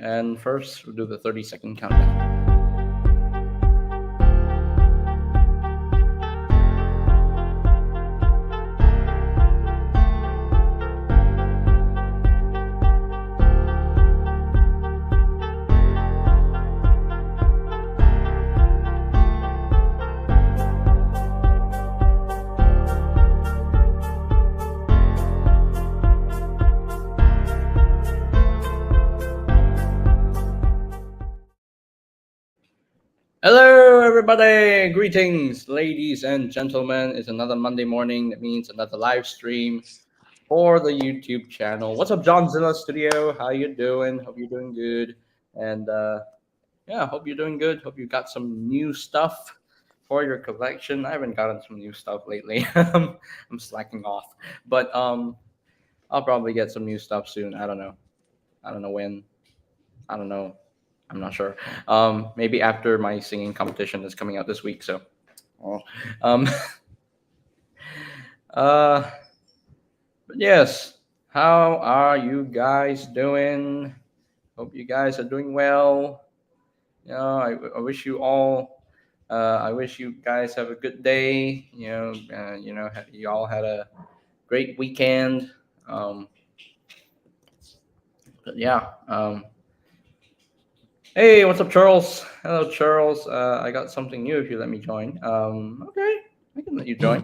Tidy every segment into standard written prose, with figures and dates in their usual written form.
And first, we'll do the 30-second countdown. Hello, everybody! Greetings, ladies and gentlemen. It's another Monday morning. That means another live stream for the YouTube channel. What's up, John Zilla Studio? How you doing? Hope you're doing good. And yeah, hope you're doing good. Hope you got some new stuff for your collection. I haven't gotten some new stuff lately. I'm slacking off, but I'll probably get some new stuff soon. I don't know. I don't know when. I don't know. I'm not sure. Maybe after my singing competition is coming out this week. So, oh. um, uh, but yes. How are you guys doing? Hope you guys are doing well. I wish you all. I wish you guys have a good day. You all had a great weekend. Um, but yeah. Hey, what's up, Charles? Hello, Charles. I got something new if you let me join. Okay, I can let you join.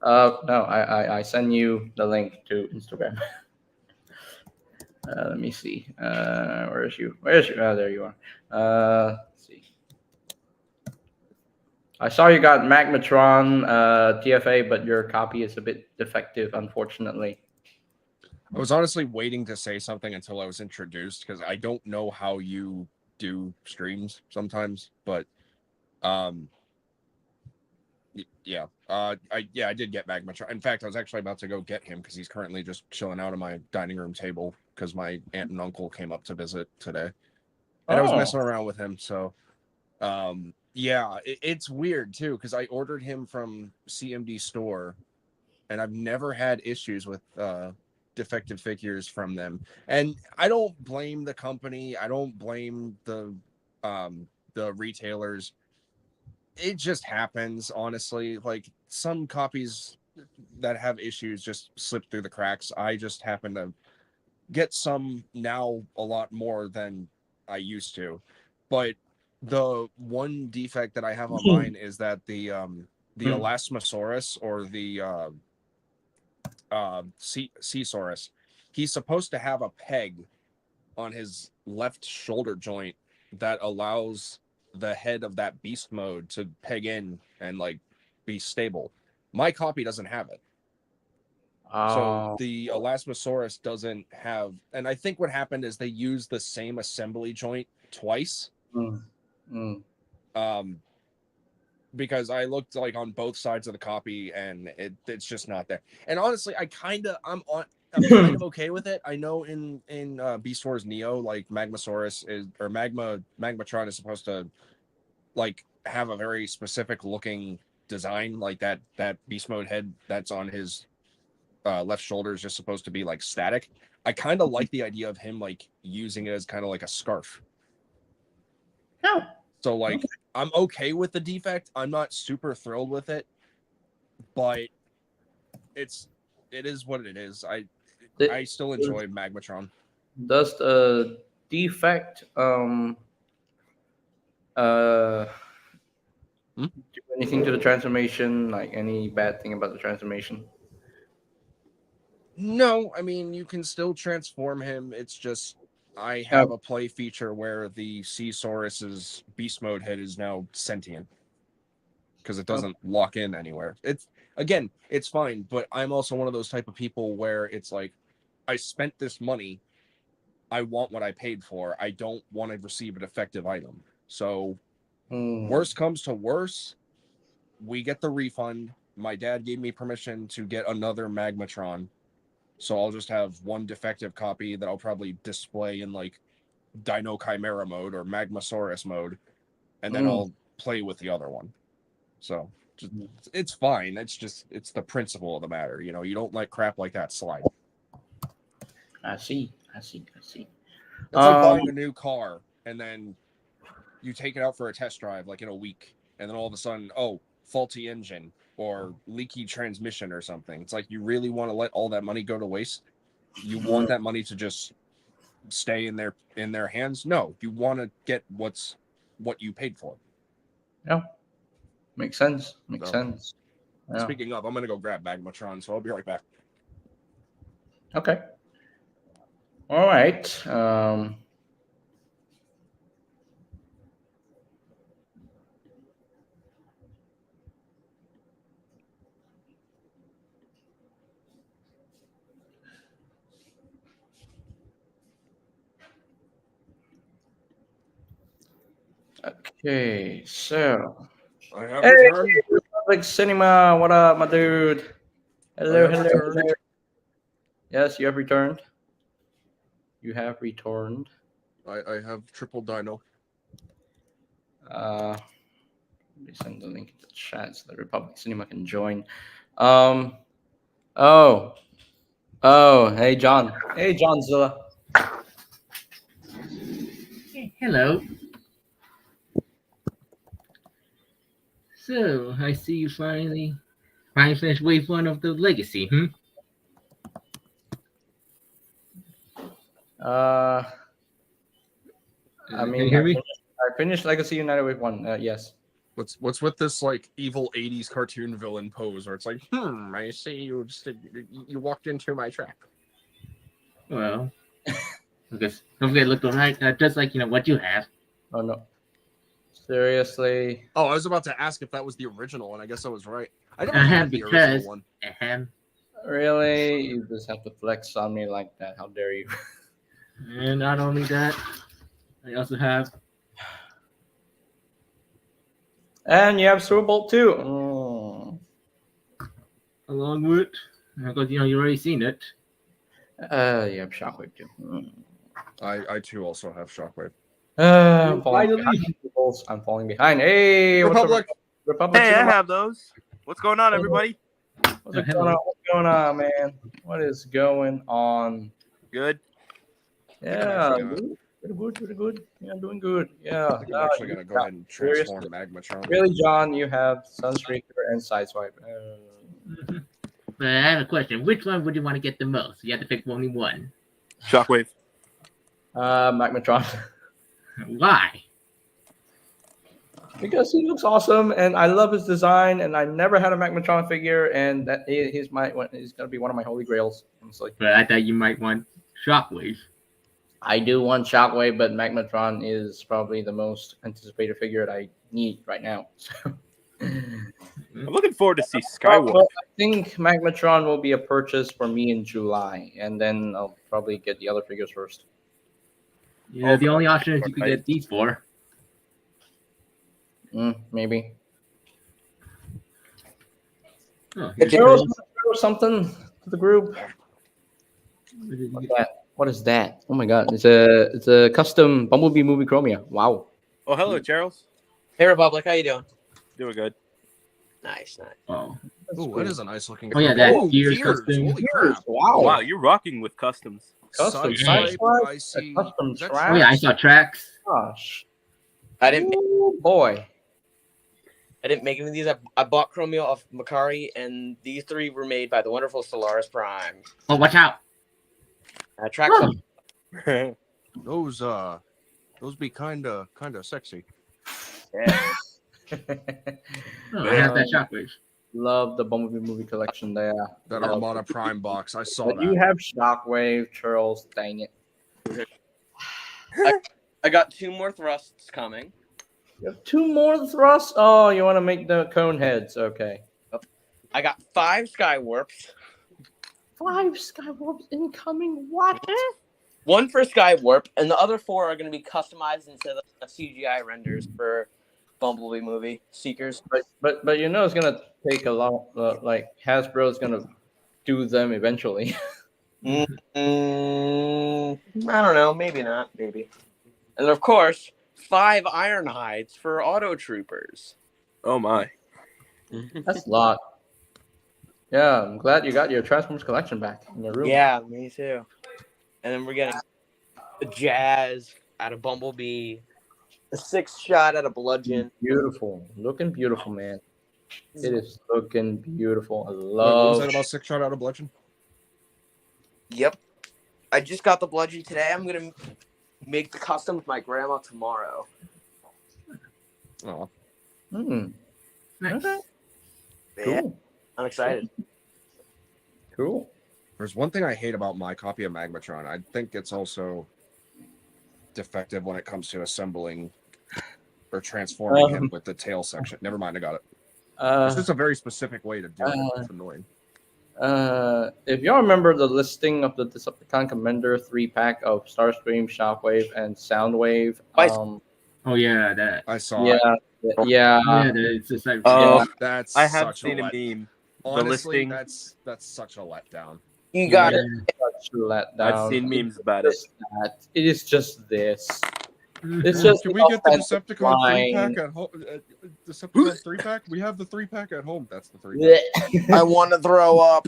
No, I send you the link to Instagram. Let me see. Where is you? Where is you? Oh, there you are. Let's see. I saw you got Magmatron TFA, but your copy is a bit defective, unfortunately. I was honestly waiting to say something until I was introduced because I don't know how you do streams sometimes, but yeah. I did get Magmatron. In fact, I was actually about to go get him because he's currently just chilling out on my dining room table because my aunt and uncle came up to visit today. And I was messing around with him, so yeah, it's weird too because I ordered him from CMD Store and I've never had issues with defective figures from them. And I don't blame the company. I don't blame the retailers. It just happens, honestly. Like some copies that have issues just slip through the cracks. I just happen to get some now a lot more than I used to. But the one defect that I have on mine is that the Elasmosaurus or the Caesaurus, he's supposed to have a peg on his left shoulder joint that allows the head of that beast mode to peg in and like be stable. My copy doesn't have it. So the Elasmosaurus doesn't have, and I think what happened is they used the same assembly joint twice. Because I looked like on both sides of the copy and it's just not there. And honestly, I'm kind of okay with it. I know in Beast Wars Neo, like Magmasaurus is or Magmatron is supposed to like have a very specific looking design, like that beast mode head that's on his left shoulder is just supposed to be like static. I kind of like the idea of him like using it as kind of like a scarf. Oh. So like I'm okay with the defect. I'm not super thrilled with it, but it is what it is. I still enjoy Magmatron. Does the defect do anything to the transformation? Like any bad thing about the transformation? No, I mean you can still transform him. It's just I have a play feature where the Caesaurus's beast mode head is now sentient because it doesn't lock in anywhere. It's fine, but I'm also one of those type of people where it's like I spent this money, I want what I paid for. I don't want to receive a defective item. So worst comes to worst, we get the refund. My dad gave me permission to get another Magmatron. So I'll just have one defective copy that I'll probably display in like Dino Chimera mode or Magmasaurus mode, and then I'll play with the other one. So it's fine. It's the principle of the matter. You don't let crap like that slide. I see. like buying a new car and then you take it out for a test drive like in a week, and then all of a sudden, oh, faulty engine or leaky transmission or something. It's like, you really want to let all that money go to waste? You want that money to just stay in their hands? No, you want to get what you paid for. Yeah, makes sense. Makes So, sense. Yeah. Speaking of, I'm gonna go grab Magmatron, so I'll be right back. Okay. All right. Okay, so I have hey, returned. Republic Cinema, what up, my dude? Hello, I have hello, returned. hello. Yes, you have returned. You have returned. I have triple dino. Let me send the link in the chat so that Republic Cinema can join. Oh, hey John. Hey Johnzilla. Hello. So, I see you finally finished wave 1 of the Legacy, I Can mean, you hear me? I finished Legacy United Wave 1. Yes. What's with this like evil 80s cartoon villain pose where it's like, I see you you walked into my trap. Well, because don't forget, look alright, just like what you have. Oh no. Seriously. Oh, I was about to ask if that was the original, and I guess I was right. I never I had have the original because one. Really? You just have to flex on me like that. How dare you? And not only that, I also have. And you have Super Bowl too. Mm. Along with, because you already seen it. You have Shockwave too. Mm. I too also have Shockwave. I'm falling Finally. behind. I'm falling behind. Hey, Republic. Republic. Hey, I Cinema. have those. What's going on, everybody? What's going on? What's going on, man? What is going on? Good. Yeah, actually pretty good. Yeah, doing good. Yeah. I think I'm actually gonna go ahead and transform Magmatron. Really, John, you have Sunstreaker and Sideswipe. But I have a question. Which one would you want to get the most? You have to pick only one. Shockwave. Magmatron. Why? Because he looks awesome, and I love his design, and I never had a Magmatron figure, and that he's gonna be one of my holy grails. Honestly. But I thought you might want Shockwave. I do want Shockwave, but Magmatron is probably the most anticipated figure that I need right now. I'm looking forward to see Well, Skywalker. I think Magmatron will be a purchase for me in July, and then I'll probably get the other figures first. Yeah, the only option is you could get these four. Maybe. Oh, Throw something to the group. What's that? What is that? Oh my god! It's a custom Bumblebee movie Chromia. Wow. Oh, hello, Charles. Hey, Republic, how you doing? Doing good. Nice. Oh. Ooh, it is a nice looking. Oh, yeah, that Gears custom. Holy crap! Wow. Oh, wow, you're rocking with customs. Custom Sideswipe, Sideswipe, I see. a custom Is that track. Oh yeah, I saw tracks. Gosh. I didn't Ooh, boy. make any of these. I bought Chromio off Macari, and these three were made by the wonderful Solaris Prime. Oh, watch out! Tracks Oh. Those be kinda sexy. Yeah. Oh, I have that Shockwave. Love the Bumblebee movie collection there. That Love Armada it. Prime box. I saw But that. you have Shockwave, Charles. Dang it. I got 2 more thrusts coming. You have 2 more thrusts? Oh, you want to make the cone heads. Okay. I got 5 Skywarps. 5 Skywarps incoming. What? 1 for Skywarp, and the other 4 are going to be customized into the CGI renders for Bumblebee movie Seekers. But it's gonna take a lot. Like Hasbro's gonna do them eventually. I don't know. Maybe not. Maybe. And of course, 5 Ironhides for Auto Troopers. Oh, my. That's a lot. Yeah, I'm glad you got your Transformers collection back in your room. Yeah, me too. And then we're getting a Jazz out of Bumblebee, a 6-shot out of Bludgeon. Beautiful, looking beautiful, man. It is looking beautiful. I Wait, what was love. that about 6-shot out of bludgeon? Yep. I just got the Bludgeon today. I'm going to make the custom with my grandma tomorrow. Oh, Hmm. Nice. Okay. Yeah, Cool. I'm excited. Cool. there's one thing I hate about my copy of Magmatron. I think it's also defective when it comes to assembling or transforming him with the tail section. Never mind, I got it. It's just a very specific way to do it. It's annoying. If y'all remember the listing of the Decepticon Commander 3-pack of Starscream, Shockwave, and Soundwave. Oh yeah, that. I saw Yeah, it. yeah. Yeah, it's just like. Oh, That's I have such seen a a let. meme. Honestly, listing. that's such a letdown. You got Yeah. it. Such a letdown. I've seen memes about it. Just that. It is just this. Mhm. It's just Can we get the offensive Decepticon line. 3-pack at home? Decepticon 3-pack? We have the 3-pack at home. That's the 3-pack. I want to throw up.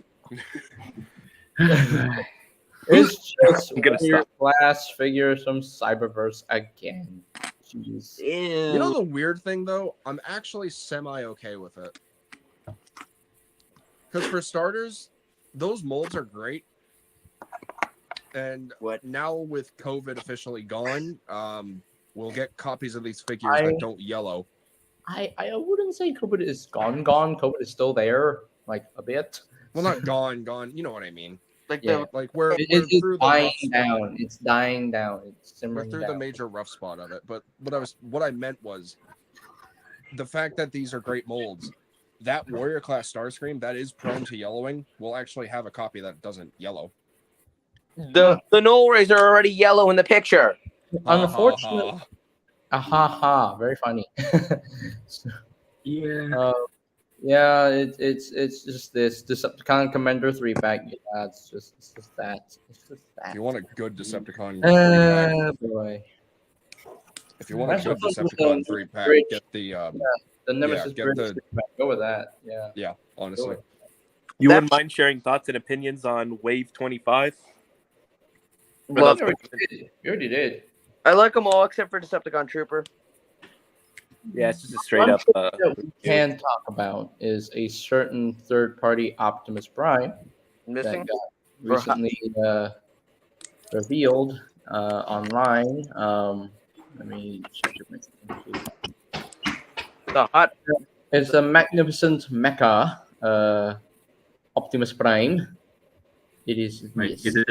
It's just I'm gonna weird glass figures from Cyberverse again. Jeez. Ew. You know the weird thing though? I'm actually semi-okay with it. Because for starters, those molds are great. And What? now with COVID officially gone, we'll get copies of these figures that don't yellow. I wouldn't say COVID is gone. COVID is still there, like a bit. Well, not gone. You know what I mean. Like Yeah. Like we're It's through the dying rough spot. down. It's dying down. It's We're simmering through down. the major rough spot of it. But what I meant was the fact that these are great molds. That Warrior class Starscream that is prone to yellowing will actually have a copy that doesn't yellow. the Null Rays are already yellow in the picture. Unfortunately, ha. Very funny. Yeah. Yeah, it's just this Decepticon Commander 3-pack. Yeah, it's just that. It's just that. If you want a good Decepticon 3-pack, Boy. if you want a That's good what Decepticon the 3-pack, bridge- get the The Nemesis get Bridge the- 3-pack. Go with that. Yeah. yeah, honestly. Go You That- wouldn't mind sharing thoughts and opinions on Wave 25? Love We already did. I like them all except for Decepticon Trooper. Yeah, it's just a straight One up. thing that we can talk about is a certain third-party Optimus Prime Missing. that got recently revealed online. Let me check it. The hot. It's a magnificent mecha Optimus Prime. It is. Wait, Yes, is it?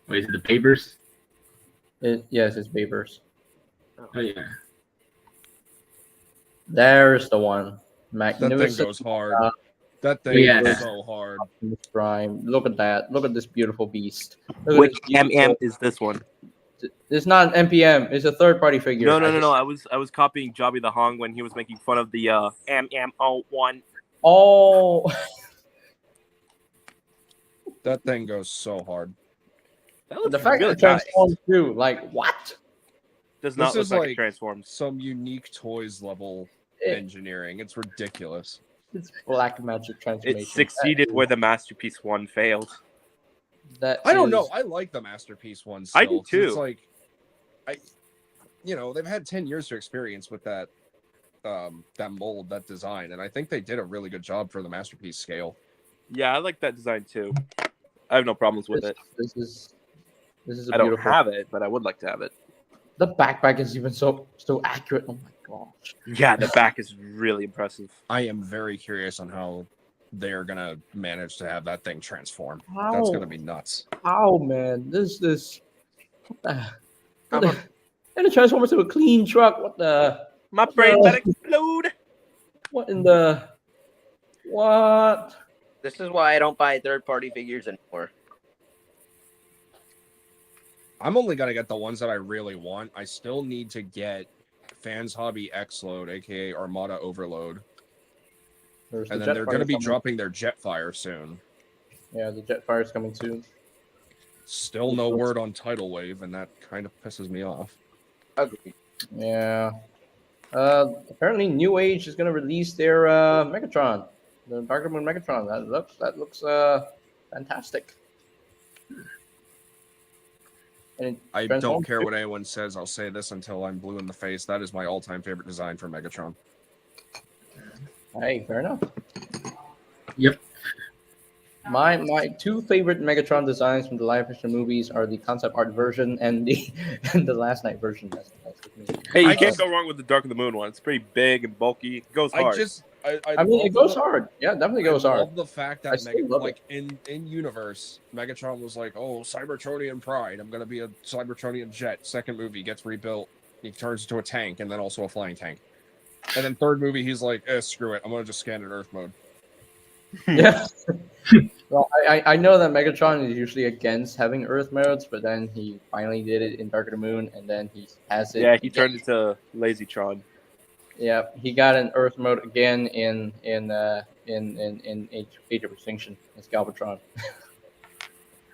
Wait, is it the papers? yes, it's Babers. Oh yeah. There's the one. That thing Magnificent goes hard. That Oh, thing yeah. goes so hard. Optimus Prime. Look at that. Look at this beautiful beast. Look at Which this beautiful- MM is this one? It's not an NPM. It's a third-party figure. No. I was copying Jobby the Hong when he was making fun of the MM01. Oh, That thing goes so hard. That looks the fact really that it transforms too. Like what? Does not This look is like, like- it transforms. Some unique toys level engineering. It's ridiculous. It's black magic transformation. It succeeded where the Masterpiece 1 failed. That I don't is- know. I like the Masterpiece one. I Still, do too. It's like, they've had 10 years to experience with that, that mold, that design, and I think they did a really good job for the Masterpiece scale. Yeah, I like that design too. I have no problems with it. This is a I don't beautiful. have it, but I would like to have it. The backpack is even so accurate. Oh my gosh. Yeah, the back is really impressive. I am very curious on how they're gonna manage to have that thing transform. How? That's gonna be nuts. How, man? This. What the? And it transforms into a clean truck. What the? My brain better explode. What in the? What? This is why I don't buy third-party figures anymore. I'm only gonna get the ones that I really want. I still need to get Fans Hobby X-Load, aka Armada Overload, There's and the then they're Jetfire gonna be coming. dropping their Jetfire soon. Yeah, the Jetfire is coming soon. Still no word on Tidal Wave, and that kind of pisses me off. Agreed. Yeah. Apparently, New Age is gonna release their Megatron, the Darker Moon Megatron. That looks fantastic. And I don't Transformers care 2? what anyone says. I'll say this until I'm blue in the face. That is my all-time favorite design for Megatron. Hey, fair enough. Yep. My two favorite Megatron designs from the live action movies are the concept art version and the and the Last Night version. That's with me. Hey, you I can't just- go wrong with the Dark of the Moon one. It's pretty big and bulky. It goes hard. I mean, it love goes hard. Yeah, it definitely I goes hard. love the fact I that still love like in universe, Megatron was like, "Oh, Cybertronian pride. I'm gonna be a Cybertronian jet." Second movie gets rebuilt. He turns into a tank and then also a flying tank. And then third movie, he's like, "Screw it. I'm gonna just scan in Earth mode." Yeah. Well, I know that Megatron is usually against having Earth modes, but then he finally did it in Dark of the Moon, and then he has it. Yeah, he turned into Lazytron. Yeah, he got an Earth mode again in Age of Extinction as Galvatron.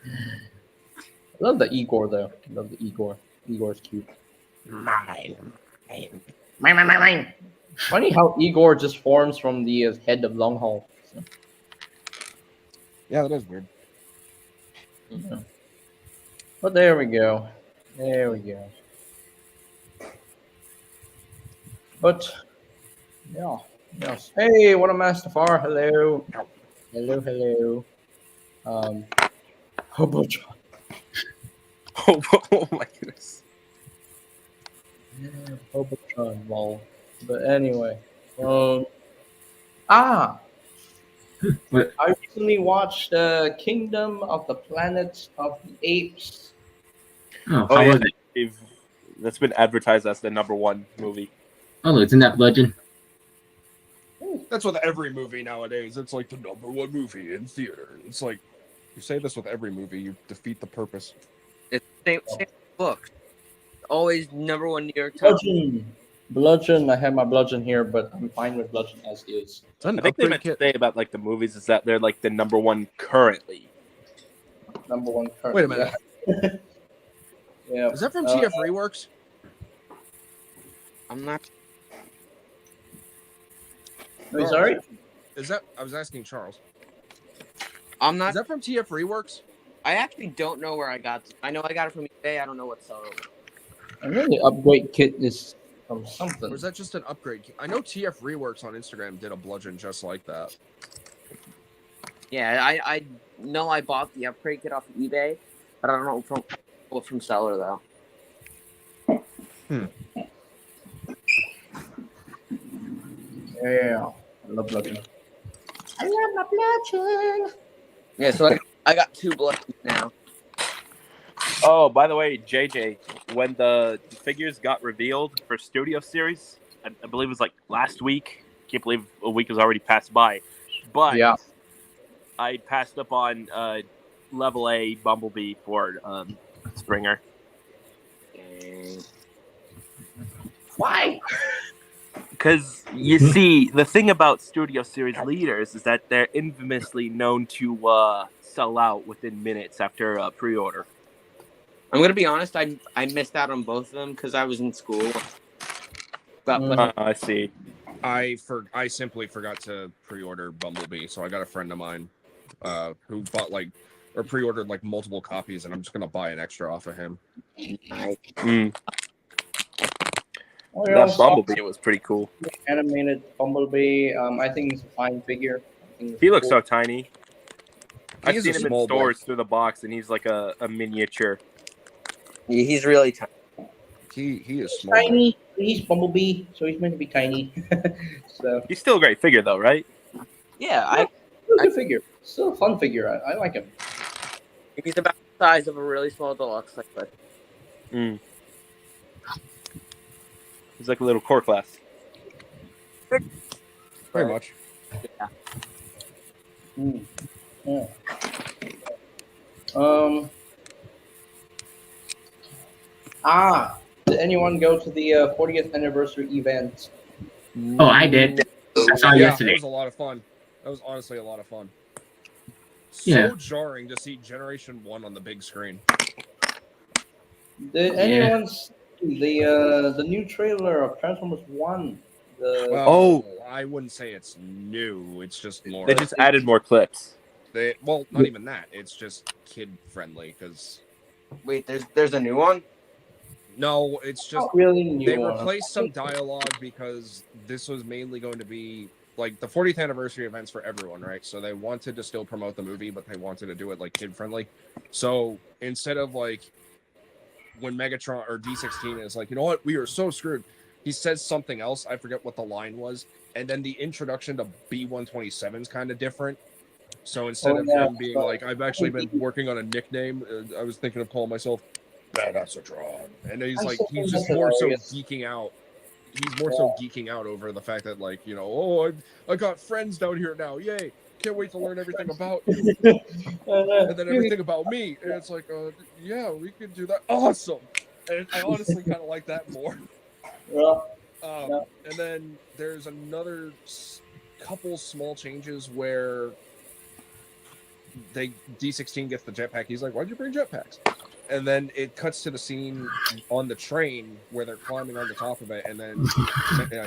I love the Igor though. I love the Igor. Igor's cute. Mine. Funny how Igor just forms from the head of Longhaul. So, Yeah, that is weird. yeah. But there we go. There we go. But yeah, yes. Hey, what a Mastafar. Hello. Hello. Hobotron. Oh my goodness. Hobotron, lol. But anyway, ah, What? I recently watched Kingdom of the Planet of the Apes. Oh, Oh, how yeah. was it? That's been advertised as the #1 movie. Oh, it's in that Bludgeon. That's with every movie nowadays. It's like the #1 movie in theater. It's like you say this with every movie, you defeat the purpose. It's same book. Always #1 New York Times. Bludgeon. I have my Bludgeon here, but I'm fine with Bludgeon as is. Is that an I think they upgrade meant to kit? say about like the movies is that they're like the #1 currently. #1 current. Wait a minute. Yeah. Is that from TF Reworks? I'm not. Wait, sorry? Is that? I was asking Charles. I'm Is not. that from TF Reworks? I actually don't know where I got it. I know I got it from eBay. I don't know what seller. I know the upgrade kit is from Or something. is that just an upgrade kit? I know TF Reworks on Instagram did a Bludgeon just like that. Yeah, I know I bought the upgrade kit off of eBay, but I don't know from seller though. Yeah. I love Bludgeon. I love my Bludgeon. Yeah, so I got 2 bludgeons now. Oh, by the way, JJ, when the figures got revealed for Studio Series, I believe it was like last week. Can't believe a week has already passed by. But Yeah. I passed up on level A Bumblebee for Springer. Why? Because you see, the thing about Studio Series leaders is that they're infamously known to sell out within minutes after pre-order. I'm gonna be honest. I missed out on both of them because I was in school. But I see. I simply forgot to pre-order Bumblebee, so I got a friend of mine who bought pre-ordered like multiple copies, and I'm just gonna buy an extra off of him. Oh, That Bumblebee was pretty cool. Animated Bumblebee. I think it's a fine figure. I think it's He looks cool. so tiny. I've is seen a him in small boy. stores through the box, and he's like a miniature. he's really tiny. He is small. Tiny. He's Bumblebee, so he's meant to be tiny. So He's still a great figure, though, right? Yeah, still a good figure. Still a fun figure. I like him. he's about the size of a really small deluxe. But He's like a little core class. Very much. Yeah. Did anyone go to the 40th anniversary event? Oh, I did. I saw it Yeah, yesterday. it was a lot of fun. That was honestly a lot of fun. So Yeah. jarring to see Generation 1 on the big screen. Did anyone see the new trailer of Transformers 1? Well, I wouldn't say it's new. It's just more. They just added more clips. Not even that. It's just kid friendly because Wait, there's a new one? No, it's just Not really new. they one. replaced some dialogue because this was mainly going to be like the 40th anniversary events for everyone, right? So they wanted to still promote the movie, but they wanted to do it like kid friendly. So instead of like when Megatron or D16 is like, you know what, we are so screwed, he says something else. I forget what the line was, and then the introduction to B127 is kind of different. So instead of him being like, I've actually been working on a nickname, I was thinking of calling myself Megatron, and he's like, he's just more so geeking out. He's more so geeking out over the fact that, like, you know, oh, I got friends down here now, yay! Can't wait to learn everything about you, and then everything about me. And it's like, yeah, we could do that. Awesome. And I honestly kind of like that more. And then there's another couple small changes where D16 gets the jetpack. He's like, why'd you bring jetpacks? And then it cuts to the scene on the train where they're climbing on the top of it, and then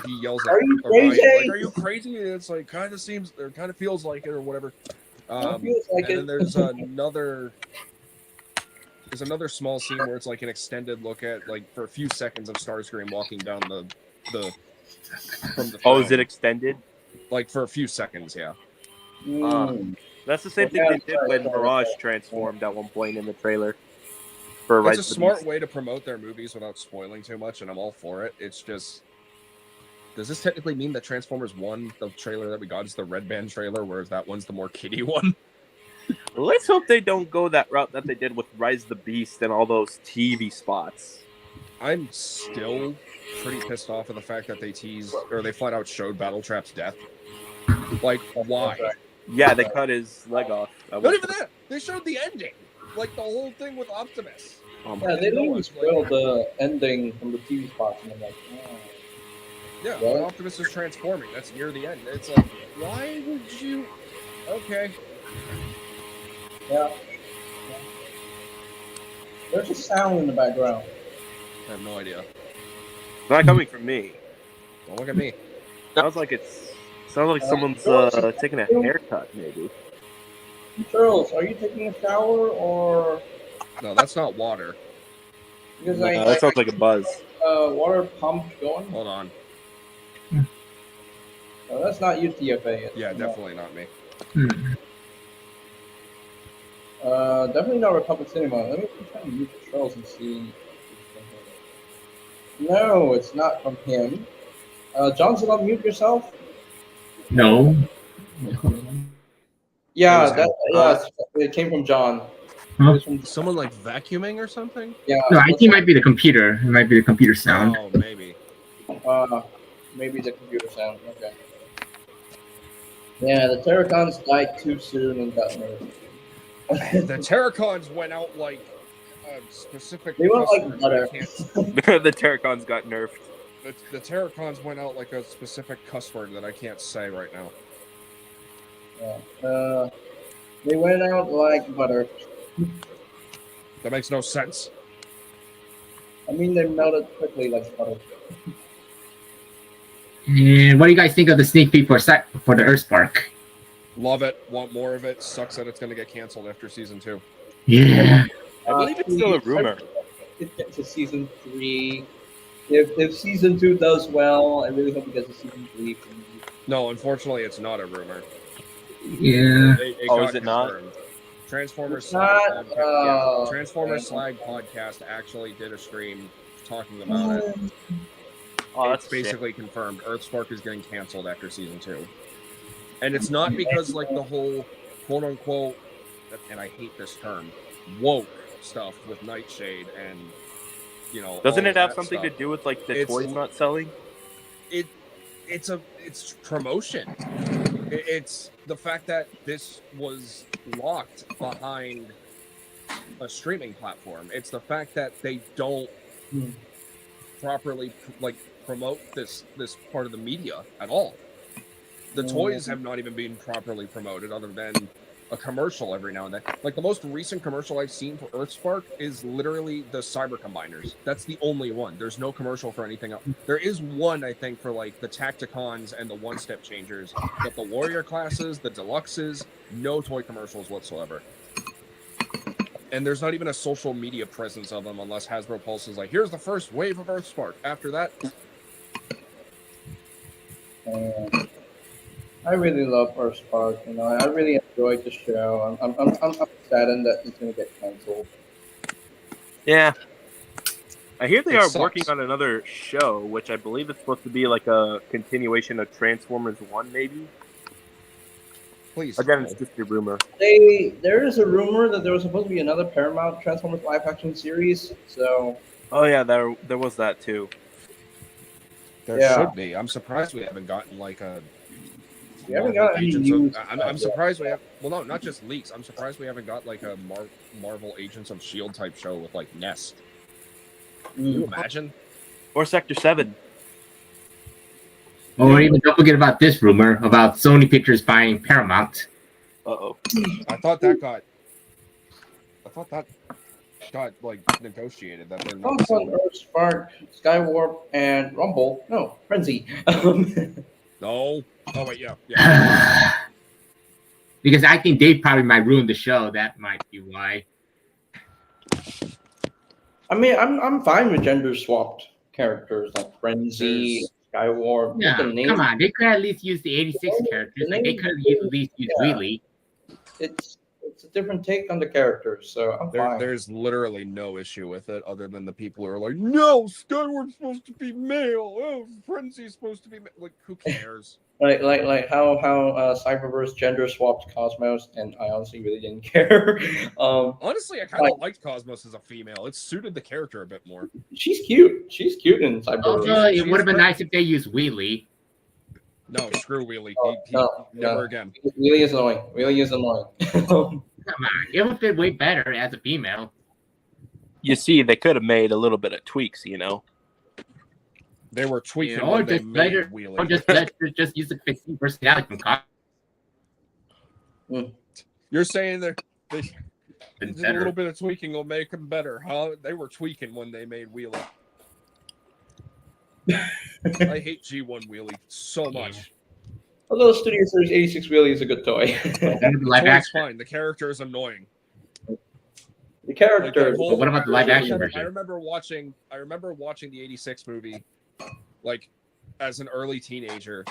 he yells at Orion, like, "Are you crazy?" And it's like kind of feels like it or whatever. Then there's another small scene where it's like an extended look at, like, for a few seconds of Starscream walking down the from the Oh, is it extended? Like for a few seconds, yeah. That's the same thing they did when Mirage transformed at one point in the trailer. It's a smart way to promote their movies without spoiling too much, and I'm all for it. It's just, does this technically mean that Transformers 1, the trailer that we got, is the Red Band trailer, whereas that one's the more kiddie one? Let's hope they don't go that route that they did with Rise of the Beast and all those TV spots. I'm still pretty pissed off of the fact that they flat out showed Battletrap's death. Like, why? Yeah, they cut his leg off. Not even that! They showed the ending! Like the whole thing with Optimus. Yeah, they didn't spoil the ending from the TV spots, and I'm like, oh. Yeah, when Optimus is transforming, that's near the end. It's like, why would you? Okay. Yeah. There's a sound in the background. I have no idea. It's not coming from me. Don't look at me. Sounds like someone's taking a haircut, maybe. Charles, are you taking a shower or? No, that's not water. Because that sounds like a buzz. Water pump going? Hold on. No, that's not UTFA. Yeah, definitely not me. Definitely not Republic Cinema. Let me try to mute Charles and see. No, it's not from him. Johnson, unmute yourself. No. Yeah, it came from John. Huh? Someone like vacuuming or something? Yeah. No, I think it might be the computer. It might be the computer sound. Oh, maybe. Maybe the computer sound. Okay. Yeah, the Terracons died too soon and got nerfed. The Terracons went out like a specific. They went like butter. The Terracons got nerfed. The Terracons went out like a specific cuss word that I can't say right now. Yeah. They went out like butter. That makes no sense. I mean, they melted quickly like butter. And what do you guys think of the sneak peek for the Earthspark? Love it. Want more of it. Sucks that it's going to get canceled after season 2. Yeah. I believe it's still a rumor. It gets to season 3. If season 2 does well, I really hope it gets to season 3. No, unfortunately, it's not a rumor. Yeah. It Oh, got is it not? confirmed. Transformers Slag Podcast actually did a stream talking about it. Oh, It's basically confirmed. Earthspark is getting canceled after season 2. And it's not because, like, the whole quote-unquote, and I hate this term, woke stuff with Nightshade and, you know... Doesn't it have that something stuff. to do with, like, the toys not selling? It's promotion. It's the fact that this was locked behind a streaming platform. It's the fact that they don't properly promote this part of the media at all. The toys have not even been properly promoted other than a commercial every now and then. Like, the most recent commercial I've seen for Earthspark is literally the Cyber Combiners. That's the only one. There's no commercial for anything else. There is one, I think, for, like, the Tacticons and the one-step changers. But the Warrior classes, the Deluxes, no toy commercials whatsoever. And there's not even a social media presence of them unless Hasbro Pulse is like, here's the first wave of Earthspark. After that, I really love Earthspark. You know, I really enjoyed the show. I'm saddened that it's going to get canceled. Yeah. I hear they It are sucks. working on another show, which I believe is supposed to be like a continuation of Transformers 1, maybe? please. Again, it's just a rumor. There is a rumor that there was supposed to be another Paramount Transformers live action series. So Oh, yeah, there was that, too. There Yeah. should be. I'm surprised we haven't gotten like a. we haven't Marvel got any Agents of- news. I'm surprised we have. Well, no, not just leaks. I'm surprised we haven't got like a Marvel Agents of Shield type show with like Nest. Can you imagine? Or Sector 7. Or even don't forget about this rumor about Sony Pictures buying Paramount. Uh-oh. I thought that got like negotiated that they're not. Thoughts on Earthspark, Skywarp, and Rumble? No, Frenzy. No. Oh wait, yeah. Because I think they probably might ruin the show. That might be why. I mean, I'm fine with gender swapped characters like Frenzy, Skywarp. Yeah, Just the name, come on. They could at least use the 86 characters. Like, they could at least use Wheelie. it's a different take on the characters, so I'm fine. There's literally no issue with it other than the people who are like, no, Skywarp's supposed to be male. Oh, Frenzy's supposed to be male. Like, who cares? Like how Cyberverse gender swapped Cosmos, and I honestly really didn't care. Honestly, I kind of liked Cosmos as a female. It suited the character a bit more. She's cute. She's cute in Cyberverse. Also, it would have been nice if they used Wheelie. No, screw Wheelie. No, Never no. again. Really is annoying. Really is annoying. Come on. It would fit way better as a female. You see, they could have made a little bit of tweaks, you know? They were tweaking Or when they just made later, Wheelie. or just use the fixing personality from Cosmos. You're saying they did a Better. little bit of tweaking will make them better, huh? They were tweaking when they made Wheelie. I hate G1 Wheelie so much. Although Studio Series 86 really is a good toy. Live Toy's action. fine. The character is annoying. The character. Like, But what about the live action I version? remember watching the 86 movie, like, as an early teenager,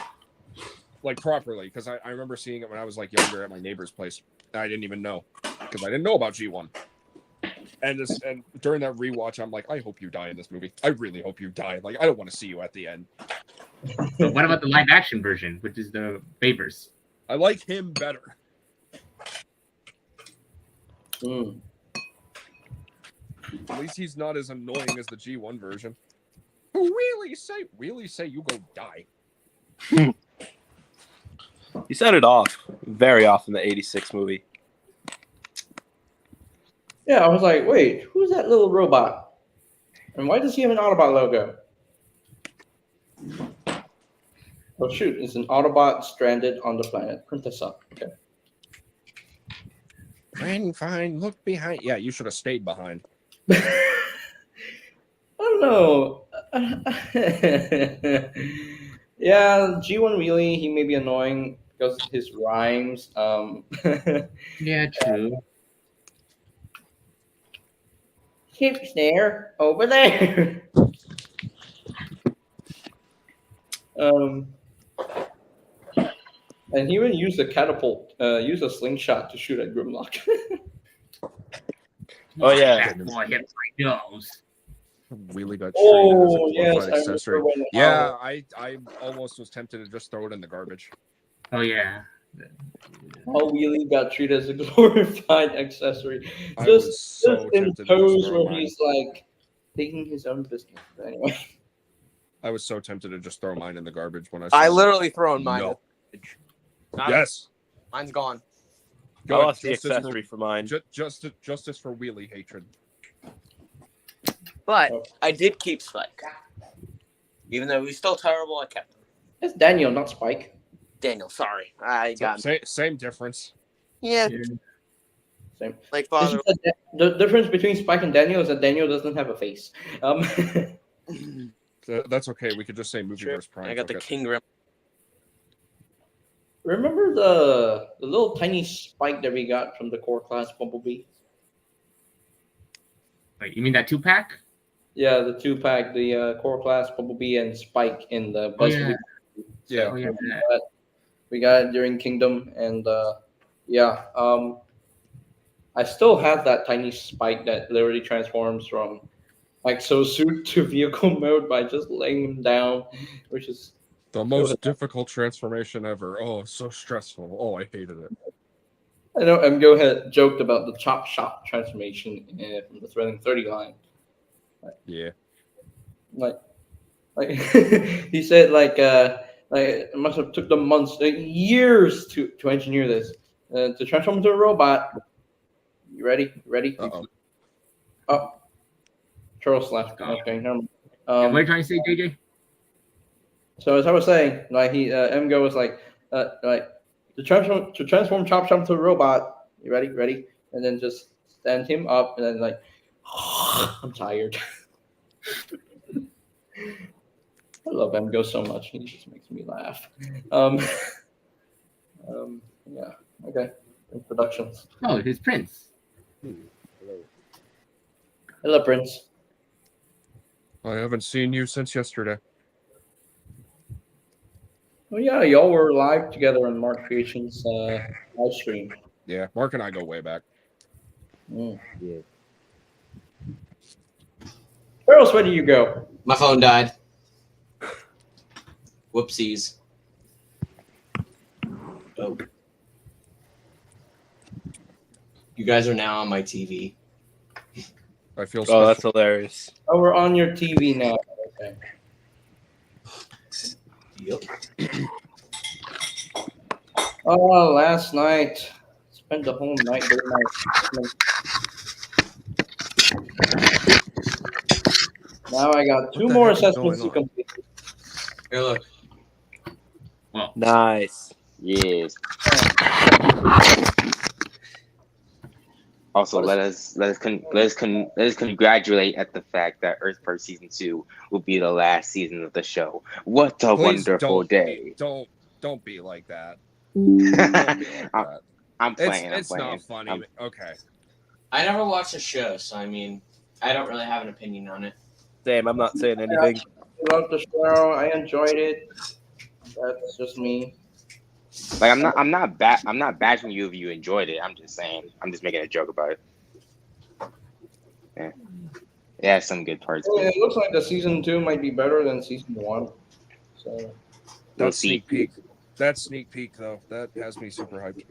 like, properly, because I remember seeing it when I was, like, younger at my neighbor's place. I didn't even know, because I didn't know about G1. And during that rewatch, I'm like, I hope you die in this movie. I really hope you die. Like, I don't want to see you at the end. But what about the live action version, which is the Favors? I like him better. Mm. At least he's not as annoying as the G1 version. Really say you go die. He sounded off. Very off in the 86 movie. Yeah, I was like, wait, who's that little robot? And why does he have an Autobot logo? Oh shoot, it's an Autobot stranded on the planet Printessa. Okay. Fine, look behind. Yeah, you should have stayed behind. I don't know. Yeah, G1 really, he may be annoying because of his rhymes. Yeah, true. Keeps there, over there. And he even used a catapult, used a slingshot to shoot at Grimlock. Oh, yeah. That boy hit my nose. Wheelie got Oh treated as a yes, glorified I accessory. remember when. Yeah, I almost was tempted to just throw it in the garbage. Oh, yeah. How Wheelie got treated as a glorified accessory. I Just, was so just in tempted to just pose throw where mine. he's like taking his own business. But anyway. I was so tempted to just throw mine in the garbage when I. I saw it. literally thrown mine. No. Not- Yes. Mine's gone. I Good. lost the Justice for- accessory for mine. Justice for Wheelie hatred. But I did keep Spike. Even though he's still terrible, I kept him. It's Daniel, not Spike. Daniel, sorry. I got him. Same difference. Yeah, Same. like It's father. just that the difference between Spike and Daniel is that Daniel doesn't have a face. That's okay. We could just say Movieverse Prime. I got the fuck it. King Grim. Remember the little tiny Spike that we got from the core class Bumblebee? Wait, you mean that 2-pack? Yeah, the 2-pack, the Core Class, Bumblebee, and Spike in the Oh, Buzz. yeah. Yeah. Oh, yeah. We got it during Kingdom, and yeah, I still have that tiny Spike that literally transforms from exosuit to vehicle mode by just laying him down, which is The most difficult transformation ever. Oh, so stressful. Oh, I hated it. I know MGO had joked about the Chop Shop transformation from the Threading 30 line. Yeah. Like he said, like it must have took them months, years to engineer this to transform into a robot. You ready? Ready? Uh-oh. Oh, Charles left. Okay, never mind. What are you trying to say, JJ? So as I was saying, like MGO was like to transform Chop Chop into a robot. You ready? Ready? And then just stand him up, and then like I'm tired. I love MGO so much. He just makes me laugh. Yeah. Okay. Introductions. Oh, his Prince. Hello, Prince. I haven't seen you since yesterday. Oh yeah, y'all were live together on Mark Creations live stream. Yeah, Mark and I go way back. Mm. Yeah. Where else? Where do you go? My phone died. Whoopsies. Oh. You guys are now on my TV. I feel Oh, special. that's hilarious. Oh, we're on your TV now. Okay. Yep. Oh, last night. Spent the whole night doing my. Now I got two What the more heck is assessments to going on? complete. Here, look. Nice. Yes. Also, let us congratulate at the fact that Earth per season 2 will be the last season of the show. What a Please wonderful don't day! Don't be like that. Don't be like that. I'm playing. It's I'm playing. not funny. I'm- Okay. I never watched the show, so I mean, I don't really have an opinion on it. Damn, I'm not saying anything. I love the show. I enjoyed it. That's just me. Like I'm not bashing you if you enjoyed it. I'm just saying. I'm just making a joke about it. Yeah. It has some good parts. I mean, it looks like the season 2 might be better than season 1. So We'll That see. sneak peek. That sneak peak though, that has me super hyped.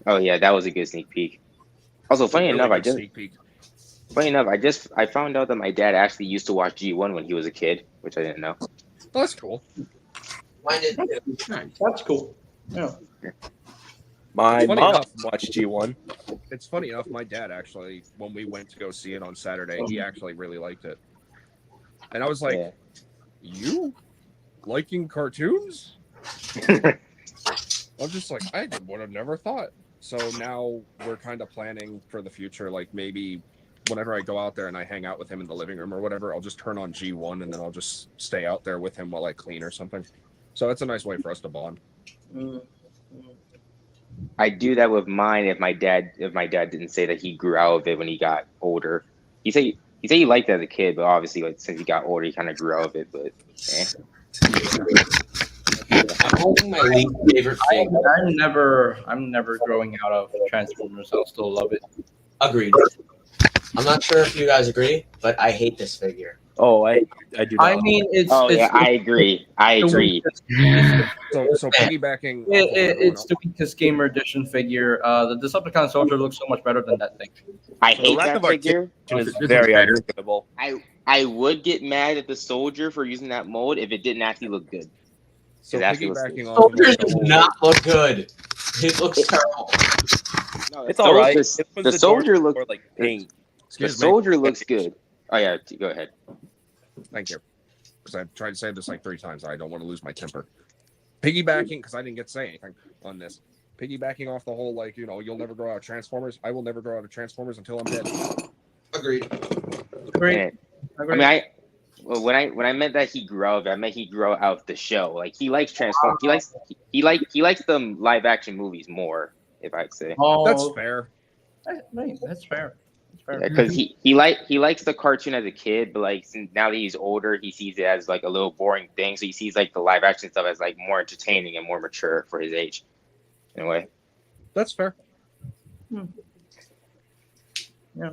Oh yeah, that was a good sneak peek. Also, funny Really enough, good sneak peek. I found out that my dad actually used to watch G1 when he was a kid, which I didn't know. Oh, that's cool. Mine did too. Nice. that's cool. Yeah. My Funny mom enough. watched G1. It's funny enough, my dad actually, when we went to go see it on Saturday, he actually really liked it. And I was like, Yeah. you liking cartoons? I'm just like, I would have never thought. So now we're kind of planning for the future. Like maybe whenever I go out there and I hang out with him in the living room or whatever, I'll just turn on G1 and then I'll just stay out there with him while I clean or something. So it's a nice way for us to bond. Mm. I do that with mine if my dad didn't say that he grew out of it when he got older. He said he liked it as a kid, but obviously like since he got older he kind of grew out of it. But I'm holding my least favorite figure. I'm never growing out of Transformers. I'll still love it. Agreed. I'm not sure if you guys agree, but I hate this figure. Oh, I do not. I mean, it's I agree. I the agree. weakest- So piggybacking. off of it's the weakest Gamer Edition figure. The Decepticon Soldier looks so much better than that thing. I The hate lack that of figure. is This is very better. understandable. I would get mad at the soldier for using that mode if it didn't actually look good. So It actually looks piggybacking good. off of Soldier the does whole- not look good. It looks terrible. No, It's all right. The, It was the soldier George looks. or like pink. The Excuse me. soldier looks good. Oh yeah, go ahead. Thank you. Because I've tried to say this like 3 times. I don't want to lose my temper. Piggybacking, because I didn't get to say anything on this. Piggybacking off the whole, like, you know, you'll never grow out of Transformers. I will never grow out of Transformers until I'm dead. Agreed. Great. And- I mean, when I meant that he grew out of it, I meant he grew out of the show. Like he likes Transform. He likes the live action movies more. If I'd say. Oh, That's fair. Right, that's fair. That's fair. Because he likes the cartoon as a kid, but like since now that he's older, he sees it as like a little boring thing. So he sees like the live action stuff as like more entertaining and more mature for his age, in a way. That's fair.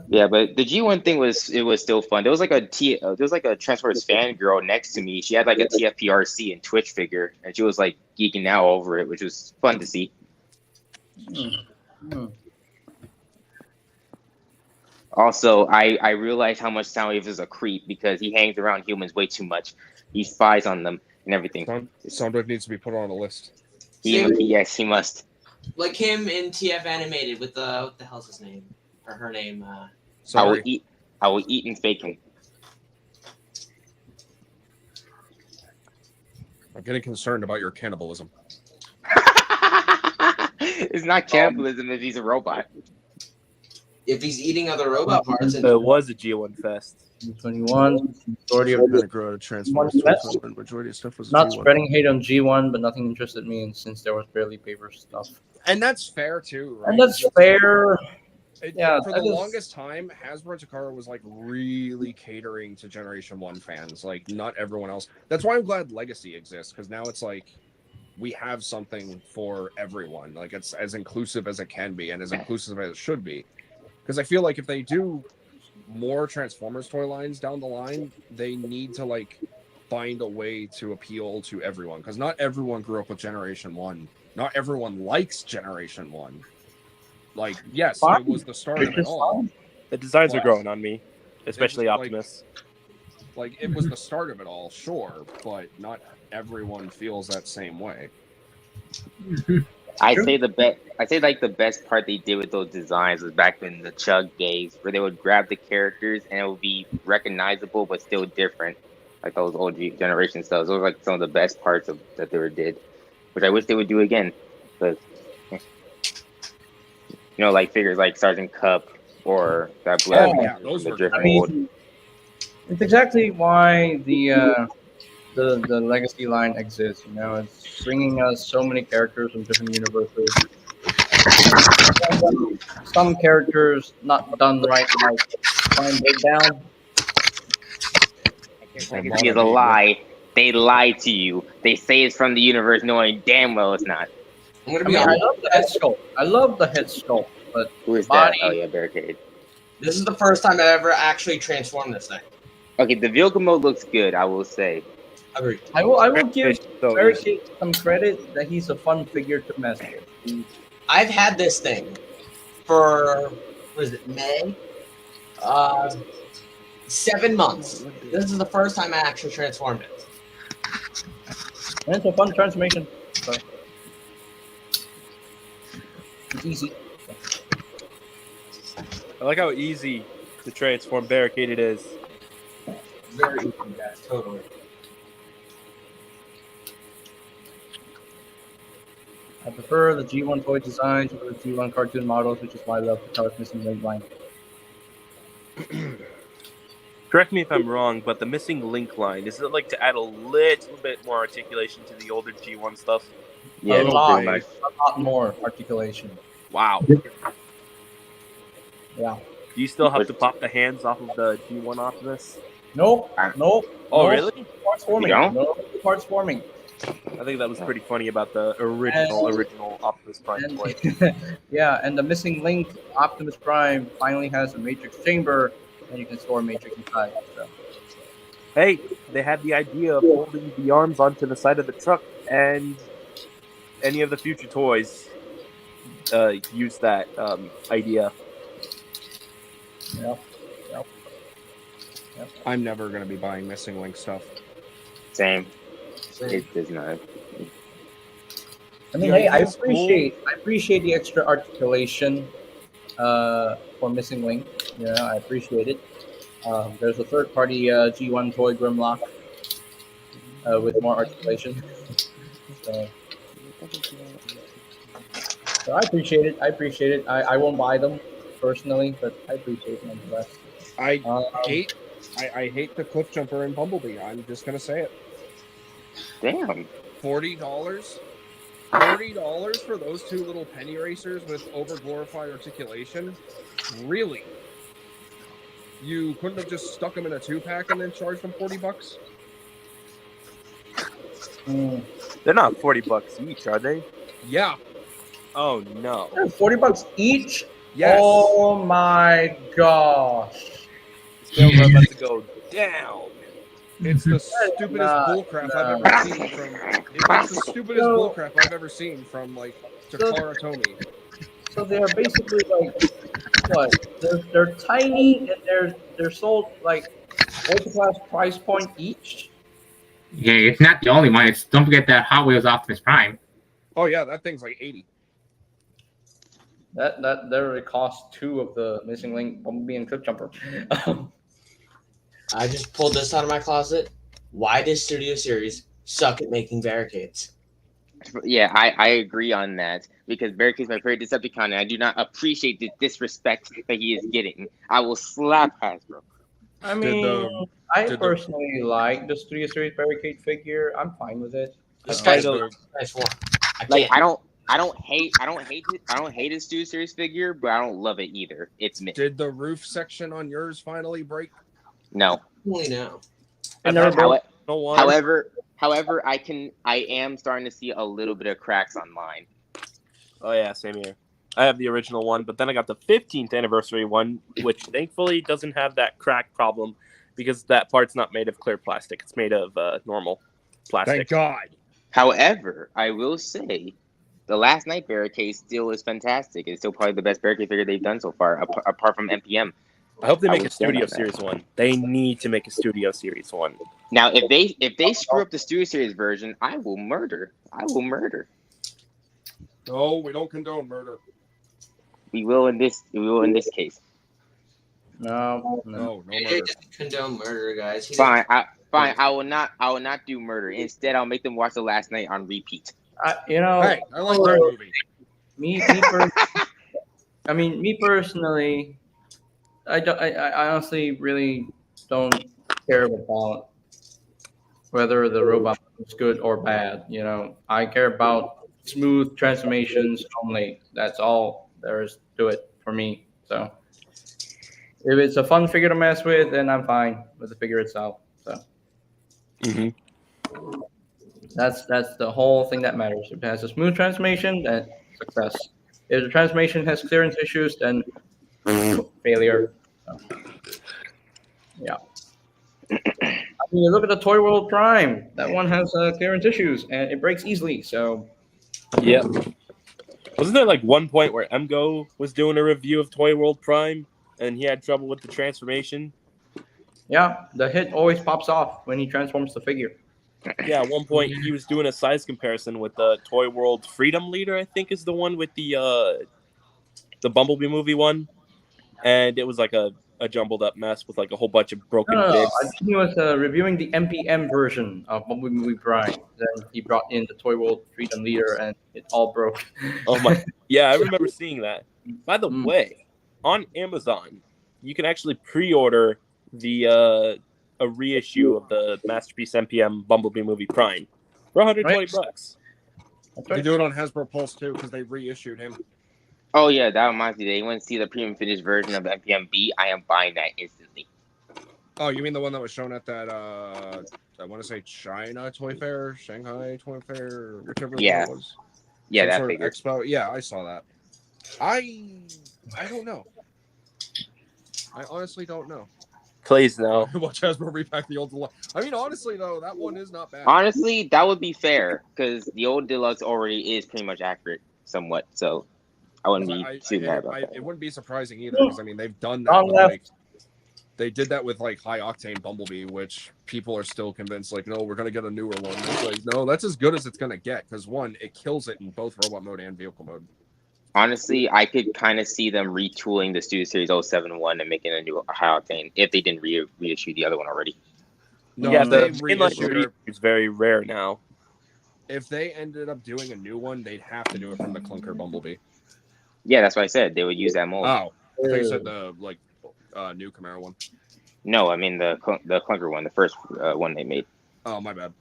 Yeah, but the G1 thing was still fun. There was like a Transformers fan girl next to me. She had like a TFPRC and Twitch figure, and she was like geeking out over it, which was fun to see. Also, I realized how much Soundwave is a creep because he hangs around humans way too much. He spies on them and everything. Soundwave needs to be put on a list. Yes, he must. Like him in TF Animated with the what the hell's his name or her name? Sorry. I will eat and bacon. I'm getting concerned about your cannibalism. It's not cannibalism if he's a robot. If he's eating other robot parts, and It was a G1 Fest. 21. Majority of I'm gonna grow out of Transformers. That's- The majority of stuff was not G1. spreading hate on G1, but nothing interested me, and since there was barely paper stuff. And that's fair too, right? And that's fair. Yeah, For that the is- longest time, Hasbro Takara was like really catering to Generation 1 fans, like not everyone else. That's why I'm glad Legacy exists, because now it's like we have something for everyone. Like it's as inclusive as it can be and as inclusive as it should be. Because I feel like if they do more Transformers toy lines down the line, they need to like find a way to appeal to everyone. Because not everyone grew up with Generation 1. Not everyone likes Generation 1. Like, yes, Fine. it was the start of it all. The designs are Wow. growing on me, especially It's like- Optimus. Like, it was the start of it all, sure, but not everyone feels that same way. I'd say the best part they did with those designs was back in the Chug days, where they would grab the characters and it would be recognizable but still different, like those old generation stuff. Those were like some of the best parts of that they were did, which I wish they would do again. But you know, like figures like Sergeant Cup or that Blood. Oh, yeah, those were Drift I Mold. mean, it's exactly why the Legacy line exists. You know, it's bringing us so many characters from different universes. Some characters not done right, like Fine Breakdown. Legacy is a lie. They lied to you. They say it's from the universe, knowing damn well it's not. I'm gonna I be mean, I honest. love the head sculpt. I love the head sculpt, but Who is Body. that? Oh yeah, Barricade. This is the first time I ever actually transformed this thing. Okay, the vehicle mode looks good, I will say. Agreed. I will give So, Barricade some credit that he's a fun figure to mess with. I've had this thing for what is it, May? 7 months. This is the first time I actually transformed it. And it's a fun transformation. So. It's easy. I like how easy to transform Barricade it is. Very easy, guys. Totally. I prefer the G1 toy designs over the G1 cartoon models, which is why I love the Colors Missing Link line. Correct me if I'm wrong, but the missing link line, is it like to add a little bit more articulation to the older G1 stuff? Yeah, a lot, pretty much. a lot more articulation. Wow. Yeah. Do you still have to pop the hands off of the G1 Optimus? Nope. Nope. Oh, no really? Parts forming. You don't? No parts forming. I think that was pretty funny about the original Optimus Prime And, toy. yeah, and the missing link, Optimus Prime, finally has a Matrix chamber, and you can store Matrix inside. So. Hey, they had the idea of holding the arms onto the side of the truck, and any of the future toys use that idea. Yep. I'm never going to be buying Missing Link stuff. Same. It does not. I mean, Yeah, hey, I that's cool. appreciate the extra articulation for Missing Link. You know, I appreciate it. There's a third-party G1 toy Grimlock with more articulation. So I appreciate it. I won't buy them personally, but I appreciate them nonetheless. I Um, hate the Cliff Jumper and Bumblebee. I'm just going to say it. Damn. $40? $40 for those two little penny racers with over glorified articulation? Really? You couldn't have just stuck them in a 2-pack and then charged them $40? They're not $40 each, are they? Yeah. Oh no. $40 each? Yes. Oh my gosh. Scales are about to go down. It's the stupidest not- bullcrap no. I've ever seen from. It's the stupidest bullcrap I've ever seen from like Takara Tomy. So they are basically like what? They're tiny and they're sold like ultra class price point each. Yeah, it's not the only one. It's don't forget that Hot Wheels Optimus Prime. Oh yeah, that thing's like 80. That literally costs 2 of the Missing Link, Bumblebee, and Cliff Jumper. I just pulled this out of my closet. Why does Studio Series suck at making barricades? Yeah, I agree on that because Barricade's my favorite Decepticon, and I do not appreciate the disrespect that he is getting. I will slap Hasbro. I mean, I did the- personally like the Studio Series Barricade figure. I'm fine with it. This I guy's don't- nice one. I Like can't. I don't hate his Studio Series figure, but I don't love it either. It's mid. Did the roof section on yours finally break? No. Only now. I never broke. No one. However, I am starting to see a little bit of cracks on mine. Oh yeah, same here. I have the original one, but then I got the 15th anniversary one, which thankfully doesn't have that crack problem because that part's not made of clear plastic. It's made of normal plastic. Thank God. However, I will say the Last Night Barricade still is fantastic. It's still probably the best Barricade figure they've done so far, apart from MPM. I hope they I make will a stand Studio on that. Series one. They need to make a Studio Series one. Now, if they screw up the Studio Series version, I will murder. No, we don't condone murder. We will in this case. No. No He murder. doesn't condone murder, guys. He Fine, I will not do murder. Instead, I'll make them watch The Last Night on repeat. Hey, I like that movie. Me personally, I honestly really don't care about whether the robot is good or bad. You know, I care about smooth transformations only. That's all there is to it for me. So if it's a fun figure to mess with, then I'm fine with the figure itself. So that's the whole thing that matters. If it has a smooth transformation, then success. If the transformation has clearance issues, then failure. So, yeah. I mean, look at the Toy World Prime. That one has clearance issues and it breaks easily. So Yeah. Wasn't there like one point where MGO was doing a review of Toy World Prime and he had trouble with the transformation? yeah, the hit always pops off when he transforms the figure. Yeah, at one point he was doing a size comparison with the Toy World Freedom Leader, I think is the one with the Bumblebee movie one. And it was like a jumbled up mess with like a whole bunch of broken No, bits. I think he was reviewing the MPM version of Bumblebee Movie Prime. Then he brought in the Toy World Freedom Leader and it all broke. Oh my! Yeah, I remember seeing that. By the Mm. way, on Amazon, you can actually pre-order the a reissue of the Masterpiece MPM Bumblebee Movie Prime for $120. That's They right. do it on Hasbro Pulse too because they reissued him. Oh yeah, that reminds me. They want to see the premium finished version of MPMB. I am buying that instantly. Oh, you mean the one that was shown at that I want to say China Toy Fair, Shanghai Toy Fair, whichever Yeah. one it was. Yeah, Some that sort of figure. expo. Yeah, I saw that. I don't know. I honestly don't know. Please no. Watch Hasbro repack the old deluxe. I mean, honestly though, that one is not bad. Honestly, that would be fair because the old deluxe already is pretty much accurate, somewhat. So I wouldn't be too mad about that. It wouldn't be surprising either because I mean they've done that. Wrong With, left. like, they did that with like High Octane Bumblebee, which people are still convinced like, no, we're gonna get a newer one. It's like, no, that's as good as it's gonna get because one, it kills it in both robot mode and vehicle mode. Honestly, I could kind of see them retooling the Studio Series 071 and making a new High Octane if they didn't reissue the other one already. No, yeah, if they the inline reissued reissue it, is very rare now. if they ended up doing a new one, they'd have to do it from the Clunker Bumblebee. Yeah, that's what I said. They would use that mold. Oh, I think you said the new Camaro one. No, I mean the Clunker one, the first one they made. Oh, my bad.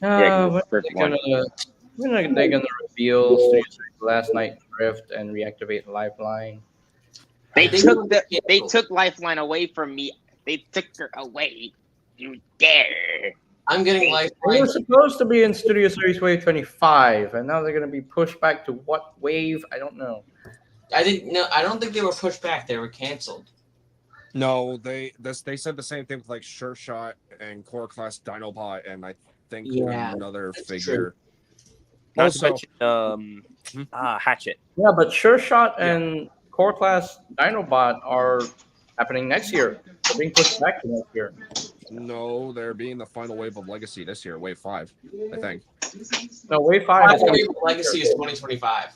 Yeah, 'cause When it's the first when are they gonna reveal Studio Series Last Night Drift and reactivate Lifeline? They think took it was they canceled. took Lifeline away from me. They took her away. You dare? I'm getting They Lifeline. were supposed to be in Studio Series Wave 25, and now they're going to be pushed back to what wave? I don't know. I don't think they were pushed back. They were canceled. No, they said the same thing with like Sure Shot and Core Class Dinobot, and I think Yeah, another that's figure. Not to Also, mention, Hatchet. Yeah, but Sure Shot Yeah. and Core Class Dinobot are happening next year. They're being pushed back to next year. no, they're being the final wave of Legacy this year, Wave 5, I think. No, Wave 5 is coming. Legacy is 2025.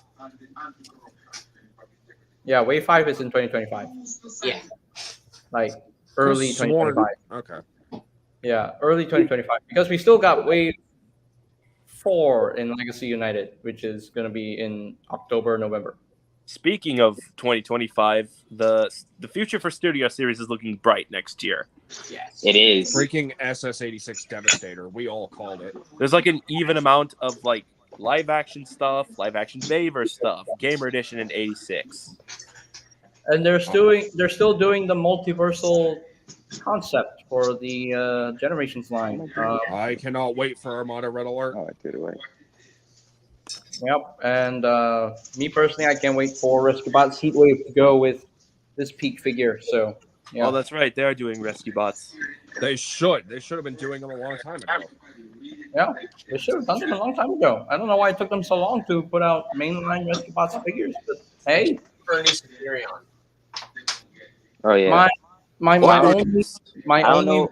Yeah, Wave 5 is in 2025. Yeah. Like early Sworn- 2025. Okay. Yeah, early 2025. Because we still got Wave 4 in Legacy United, which is going to be in October, November. Speaking of 2025, the future for Studio Series is looking bright next year. Yes. It is. Freaking SS86 Devastator. We all called it. There's like an even amount of like live action stuff, live action Vaver stuff, Gamer Edition in 86. And they're still doing the multiversal concept for the Generations line. I cannot wait for Armada Red Alert. Oh, I threw it away. Yep, and me personally, I can't wait for Rescue Bots Heatwave to go with this peak figure. So yeah, Oh, that's right. They are doing Rescue Bots. They should. They should have been doing them a long time ago. yeah, they should have done them a long time ago. I don't know why it took them so long to put out mainline Rescue Bots figures, but hey, For a new Superion. Oh yeah. my I don't know.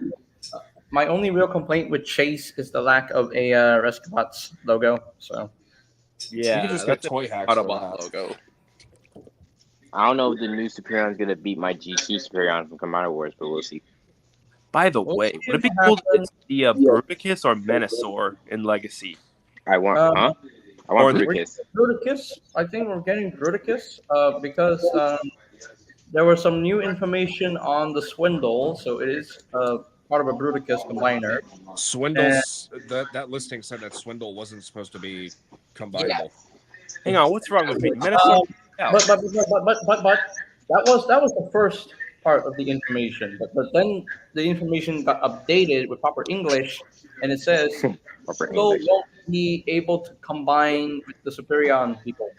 only real complaint with Chase is the lack of a Rescue Bots logo. So Yeah, you can just get that's toy hacks. for Autobot that. logo. I don't know if the new Superion's gonna beat my G2 Superion from Commander Wars, but we'll see. By the We'll way, see would it be what cool to happens. get the Bruticus or Menasor in Legacy? I want, Um, I want or- Bruticus. Bruticus, I think we're getting Bruticus because there was some new information on the Swindle, so it is part of a Bruticus combiner. Swindle's that listing said that Swindle wasn't supposed to be combinable. Hang on, what's wrong with me? Menasor. But that was the first part of the information. But then the information got updated with proper English, and it says Proper Swindle English. won't be able to combine with the Superion people.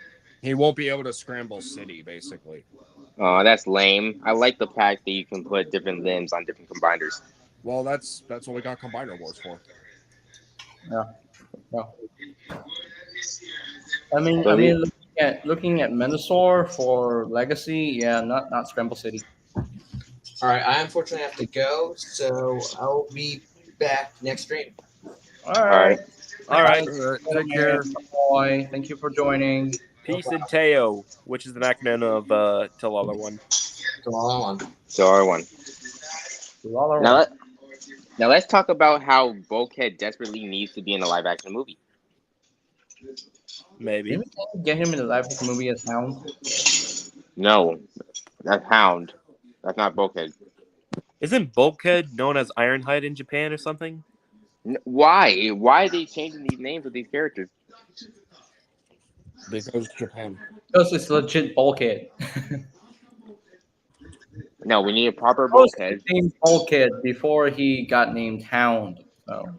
He won't be able to scramble City, basically. Oh, that's lame. I like the fact that you can put different limbs on different combiners. Well, that's what we got Combiner Wars for. Yeah. I mean, looking at Menasor for Legacy, yeah, not Scramble City. All right, I unfortunately have to go, so I'll be back next stream. All right. All right. Take care. Boy, thank you for joining. Peace and Teo, which is the acronym of Talala One. So all on. So R1. Lala. Now let's talk about how Bulkhead desperately needs to be in a live action movie. Maybe. Maybe we can get him in the live action movie as Hound. No, that's Hound. That's not Bulkhead. Isn't Bulkhead known as Ironhide in Japan or something? Why? Why are they changing these names of these characters? Because Japan. Because it's legit Bulkhead. No, we need a proper Supposed to Bulkhead. be named Bulkhead before he got named Hound. So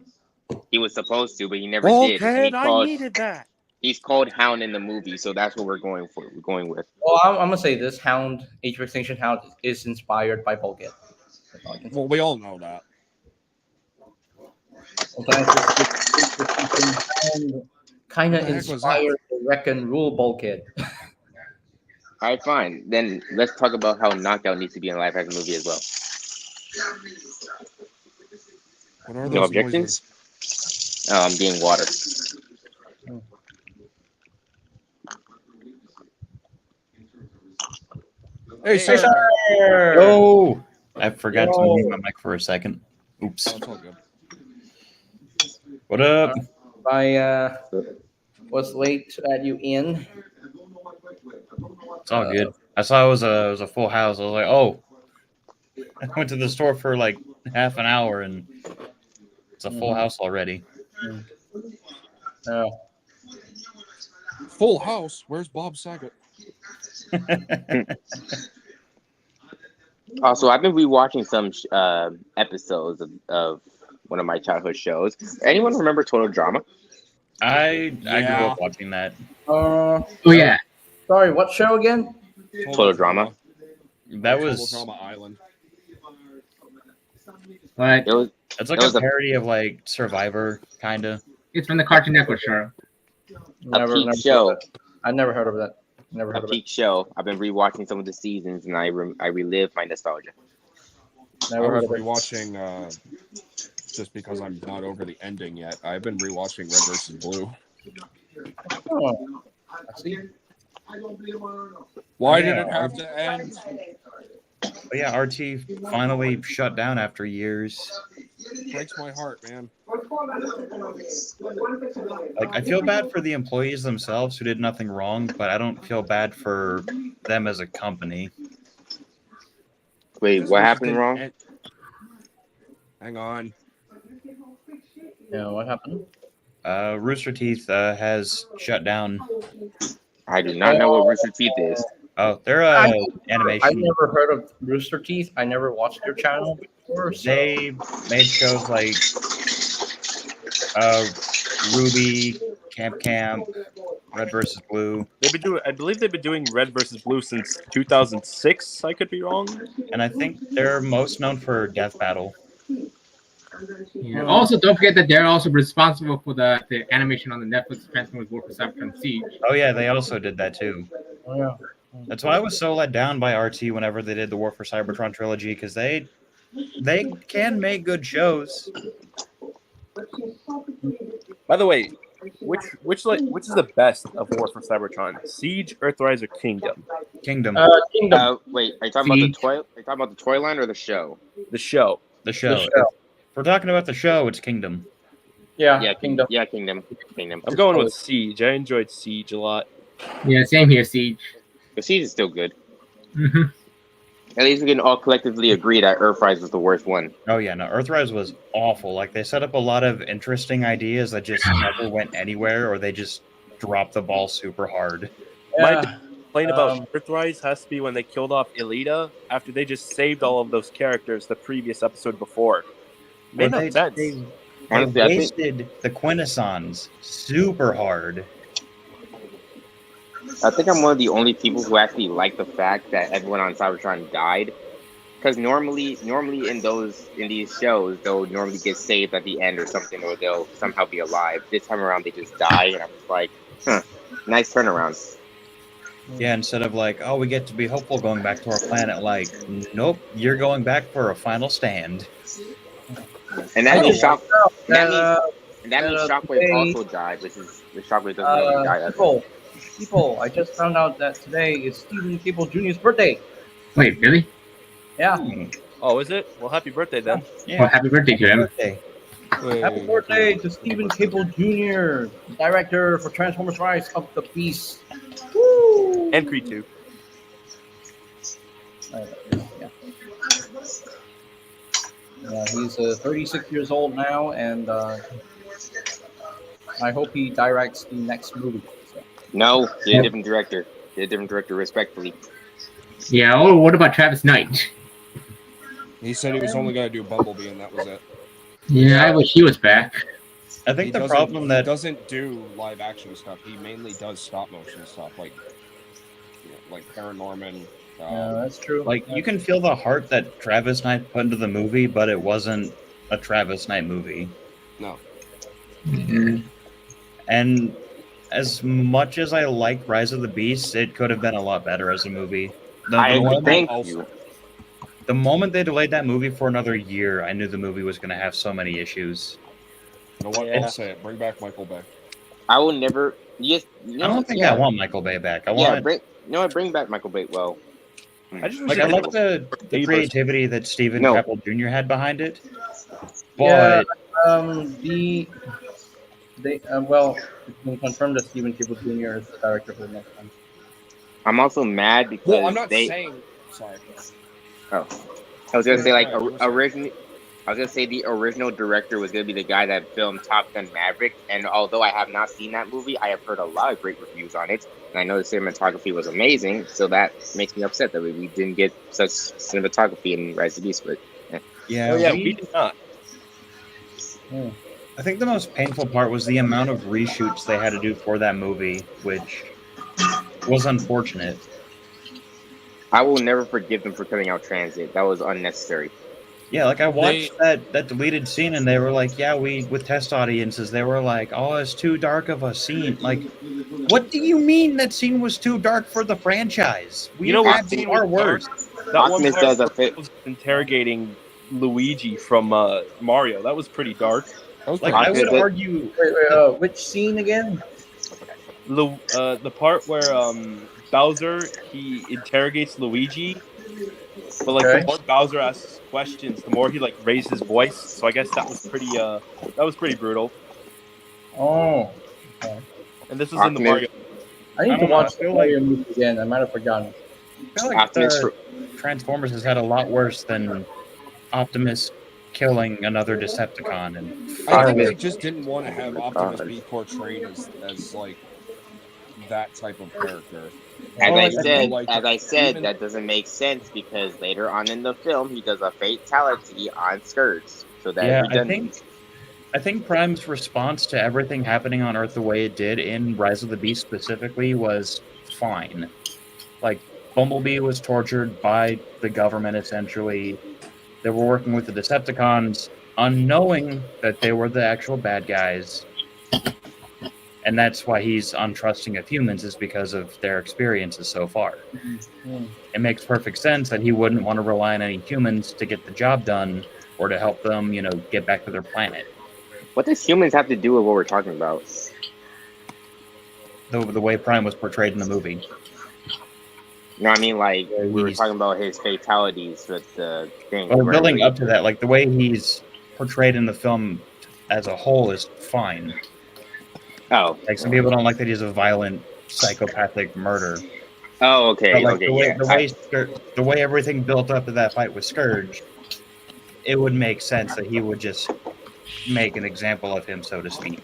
He was supposed to, but he never did. Bulkhead, I needed that. He's called Hound in the movie, so that's what we're going for. We're going with. well, I'm gonna say this Hound, Age of Extinction Hound, is inspired by Bulkhead. That's all I can say. Well, we all know that. Sometimes Hound kind What of the heck was that? inspired the Wreck and Rule Bulkhead. All right, fine. Then let's talk about how Knockout needs to be in a live action movie as well. What are No those objections? noises? Oh, I'm getting water. Hey, Hey, sir. Oh, I forgot to Yo. mute my mic for a second. Oops. Oh, it's all good. What up? I was late to add you in. It's all good. I saw it was a full house. I was like, oh. I went to the store for like half an hour and it's a full house already. Oh. Full House. Where's Bob Saget? Also, I've been rewatching some episodes of one of my childhood shows. Anyone remember Total Drama? I grew Yeah. up watching that. Uh, Oh yeah, sorry, what show again? Total Drama. That Total was Drama Island. but It was it's like That a was a- parody of like Survivor, kind of. it's from the Cartoon Network show. a peak show. Heard of that. I never heard of that. Never A heard of it. peak show. I've been rewatching some of the seasons, and I relive my nostalgia. I Never was heard of it. rewatching just because I'm not over the ending yet. I've been rewatching Red vs. Blue. Oh, I see. Why Yeah. did it have to end? But yeah, RT finally shut down after years. Breaks my heart, man. Like, I feel bad for the employees themselves who did nothing wrong, but I don't feel bad for them as a company. Wait, what happened wrong? Hang on. Yeah, what happened? Rooster Teeth has shut down. I do not know what Rooster Teeth is. Oh, they're I animation. never heard of Rooster Teeth. I never watched their channel before. So. They made shows like Ruby, Camp, Red versus Blue, I believe they've been doing Red versus Blue since 2006. I could be wrong. and I think they're most known for Death Battle. Yeah. Also, don't forget that they're also responsible for the animation on the Netflix Transformers War for Cybertron Siege. Oh yeah, they also did that too. Oh, yeah. That's why I was so let down by RT whenever they did the War for Cybertron trilogy, because they can make good shows. By the way, which is the best of War for Cybertron? Siege, Earthrise, or Kingdom? Kingdom, Kingdom. Wait, are you talking about the Siege. toy? Are you talking about the toy line or the show? The show. the show. show. If we're talking about the show, it's Kingdom. Yeah, Kingdom. Yeah, Kingdom. I'm going with Siege. I enjoyed Siege a lot. Yeah, same here, Siege. The Siege is still good. Mhm. At least we can all collectively agree that Earthrise was the worst one. Oh yeah, no, Earthrise was awful. Like they set up a lot of interesting ideas that just never went anywhere, or they just dropped the ball super hard. My Yeah. complaint about Um, Earthrise has to be when they killed off Elita after they just saved all of those characters the previous episode before. Made Or no sense. They Honestly, I think wasted the Quintessons super hard. I'm one of the only people who actually like the fact that everyone on Cybertron died. Because normally in these shows, they'll normally get saved at the end or something, or they'll somehow be alive. This time around, they just die, and I'm just like, nice turnaround. Yeah, instead of like, oh, we get to be hopeful going back to our planet, like, nope, you're going back for a final stand. And that means Shockwave today- also died, which is the Shockwave doesn't really die. people, I just found out that today is Stephen Cable Jr.'s birthday. Wait, really? Yeah. Oh, is it? Well, happy birthday then. Well, happy birthday to him. Birthday. Happy birthday to Stephen Cable Jr., director for Transformers Rise of the Beast. Woo! And Creed 2. Yeah. Yeah, he's 36 years old now, and I hope he directs the next movie. So. No, get a different director. Get a different director, respectfully. Yeah. Oh, what about Travis Knight? He said he was only going to do Bumblebee, and that was it. Yeah, I wish he was back. I think He the doesn't- problem he that doesn't do live action stuff. He mainly does stop motion stuff, like Paranorman. Yeah, that's true. like you can feel the heart that Travis Knight put into the movie, but it wasn't a Travis Knight movie. No. Mhm. And as much as I like Rise of the Beast, it could have been a lot better as a movie. I agree. moment, Thank also- you. the moment they delayed that movie for another year, I knew the movie was going to have so many issues. You know what? Yeah. I'll say it. Bring back Michael Bay. I will never. Yes, I don't think I want Michael Bay back. I Yeah, want bring back Michael Bay. Well, I just like I like the Maybe creativity that Stephen No. Caple Jr. had behind it, but Yeah. Well, it's been confirmed that Stephen Cable Jr. is the director for the next one. I'm also mad because Well, I'm not they. saying. Sorry. I was gonna say like Right, originally. I was gonna say the original director was gonna be the guy that filmed Top Gun Maverick, and although I have not seen that movie, I have heard a lot of great reviews on it, and I know the cinematography was amazing. So that makes me upset that we didn't get such cinematography in Rise of the Beast. But Yeah, we did not. I think the most painful part was the amount of reshoots they had to do for that movie, which was unfortunate. I will never forgive them for cutting out Transit. That was unnecessary. Yeah, like I watched that deleted scene, and they were like, "Yeah, with test audiences, they were like, oh, it's too dark of a scene." Like, what do you mean that scene was too dark for the franchise? We had scene far was worse. dark? That one part was interrogating Luigi from Mario. That was pretty dark. Like, I would argue. Wait, which scene again? The part where Bowser he interrogates Luigi, but like the more Bowser asks questions, the more he like raised his voice. So I guess that was pretty brutal. Oh. Okay. And this was in the Mario. I need to watch the Mario movie again. I might have forgotten. I feel like Transformers has had a lot worse than Optimus killing another Decepticon. And I think they just didn't want to have Optimus be portrayed as like that type of character. As I said, that doesn't make sense because later on in the film, he does a fatality on Scourge. So that I think Prime's response to everything happening on Earth the way it did in Rise of the Beast specifically was fine. Like, Bumblebee was tortured by the government, essentially. They were working with the Decepticons, unknowing that they were the actual bad guys. And that's why he's untrusting of humans, is because of their experiences so far. Mm-hmm. It makes perfect sense that he wouldn't want to rely on any humans to get the job done or to help them, get back to their planet. What does humans have to do with what we're talking about? The way Prime was portrayed in the movie. No, I mean, like, we were talking about his fatalities with the thing. Well, building up to that, like, the way he's portrayed in the film as a whole is fine. Oh. Like, some people don't like that he's a violent, psychopathic murderer. Oh, okay. But, like, the way everything built up to that fight with Scourge, it would make sense that he would just make an example of him, so to speak.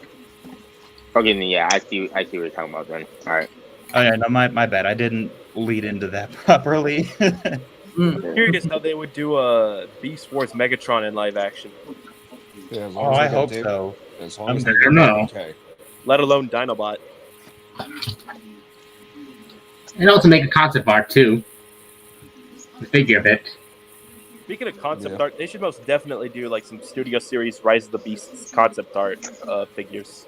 Okay, yeah, I see what you're talking about then. All right. Oh, yeah, no, my bad. I didn't lead into that properly. I'm curious how they would do a Beast Wars Megatron in live action. Yeah, I hope so. As long as they get okay. Let alone Dinobot. And also make a concept art too. The figure of it. Speaking of concept art, they should most definitely do like some Studio Series Rise of the Beasts concept art figures.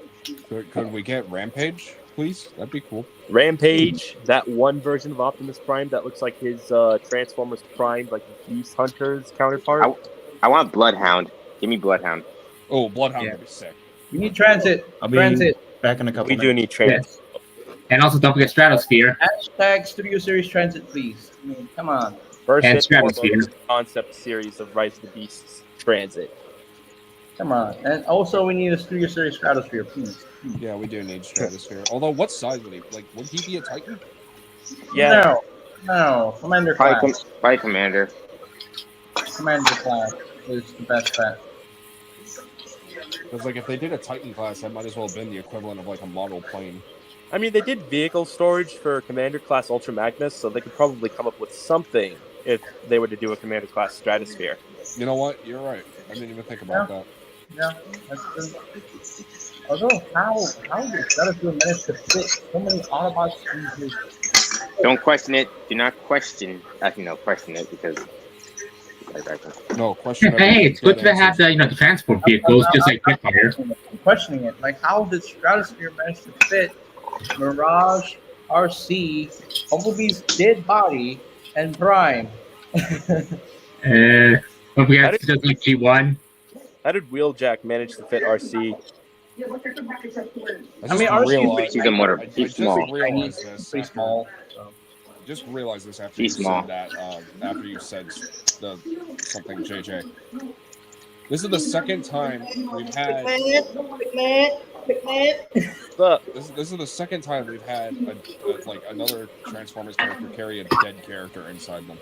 Could we get Rampage, please? That'd be cool. Rampage, that one version of Optimus Prime that looks like his Transformers Prime, like Beast Hunter's counterpart. I want Bloodhound. Give me Bloodhound. Oh, Bloodhound would be sick. We need Transit. I'll be Transit. back in a couple We do need Transit. Yes. And also don't forget Stratosphere. Hashtag Studio Series Transit, please. I mean, come on. First And and foremost, Stratosphere. concept series of Rise of the Beasts Transit. Come on. And also, we need a Studio Series Stratosphere, please. Yeah, we do need Stratosphere. Although, what size would he? Like, would he be a Titan? Yeah. No. Commander class. Probably Commander. Commander class is the best bet. Because, like, if they did a Titan class, that might as well have been the equivalent of, like, a model plane. I mean, they did vehicle storage for Commander Class Ultra Magnus, so they could probably come up with something if they were to do a Commander Class Stratosphere. You know what? You're right. I didn't even think about that. Yeah, that's true. Although, how did Stratosphere manage to fit so many Autobots in his... Don't question it. Do not question. Actually, no, question it because... No, question it. Hey, it's good to have the transport vehicles, just like Jetfire. I'm questioning it. Like, how did Stratosphere manage to fit Mirage, RC, Bumblebee's dead body, and Prime? Don't forget it's just like G1. How did Wheeljack manage to fit RC? I mean, RC He's a motor. He's small. Pretty small. Just realized this after you said that. After you said something, JJ. This is the second time we've had. This is the second time we've had like another Transformers character carry a dead character inside them.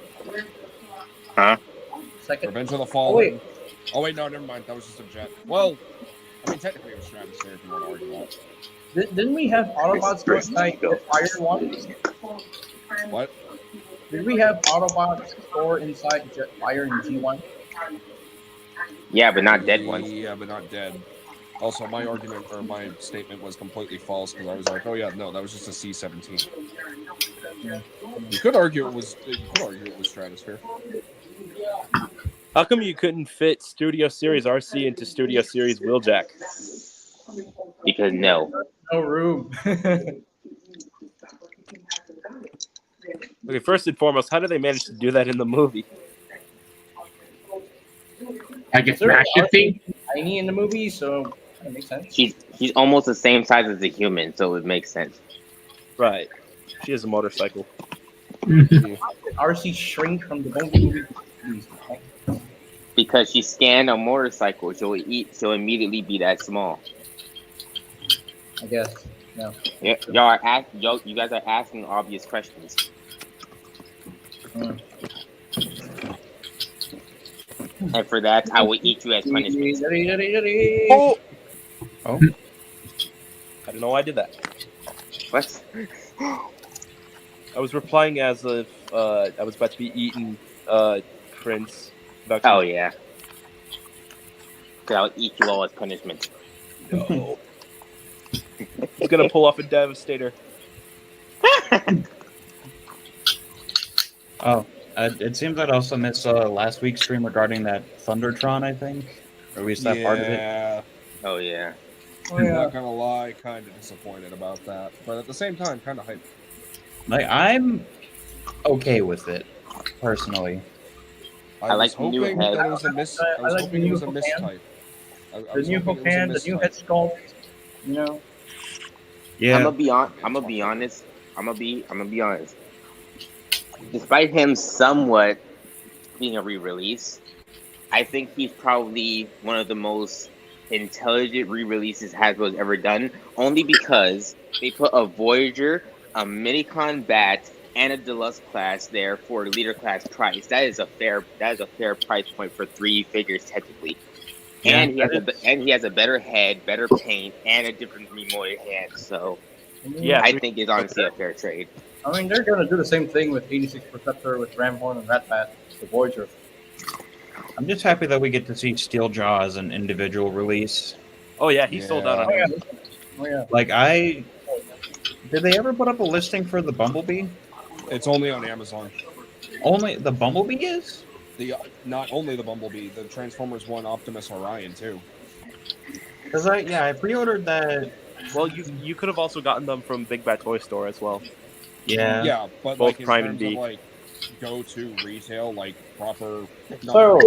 Huh? Second. Revenge of the Fallen. Oh wait, no, never mind. That was just a jet. Well, I mean, technically it was Stratosphere if you want to argue that. Didn't we have Autobots go inside Jetfire once? What? Did we have Autobots store inside Jetfire in G1? Yeah, but not dead ones. Yeah, but not dead. Also, my argument or my statement was completely false because I was like, oh yeah, no, that was just a C-17. You could argue it was Stratosphere. How come you couldn't fit Studio Series RC into Studio Series Wheeljack? Because no. No room. Okay, first and foremost, how did they manage to do that in the movie? I guess Is there smash an shifting. tiny in the movie, so that makes sense. He's almost the same size as a human, so it makes sense. Right. She has a motorcycle. RC shrink from the Bumblebee movie. Because she scanned a motorcycle, she'll immediately be that small. I guess. No. Yeah, you guys are asking obvious questions. Mm. And for that, I will eat you as punishment. Oh! Oh. I don't know why I did that. What? I was replying as if I was about to be eaten, Prince. Oh yeah. So I'll eat you all as punishment. No. He's gonna pull off a Devastator. Oh, it seems I'd also missed last week's stream regarding that Thundertron, I think. Or at least that part of it. Yeah. Oh yeah. Oh, yeah. Not gonna lie, kind of disappointed about that, but at the same time, kind of hyped. Like, I'm okay with it, personally. I like was the new hoping head. that it was a miss. I I was like hoping the it was new a hand. mistype. I The new hook hand, the new head sculpt. You know. Yeah. I'm gonna be honest. Despite him somewhat being a re-release, I think he's probably one of the most intelligent re-releases Hasbro's ever done. Only because they put a Voyager, a Minicon Bat, and a Deluxe class there for leader class price. That is a fair price point for 3 figures technically. Yeah, And he has a better head, better paint, and a different remolded hand. So Yeah. I think it's honestly a fair trade. I mean, they're gonna do the same thing with 86 Perceptor, with Ramhorn and Ratbat, the Voyager. I'm just happy that we get to see Steeljaw as an individual release. Oh yeah, he sold out on Oh it. yeah. Oh yeah. Like, did they ever put up a listing for the Bumblebee? It's only on Amazon. Only the Bumblebee is? Not only the Bumblebee, the Transformers One Optimus Orion too. Because I pre-ordered that. Well, you could have also gotten them from Big Bad Toy Store as well. Yeah. Yeah, but Both like in Prime terms and of D. like go-to retail, like proper. So,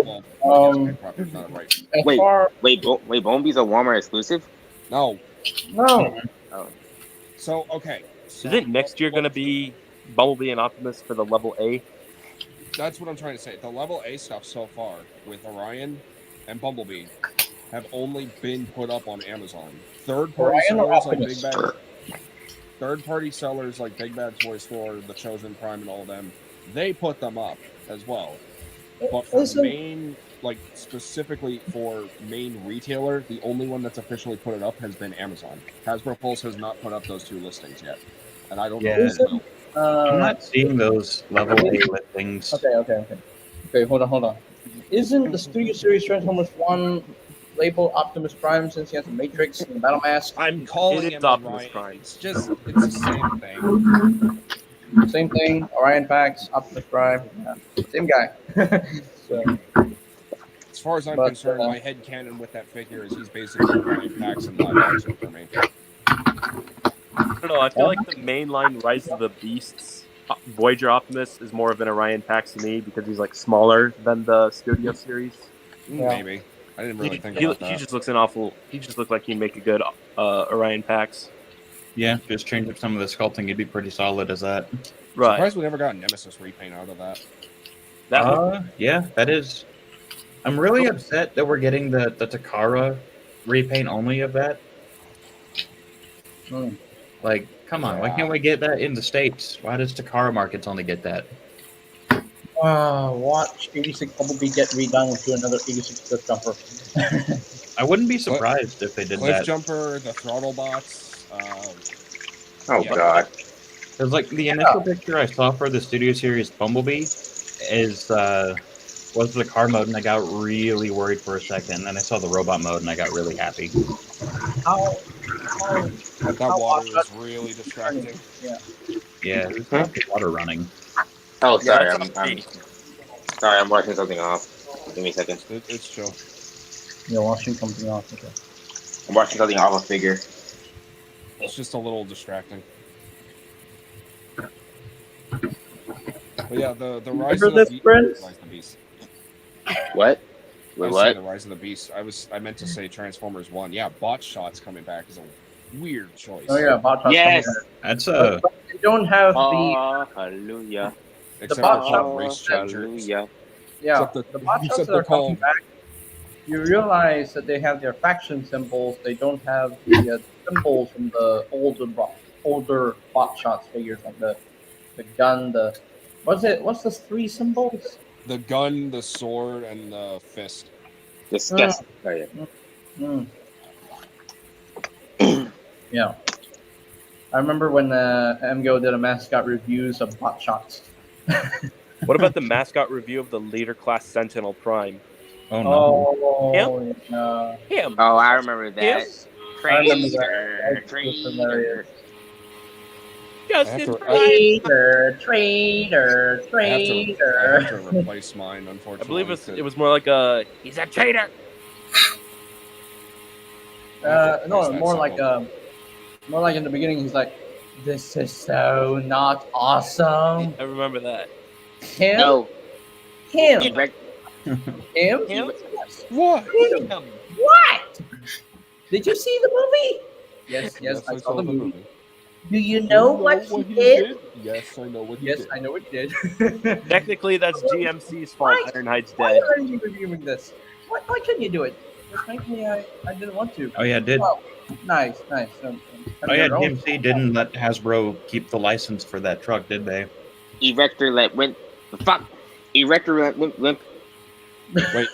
proper's not right. As Wait. far Wait, Bumblebee's a Walmart exclusive? No. no, So okay. So Isn't next year going to be Bumblebee and Optimus for the level A? that's what I'm trying to say. The level A stuff so far with Orion and Bumblebee have only been put up on Amazon. Third-party Orion or sellers like Optimus? Big Bad. Third-party sellers like Big Bad Toy Store, The Chosen Prime, and all of them, they put them up as well. But for Listen. main, like specifically for main retailer, the only one that's officially put it up has been Amazon. Hasbro Pulse has not put up those 2 listings yet, and I don't know if Listen. they will. I'm not seeing those level A listings. Okay, hold on. Isn't the Studio Series Transformers 1 labeled Optimus Prime since he has a Matrix and Battle Mask? I'm calling It him is Optimus Orion. Prime. It's the same thing. Same thing, Orion Pax, Optimus Prime, yeah. Same guy. So, As far as I'm But, concerned, my headcanon with that figure is he's basically Orion Pax and live action for me. I don't know. I feel like the mainline Rise of the Beasts Voyager Optimus is more of an Orion Pax to me because he's like smaller than the Studio Series. Yeah. Maybe. I didn't really think He about that. just looks an awful. He just looked like he'd make a good Orion Pax. Yeah, just change up some of the sculpting. It'd be pretty solid as that. Right. Surprised we never got a Nemesis repaint out of that. That Yeah, that is. I'm really upset that we're getting the Takara repaint only of that. Hmm. Like, come on, why can't we get that in the States? Why does Takara Markets only get that? Watch 86 Bumblebee get redone into another 86 Cliff Jumper. I wouldn't be surprised if they did Cliff that. Jumper, the Throttle Bots. Oh Yeah. God. Because like the initial picture I saw for the Studio Series Bumblebee is was the car mode, and I got really worried for a second. And then I saw the robot mode, and I got really happy. How That water is really distracting. Yeah. Yeah, it's not the water running. Oh, sorry. Yeah, I'm that's me. sorry. I'm watching something off. Give me a second. It's chill. You're watching something else. Okay. I'm watching something off a figure. It's just a little distracting. But yeah, the Rise Remember of the this, Beast. Prince? Rise of the Beast. What? I Wait, was saying what? the Rise of the Beast. I meant to say Transformers 1. Yeah, Bot Shots coming back is a weird choice. Oh yeah, bot shots. Yes. That's But they don't have the Oh, hallelujah. Except bot for shot the race Oh, changers. hallelujah. yeah except the bot shots except that are the calm. coming back. You realize that they have their faction symbols. They don't have the symbols from the older bot shots figures, like the gun, the what's it? What's the three symbols? The gun, the sword, and the fist. Disgusting. Oh, yeah. Yeah. I remember when MGO did a mascot reviews of bot shots. What about the mascot review of the Leader Class Sentinel Prime? oh no. Oh, yeah. Him. Oh, I remember that. Yes. I remember that. Traitor. That's Traitor. hilarious. Justice I for have Ryan. Traitor. I have to replace mine, I unfortunately. believe it was more like a he's a traitor. No, more like in the beginning. He's like, "This is so not awesome." I remember that. Him, No. him, Erect- him. Him? What? Him. What? Did you see the movie? Yes, I saw the movie. Do you know what he did? Yes, I know what he Yes, did. I know what he did. Technically, that's GMC's fault. Why? Ironhide's Why dead. are you reviewing this? Why couldn't you do it? Frankly, I didn't want to. Oh yeah, it did. Oh, nice. Oh yeah, DMC didn't let Hasbro keep the license for that truck, did they? Erector let went. Fuck. Erector let went. Wait,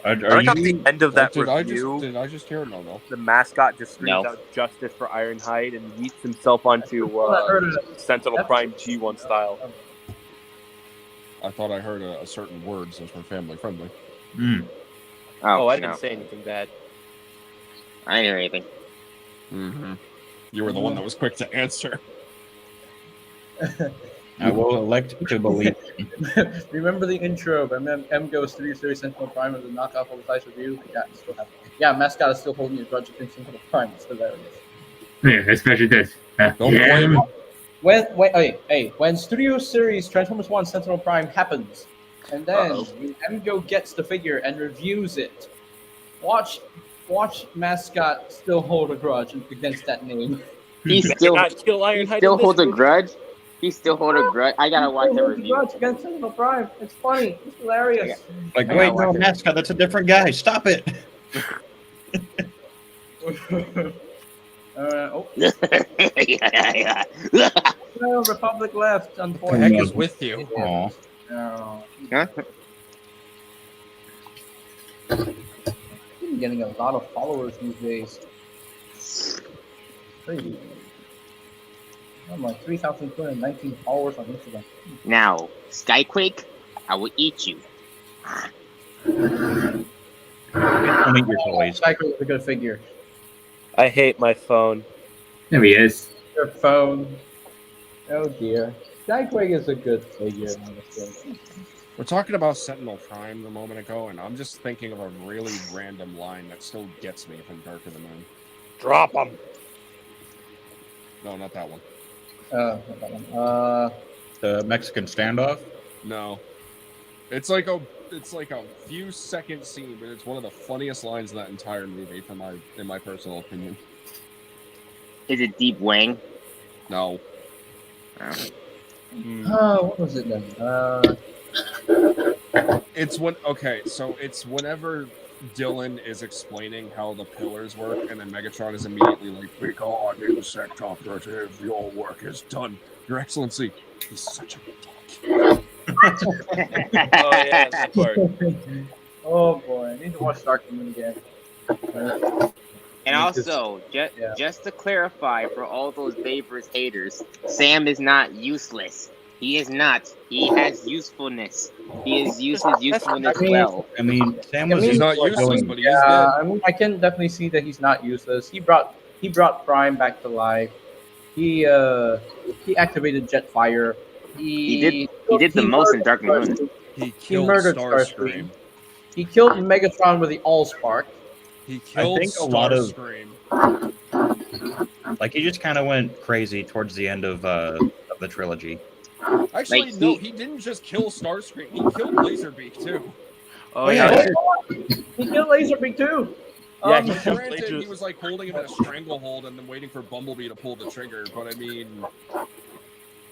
Are I like at you? the end of that did review, I just hear it? No. the mascot just screams No. out justice for Ironhide and yeets himself onto Sentinel Prime G1 style. I thought I heard a certain word since we're family friendly. Hmm. Oh, I no. didn't say anything bad. I didn't hear anything. Mm-hmm. You were the one that was quick to answer. I will elect to believe. Remember the intro of MGO Studio Series Sentinel Prime of the knockoff of the Dice Review? Yeah, it still have. Yeah, mascot is still holding his grudge against Sentinel Prime. It's hilarious. Yeah, especially this. Don't blame it. When Studio Series Transformers 1 Sentinel Prime happens, and then MGO gets the figure and reviews it, watch mascot still hold a grudge against that name. He still Not kill Ironhide. he still in this holds a movie. grudge. He still holds a grudge. I gotta watch Still the holds a review. grudge against Sentinel Prime. It's funny. It's hilarious. Like, I wait, gotta no, watch it. mascot, that's a different guy. Stop it. Yeah. No, Republic left, The unfortunately. heck is with you? Aw. No. Huh? I'm getting a lot of followers these days. Crazy. I'm like 3,219 followers on Instagram. Now, Skyquake, I will eat you. Don't eat your toys. Cycle is a good figure. I hate my phone. There he is. Your phone. Oh dear. Skyquake is a good figure, honestly. We're talking about Sentinel Prime a moment ago, and I'm just thinking of a really random line that still gets me from Dark of the Moon. Drop him. No, not that one. Not that one. The Mexican standoff. No. It's like a few second scene, but it's one of the funniest lines in that entire movie, in my personal opinion. Is it Deep Wang? No. What was it then? It's whenever Dylan is explaining how the pillars work, and then Megatron is immediately like, "We go on insect operative, your work is done. Your Excellency." He's such a dick. yeah, that part. Oh boy, I need to watch Dark Moon again. And also, just to clarify for all those Bayverse haters, Sam is not useless. He is not. He has usefulness. He has used his usefulness well. I mean, Sam was He's not like useless, going- but he is Yeah, dead. I mean, I can definitely see that he's not useless. He brought Prime back to life. He activated Jetfire. He did the most in Dark Moon. He killed murdered Starscream. He killed Megatron with the Allspark. He killed think a lot of- Starscream. like he just kind of went crazy towards the end of the trilogy. Actually, Like, no, he didn't just kill Starscream. He killed Laserbeak too. Oh yeah. He killed Laserbeak too. Yeah, he Now, killed granted, Laser- he was like holding him in a stranglehold and then waiting for Bumblebee to pull the trigger. But I mean,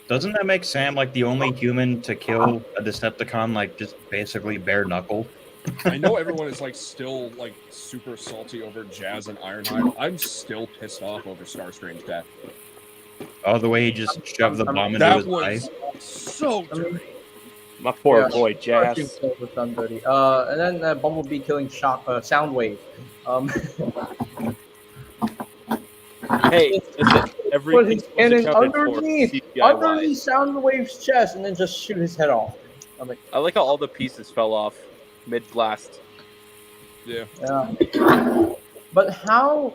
Doesn't that make Sam like the only human to kill a Decepticon, like just basically bare knuckle? I know everyone is like still like super salty over Jazz and Ironhide. I'm still pissed off over Starscream's death. Oh, the way he just shoved the bomb into That his eye. was so dirty. My poor Yeah, boy Jazz. Starscream kills was done dirty. And then Bumblebee killing Soundwave. Hey, listen, Put everything his cannon accounted for underneath CGI wise. Soundwave's chest, and then just shoot his head off. I'm like, I like how all the pieces fell off mid blast. Yeah. yeah. But how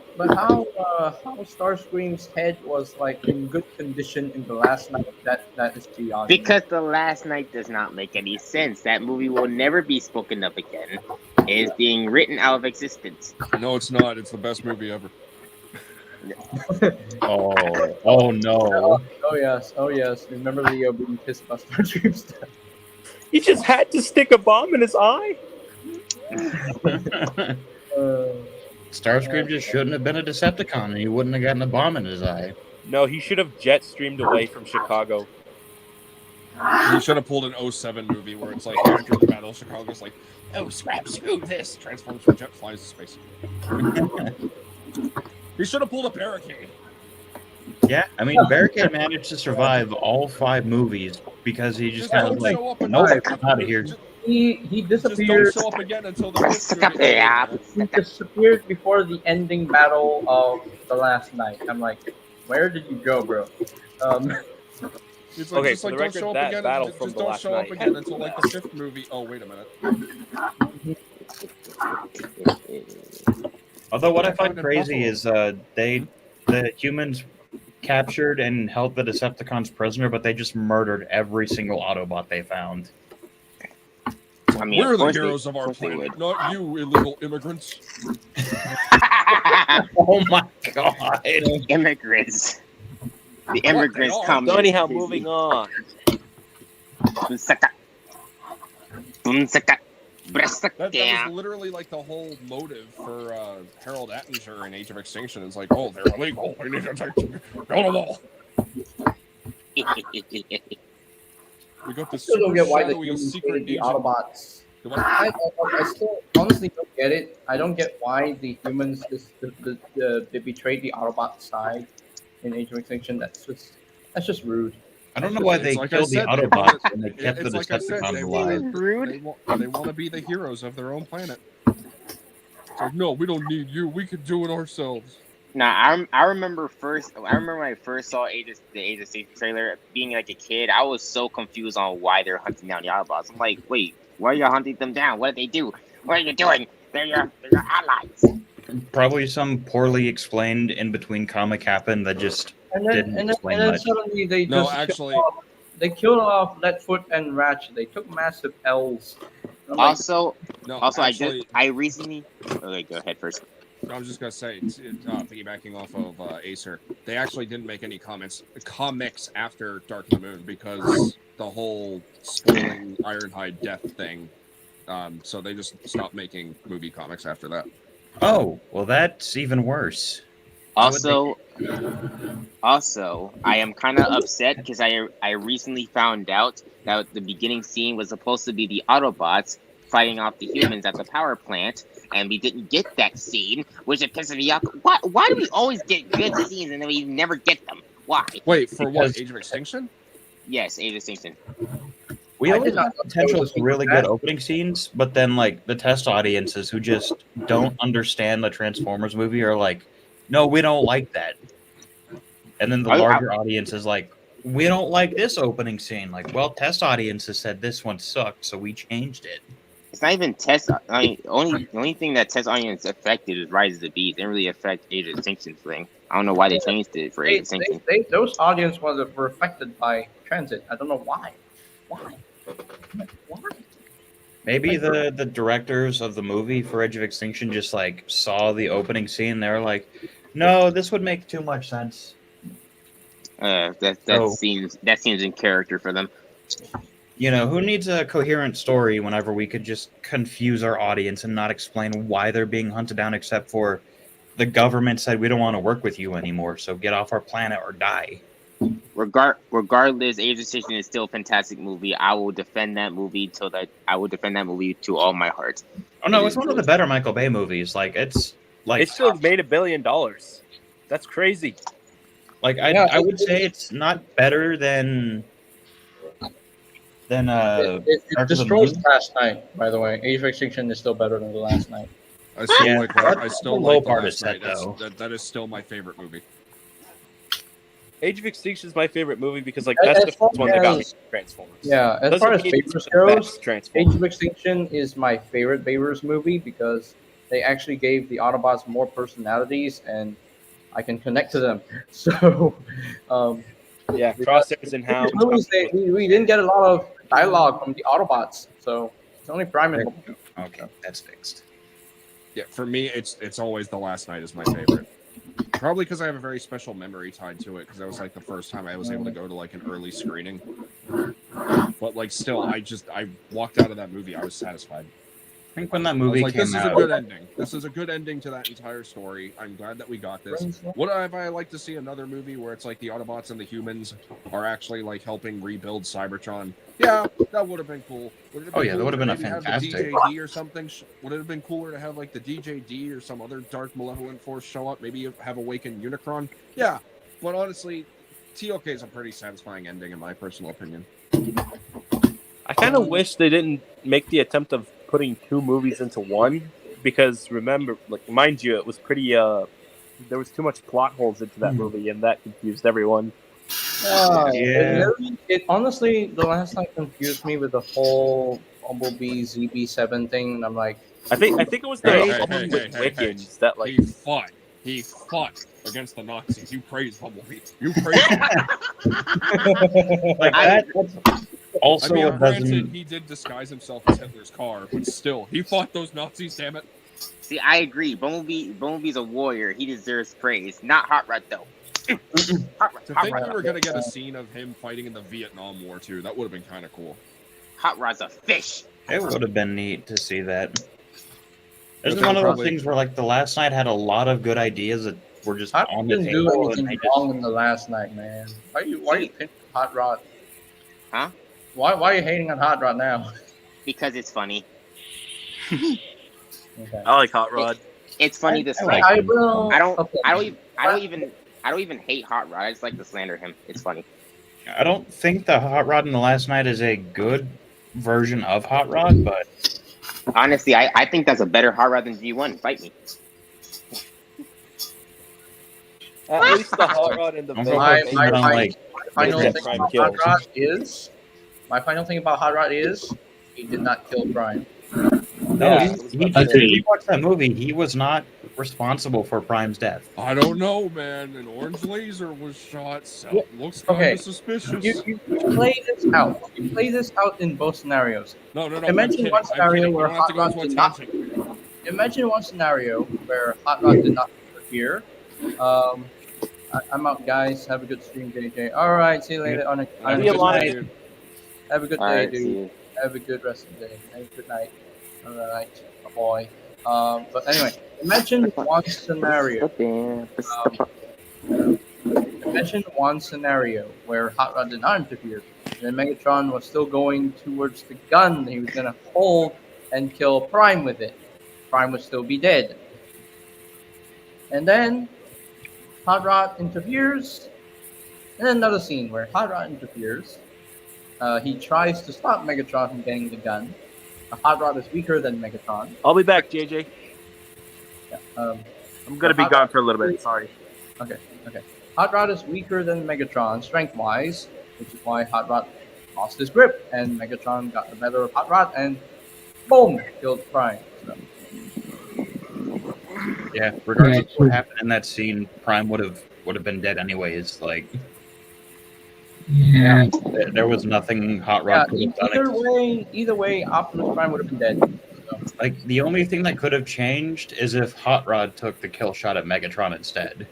Starscream's head was like in good condition in the last night? That is beyond me. Because the last night does not make any sense. That movie will never be spoken of again. It is being written out of existence. No, it's not. It's the best movie ever. Oh no! Oh yes. Remember Leo being pissed about Starscream's death. He just had to stick a bomb in his eye. Starscream just shouldn't have been a Decepticon, and he wouldn't have gotten a bomb in his eye. No, he should have jet streamed away from Chicago. He should have pulled an 07 movie where it's like after the Battle of Chicago's like, oh scrap, screw this, transforms from jet, flies to space. He should have pulled a barricade. Yeah, I mean, Barricade managed to survive all 5 movies because he just kind of don't like, show up and nope, just- I'm out of here. He Just disappeared. don't show up again until the fifth movie. Yeah. He disappeared before the ending battle of the last night. I'm like, where did you go, bro? It's like, Okay, just for like the don't record, show up that again. battle Just from the don't last show up night again had until to like be the 5th movie. Oh wait a minute. Although what I find Fucking crazy Buffalo. is the humans captured and held the Decepticons prisoner, but they just murdered every single Autobot they found. I mean, We're of the course heroes they, of our course they planet, would. not you, illegal immigrants. Oh my god! Immigrants. The immigrants are. come. So anyhow, moving on. Boomsaka. Boomsaka. That Yeah. was literally like the whole motive for Harold Attinger in Age of Extinction. It's like, oh, they're illegal. We need to take them. Kill them all. We got this I still don't super get why the shadowy humans secret hated the agent. Autobots. The what? I still honestly don't get it. I don't get why the humans they betrayed the Autobot side in Age of Extinction. That's just rude. I don't know why they It's like I killed the said, they Autobots wanna- and they kept the It's like I said, Decepticons they alive. want to be the heroes of their own planet. It's like, no, we don't need you. We can do it ourselves. Nah, I remember when I first saw the Age of Six trailer. Being like a kid, I was so confused on why they're hunting down the Autobots. I'm like, wait, why are you hunting them down? What did they do? What are you doing? They're your allies. Probably some poorly explained in between comic happened that just And then didn't and explain then much. suddenly they No, just actually, they killed off Leadfoot and Ratchet. They took massive L's. I'm like, Also, no. also, actually, I recently. Okay, go ahead first. I was just gonna say, piggybacking off of Acer, they actually didn't make any comics after Dark of the Moon because the whole spoiling Ironhide death thing. So they just stopped making movie comics after that. Oh, well, that's even worse. Also, I am kind of upset because I recently found out that the beginning scene was supposed to be the Autobots fighting off the humans at the power plant, and we didn't get that scene, which it pisses me off. Why do we always get good scenes and then we never get them? Why? Wait, for what? Because- Age of Extinction? Yes, Age of Extinction. We I always did not have know potential there was for a really sequel to good opening scenes, but then like the test audiences who just don't understand the Transformers movie are like, no, we don't like that. And then the larger audience is like, we don't like this opening scene. Like, well, test audiences said this one sucked, so we changed it. It's not even test. I mean, the only thing that test audience affected is Rise of the Beast. It didn't really affect Age of Extinction thing. I don't know why they changed it for Age of Extinction. Those audience were affected by transit. I don't know why. Why? Maybe the directors of the movie for Edge of Extinction just like saw the opening scene. They were like, no, this would make too much sense. That seems in character for them. You know, who needs a coherent story whenever we could just confuse our audience and not explain why they're being hunted down, except for the government said we don't want to work with you anymore, so get off our planet or die. Regardless, Age of Extinction is still a fantastic movie. I will defend that movie to all my heart. Oh no, it's one of the better Michael Bay movies. Like it's still made $1 billion. That's crazy. Like I would say it's not better than it destroyed Last Night. By the way, Age of Extinction is still better than The Last Night. I still Yeah, like that's I the still low like part The of Last Night. set, That is still my favorite movie. Age of Extinction is my favorite movie because As that's the far first one that got me as- Transformers. Yeah, as Doesn't far as mean it's Babers the goes, best Age Transformers. of Extinction is my favorite Babers movie because they actually gave the Autobots more personalities and I can connect to them. So, Yeah, Crosshairs and Hound. movies we didn't get a lot of dialogue from the Autobots, so it's only Prime and Okay, that's fixed. Yeah, for me, it's always The Last Night is my favorite. Probably because I have a very special memory tied to it, because that was like the first time I was able to go to like an early screening. But like, still, I walked out of that movie, I was satisfied. I think when that I was movie like, came this is a out, good ending. This is a good ending to that entire story. I'm glad that we got this. Would I like to see another movie where it's like the Autobots and the humans are actually like helping rebuild Cybertron? Yeah, that would have been cool. Would it have Oh, been yeah, that cooler would have to been a maybe have the fantastic- DJD or something? Would it have been cooler to have like the DJD or some other dark malevolent force show up? Maybe have Awakened Unicron? Yeah, but honestly, TOK is a pretty satisfying ending in my personal opinion. I kind of wish they didn't make the attempt of putting two movies into one because remember, like mind you, it was pretty. There was too much plot holes into that movie, and that confused everyone. Yeah. It honestly, The Last Night confused me with the whole Bumblebee ZB7 thing. And I'm like, I think it was the Hey, problem with hey. Wiccans that like. He fought against the Nazis. You praised Bumblebee. You praised him. like that. Also, I mean, it granted, doesn't. he did disguise himself as Hitler's car, but still, he fought those Nazis. Damn it! See, I agree. Bumblebee's a warrior. He deserves praise. Not Hot Rod though. Hot To Rod, think we were gonna get a scene of him fighting in the Vietnam War too, that would have been kind of cool. Hot Rod's a fish. It would have been neat to see that. This is But one of those probably- things where, like, The Last Night had a lot of good ideas that were just I on the didn't do table. anything And they just, wrong in The Last Night, man. Why you pinching Hot Rod? Huh? Why are you hating on Hot Rod now? Because it's funny. Okay. I like Hot Rod. It's funny to like slander. will. I don't okay. even hate Hot Rod. I just like to slander him. It's funny. I don't think the Hot Rod in The Last Night is a good version of Hot Rod, but Honestly, I think that's a better Hot Rod than G1. Fight me. At least the Hot Rod and the I'm Villain gonna my- put like Final Yeah, thing Prime about kills. Hot Rod is he did not kill Prime. no. Yeah, If you watch that movie, he was not responsible for Prime's death. I don't know, man. An orange laser was shot. So Yeah, looks kind okay. of suspicious. You play this out. You play this out in both scenarios. No. Imagine I'm kidding. one I'm scenario kidding. where You don't have to go Hot into Rod a did not- tangent. Imagine one scenario where Hot Rod did not appear. I'm out, guys. Have a good stream, JJ. All right, see you later. On a Have a the good Alliance. night, dude. have a good All day, right, dude. see you. Have a good rest of the day. Have a good night. All right, boy. But anyway, imagine one scenario. Imagine one scenario where Hot Rod did not interfere. And then Megatron was still going towards the gun he was gonna hold and kill Prime with it. Prime would still be dead. And then Hot Rod interferes. And then another scene where Hot Rod interferes. He tries to stop Megatron from getting the gun. Hot Rod is weaker than Megatron. I'll be back, JJ. Yeah, I'm gonna be Hot gone Rod- for a little bit. Sorry. Okay. Hot Rod is weaker than Megatron strength-wise, which is why Hot Rod lost his grip, and Megatron got the better of Hot Rod, and boom, killed Prime. So, Yeah, regardless of what happened in that scene, Prime would have been dead anyways. Like, Yeah. there was nothing Hot yeah, Rod could have done. either way, Optimus Prime would have been dead. So, Like, the only thing that could have changed is if Hot Rod took the kill shot at Megatron instead.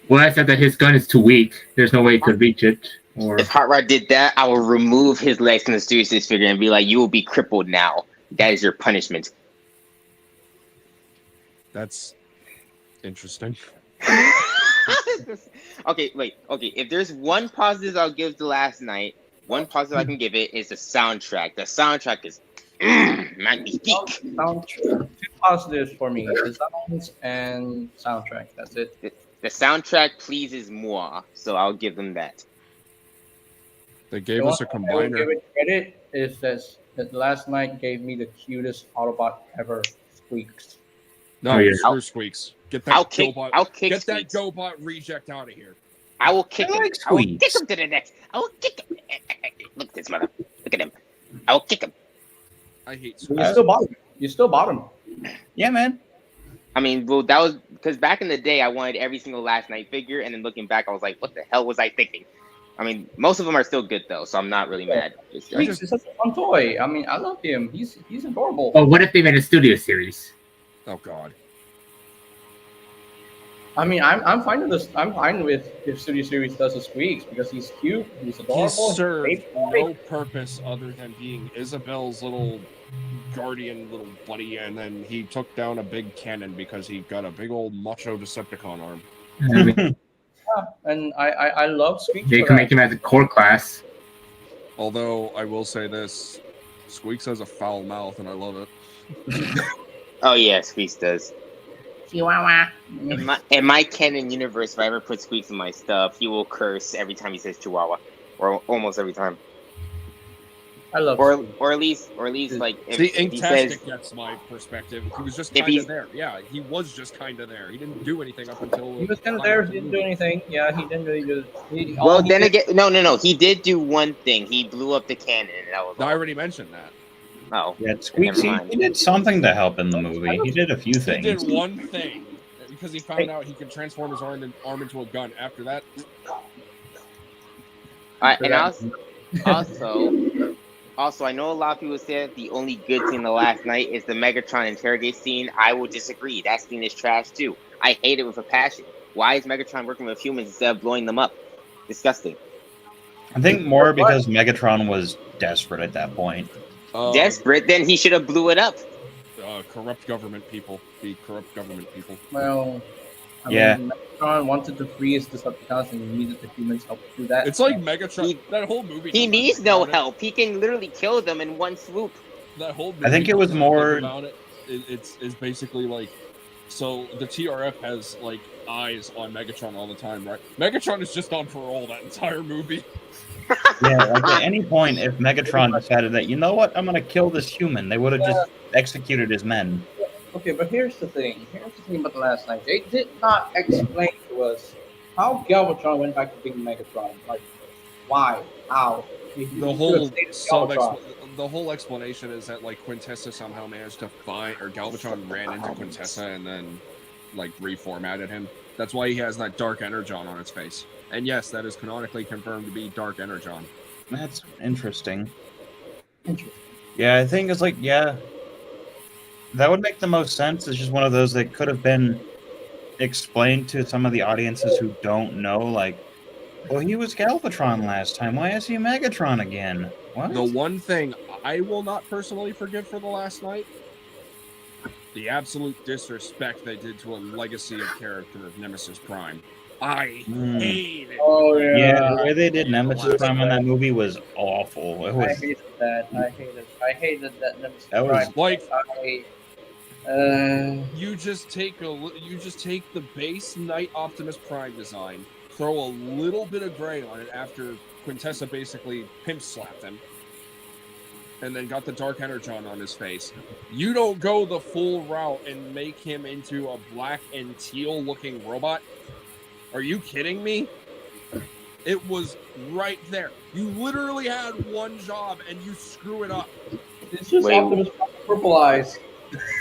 Well, I said that his gun is too weak. There's no way he could reach it. Or If Hot Rod did that, I will remove his legs from the Studio Series figure and be like, "You will be crippled now. That is your punishment." That's interesting. Okay, wait. Okay, if there's one positive I'll give to Last Night, one positive I can give it is the soundtrack. The soundtrack is magnifique. two positives for me: designs and soundtrack. That's it. The soundtrack pleases moi, so I'll give them that. They gave us a I will combiner. give it credit is that Last Night gave me the cutest Autobot ever, Squeaks. No, Oh, yeah. screw Squeaks. Get that I'll kick Get that Squeaks. GoBot reject out of here. I will kick I him. like I will Squeaks. kick him to the next. I will kick him. Look at this mother. Look at him. I will kick him. I hate You Squeaks. still bought him. You still bought him. Yeah, man. I mean, well, that was because back in the day, I wanted every single Last Night figure, and then looking back, I was like, what the hell was I thinking? I mean, most of them are still good, though, so I'm not really mad. It's just- Squeaks is such a fun toy. I mean, I love him. He's adorable. oh, what if they made a studio series? Oh God. I mean, I'm fine with this. I'm fine with if Studio Series does a Squeaks because he's cute, he's adorable. He served he's a baby no boy. purpose other than being Isabel's little guardian little buddy, and then he took down a big cannon because he got a big old macho Decepticon arm. I mean, Yeah, and I love Squeaks. they for can that. make him as a core class. Although I will say this, Squeaks has a foul mouth, and I love it. Oh yeah, Squeaks does. Chihuahua. In my canon universe, if I ever put Squeaks in my stuff, he will curse every time he says Chihuahua, or almost every time, I love or Squeaks. or at least like if See, he says Inktastic gets my perspective. He was just If kind he's- of there. Yeah, he was just kind of there. He didn't do anything up until. He was kind of there. He didn't do anything. Yeah, he didn't really do. Well, then again, no. He did do one thing. He blew up the cannon, and that was I all. already mentioned that. Oh, Yeah, Squeaks, he, Never mind. he did something to help in the movie. He did a few He things. did one thing because he found out he could transform his arm into a gun. After that, and also, I know a lot of people say that the only good scene in the Last Night is the Megatron interrogate scene. I will disagree. That scene is trash too. I hate it with a passion. Why is Megatron working with humans instead of blowing them up? Disgusting. I think more because Megatron was desperate at that point. Desperate, then he should have blew it up. Corrupt government people. The corrupt government people. Well, I Yeah. mean, Megatron wanted to free his Decepticons and he needed the humans' help to do that. It's like Megatron. That whole movie. He needs no help. He can literally kill them in one swoop. That whole. I think it was more- about it. It's basically like, so the TRF has like eyes on Megatron all the time, right? Megatron is just on parole that entire movie. Yeah, like at any point, if Megatron decided that, you know what, I'm gonna kill this human, they would have just executed his men. Okay, but here's the thing. Here's the thing about the Last Night. They did not explain to us how Galvatron went back to being Megatron. Like, why? How? He The could've whole stayed as Galvatron. the whole explanation is that like Quintessa somehow managed to find, or Galvatron ran into Quintessa and then like reformatted him. That's why he has that Dark Energon on his face. And yes, that is canonically confirmed to be Dark Energon. That's interesting. Interesting. Yeah, I think it's like, yeah, that would make the most sense. It's just one of those that could have been explained to some of the audiences who don't know, like, well, he was Galvatron last time. Why is he Megatron again? What? The one thing I will not personally forgive for the Last Night, the absolute disrespect they did to a legacy of character of Nemesis Prime. I hate it. Oh, yeah. Yeah, the way they did Nemesis Prime in that movie was awful. It I was hated that. I hated that. Nemesis That was- Prime. Like, You just take the base Knight Optimus Prime design, throw a little bit of gray on it after Quintessa basically pimp slapped him and then got the Dark Energon on his face. You don't go the full route and make him into a black and teal looking robot? Are you kidding me? It was right there. You literally had one job and you screw it up. It's just Wait. Optimus Prime with purple eyes.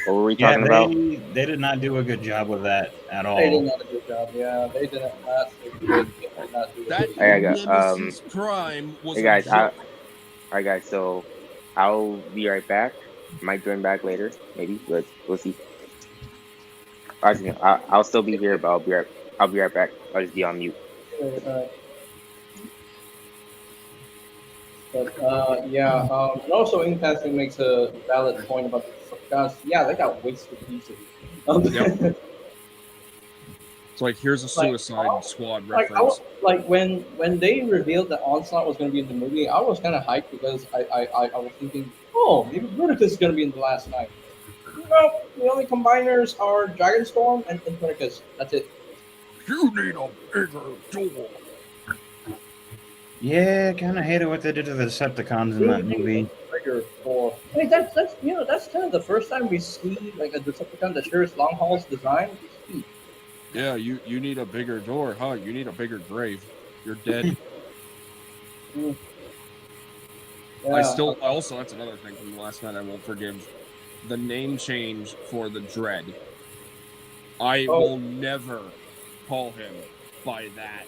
What were we Yeah, talking about? they did not do a good job with that at all. They did not do a good job. Yeah, they did not. They did not do a That good job. I got, Nemesis Prime was Hey guys, a joke. alright guys, so I'll be right back. Might join back later, maybe, but we'll see. Actually, I'll still be here, but I'll be right back. I'll just be on mute. But yeah, and also Inktastic makes a valid point about the guns. Yeah, they got wasted pieces. Yep. It's like, here's a Suicide Squad reference. Like when they revealed that Onslaught was going to be in the movie, I was kind of hyped because I was thinking, oh, maybe Bruticus is going to be in the last night. No, the only combiners are Dragonstorm and Bruticus. That's it. You need a bigger door. Yeah, kind of hated what they did to the Decepticons in that movie. Trigger for. I mean, that's that's kind of the first time we see like a Decepticon that shares Longhaul's design. Yeah, you need a bigger door, huh? You need a bigger grave. You're dead. Yeah. Also, that's another thing from last night I won't forgive. The name change for the Dread. I will never call him by that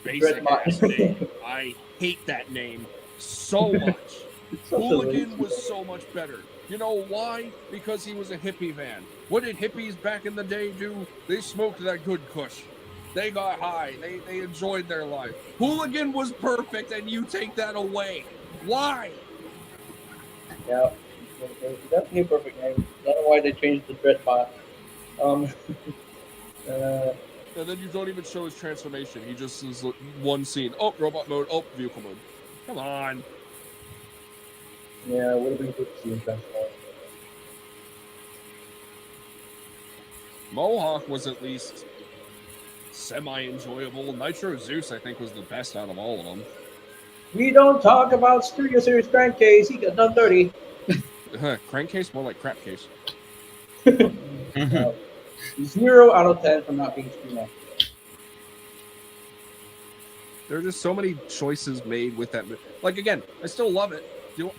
basic ass name. I hate that name so much. Hooligan was so much better. You know why? Because he was a hippie man. What did hippies back in the day do? They smoked that good kush. They got high. They enjoyed their life. Hooligan was perfect, and you take that away. Why? Yeah, it's definitely a perfect name. I don't know why they changed the Dreadbot. And then you don't even show his transformation. He just is one scene. Oh, robot mode. Oh, vehicle mode. Come on. Yeah, it would have been good to see him transform. Mohawk was at least semi-enjoyable. Nitro Zeus, I think, was the best out of all of them. We don't talk about Studio Series Crankcase. He got done 30. Crankcase? More like crap case. 0 out of 10 for not being screen. There are just so many choices made with that. Like, again, I still love it.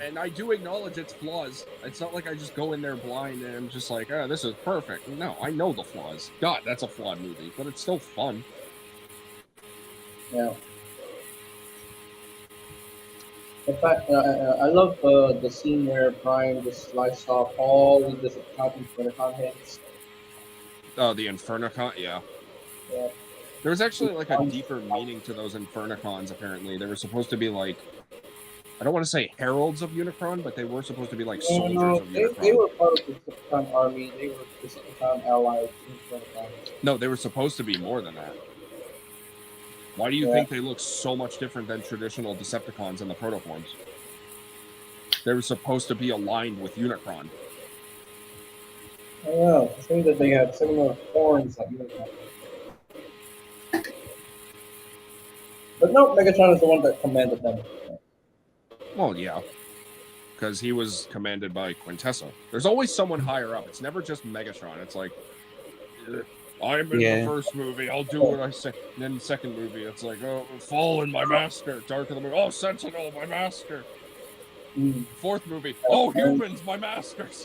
And I do acknowledge its flaws. It's not like I just go in there blind and I'm just like, oh, this is perfect. No, I know the flaws. God, that's a flawed movie, but it's still fun. Yeah. In fact, I love the scene where Prime just sliced off all the Decepticon heads. Oh, the Infernicon? Yeah. Yeah. There was actually like a deeper meaning to those Infernicons, apparently. They were supposed to be like, I don't want to say heralds of Unicron, but they were supposed to be like soldiers of Unicron. They were part of the Decepticon army. They were Decepticon allies. No, they were supposed to be more than that. Why do you think they look so much different than traditional Decepticons in the protoforms? They were supposed to be aligned with Unicron. I don't know. I think that they had similar horns like Unicron. But no, Megatron is the one that commanded them. Well, yeah. Because he was commanded by Quintessa. There's always someone higher up. It's never just Megatron. It's like, I'm in the first movie. I'll do what I say. And then the second movie, it's like, oh, Fallen, my master. Dark of the Moon. Oh, Sentinel, my master. Fourth movie. Oh, humans, my masters.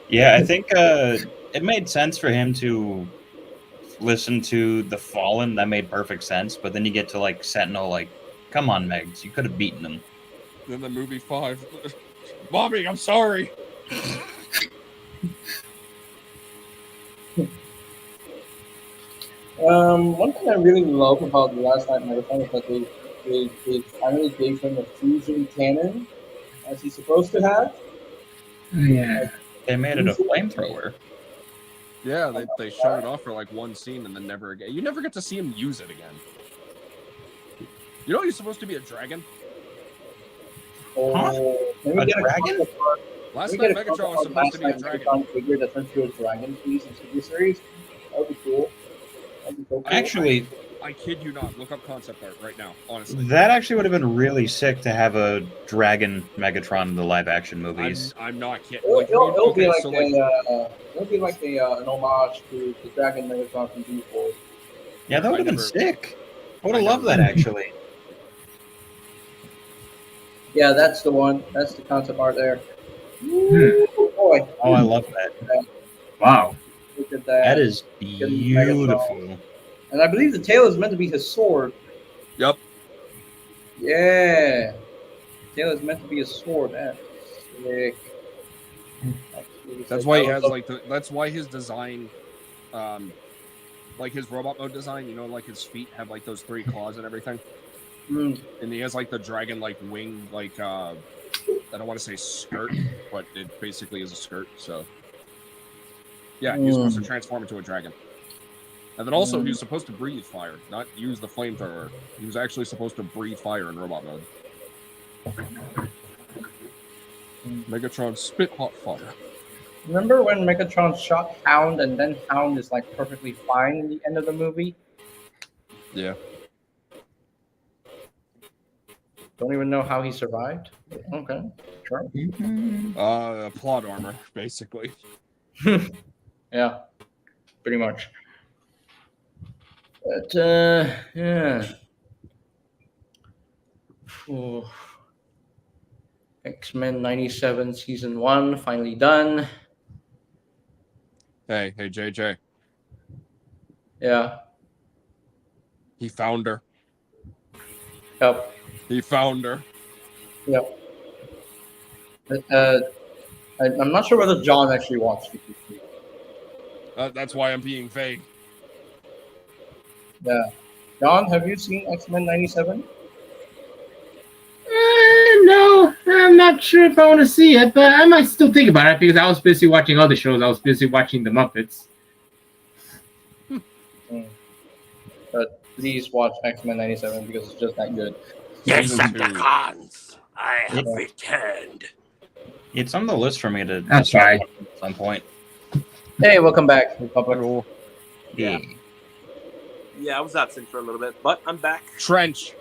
Yeah, I think it made sense for him to listen to the Fallen. That made perfect sense. But then you get to like Sentinel, like, come on, Megs, you could have beaten him. Then the movie 5. Mommy, I'm sorry. One thing I really love about the Last Night Megatron is that they finally gave him a fusion cannon, as he's supposed to have. Yeah. They made it a flamethrower. Yeah, they showed it off for like one scene and then never again. You never get to see him use it again. You know he's supposed to be a dragon? Huh? A dragon? Last night Megatron was supposed to be a dragon. Figure that turns into a dragon piece in Studio Series. That would be cool. Actually, I kid you not. Look up concept art right now. Honestly, That actually would have been really sick to have a dragon Megatron in the live action movies. I'm not kidding. It'll, Like, it'll be okay, like so it'll be like an homage to the Dragon Megatron from G-Force. Yeah, that would have been never- sick. I would have I loved never- that actually. Yeah, that's the one. That's the concept art there. Ooh, boy, Oh, I love that. Wow. look at that. That is beautiful. And I believe the tail is meant to be his sword. Yep. Yeah. Tail is meant to be a sword. That's sick. That's why he has like that's why his design, like his robot mode design. You know, like his feet have like those 3 claws and everything. Mm. And he has like the dragon like wing like I don't want to say skirt, but it basically is a skirt. So yeah, he's supposed to transform into a dragon. And then also, he was supposed to breathe fire, not use the flamethrower. He was actually supposed to breathe fire in robot mode. Megatron spit hot fire. Remember when Megatron shot Hound and then Hound is like perfectly fine in the end of the movie? Yeah. Don't even know how he survived. Okay, sure. Plot armor, basically. Yeah, pretty much. But yeah. Ooh. X-Men 97 season 1 finally done. Hey, JJ. Yeah. He found her. Yep. He found her. Yep. But, I'm not sure whether John actually watched it. That's why I'm being vague. Yeah. John, have you seen X-Men 97? No, I'm not sure if I want to see it, but I might still think about it because I was busy watching other shows. I was busy watching The Muppets. But please watch X-Men 97 because it's just that good. Decepticons, I have Yeah. returned. It's on the list for me to That's start right. watching at some point. Hey, welcome back, Republic. Yeah. Yeah, I was absent for a little bit, but I'm back. Trench.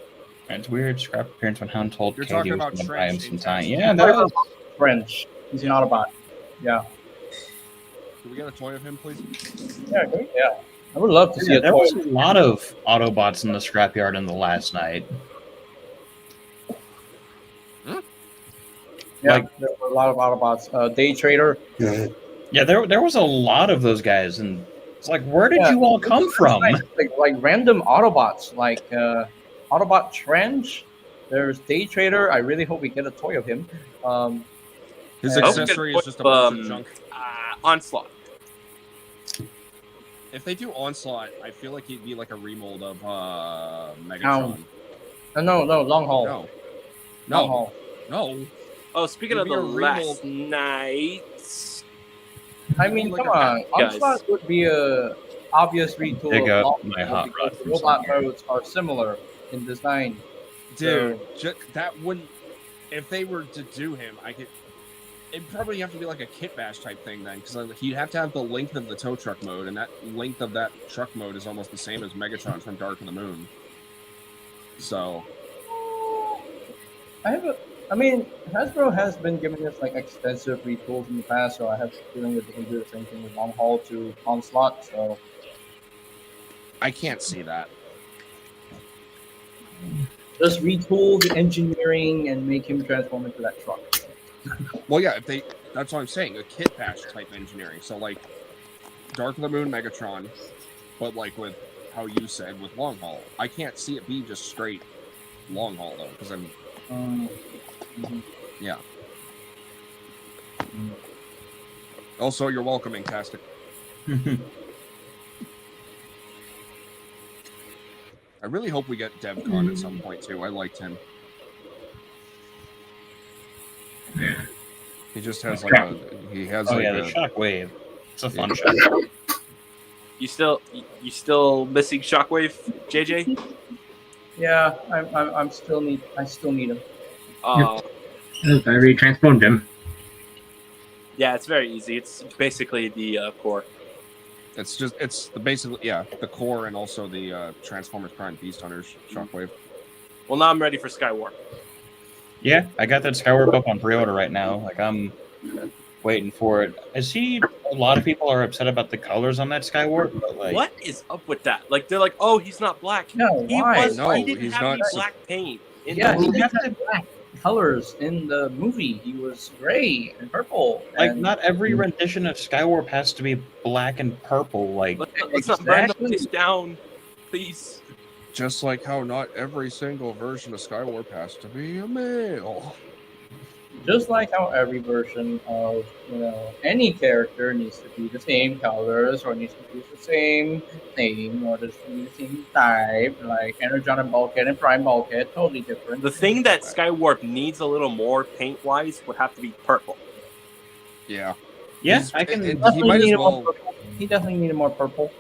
It's weird. Scrap appearance when Hound told You're Katie talking was about going to buy him Trench some in time. Texas. Yeah, that was. French. He's an Autobot. Yeah. Can we get a toy of him, please? Yeah, great. Yeah. I would love to see Yeah, a there toy. was a lot of Autobots in the scrapyard in the last night. Yeah, like- there were a lot of Autobots. Day Trader. Yeah, there was a lot of those guys, and it's like, where did Yeah. you all come from? Like random Autobots, like Autobot Trench. There's Day Trader. I really hope we get a toy of him. His I hope we accessory get is just a bunch of um, junk. Onslaught. If they do Onslaught, I feel like he'd be like a remold of Megatron. Hound. No, Long Haul. No. Long No. Haul. No. Oh, speaking It'd of be the a last remold. nights. I mean, Like come a- on. Guys. Onslaught would be a obvious retool Dig of up Long my Haul hot because rod the from robot somewhere. modes are similar in design. Dude, that wouldn't. If they were to do him, I could. It'd probably have to be like a kit bash type thing then, because he'd have to have the length of the tow truck mode, and that length of that truck mode is almost the same as Megatron from Dark of the Moon. So, I mean, Hasbro has been giving us like extensive retools in the past, so I have a feeling that they can do the same thing with Long Haul to Onslaught. So I can't see that. just retool the engineering and make him transform into that truck. Well, yeah, if they. That's what I'm saying. A kit bash type engineering. So, like, Dark of the Moon Megatron, but like with how you said with Long Haul. I can't see it be just straight Long Haul though, because I'm. Yeah. Also, you're welcome, Inktastic. I really hope we get DevCon at some point too. I liked him. He just has like a. He has Oh like yeah, the a. Shockwave. It's a fun shot. You still missing Shockwave, JJ? Yeah, I still need him. Uh, I re-transformed him. yeah, it's very easy. It's basically the core. It's the core and also the Transformers Prime Beast Hunters Shockwave. Well, now I'm ready for Skywarp. Yeah, I got that Skywarp up on pre-order right now. Like I'm waiting for it. I see a lot of people are upset about the colors on that Skywarp, but like, What is up with that? Like, they're like, oh, he's not black. No, He why? was. No, he didn't he's have not. any black paint. In Yeah, the he movie. got the black colors in the movie. He was gray and purple. Like and not every rendition of Skywarp has to be black and purple. Like Let's not burn the Exactly. place down, please. Just like how not every single version of Skywarp has to be a male. just like how every version of any character needs to be the same colors or needs to be the same thing or just be the same type, like Energon and Bulkhead and Prime Bulkhead, totally different. The thing that Skywarp needs a little more paint-wise would have to be purple. Yeah. yeah, He's- I can. and he Definitely might as needed more well. purple. He definitely needed more purple.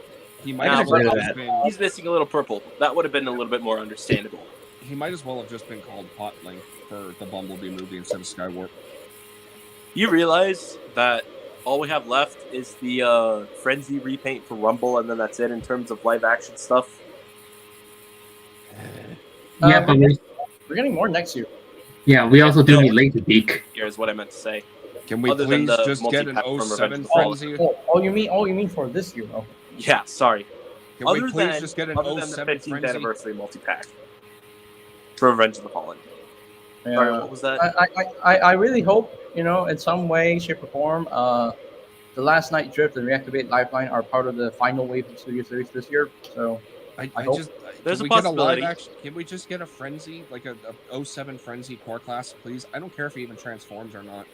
He might Nah, as well but- have been. He's missing a little purple. That would have been a little bit more understandable. He might as well have just been called Potling for the Bumblebee movie instead of Skywarp. You realize that all we have left is the Frenzy repaint for Rumble, and then that's it in terms of live-action stuff. Yeah, but We're getting more next year. we also do need Laserbeak. Here's what I meant to say. Can we Other than please the just get an multi-pack from 07 Revenge of the Fallen. Frenzy? Oh, you mean for this year? Oh. Yeah, sorry. Can Other we please than, just get an other than the 07 15th Frenzy? anniversary multi-pack for Revenge of the Fallen. Sorry, Yeah. what was that? I really hope, in some way, shape, or form, the Last Night Drift and Reactivate Lifeline are part of the final wave of Studio Series this year. So I hope- just There's can a we get a live possibility. action? Can we just get a Frenzy, like a 07 Frenzy core class, please? I don't care if he even transforms or not.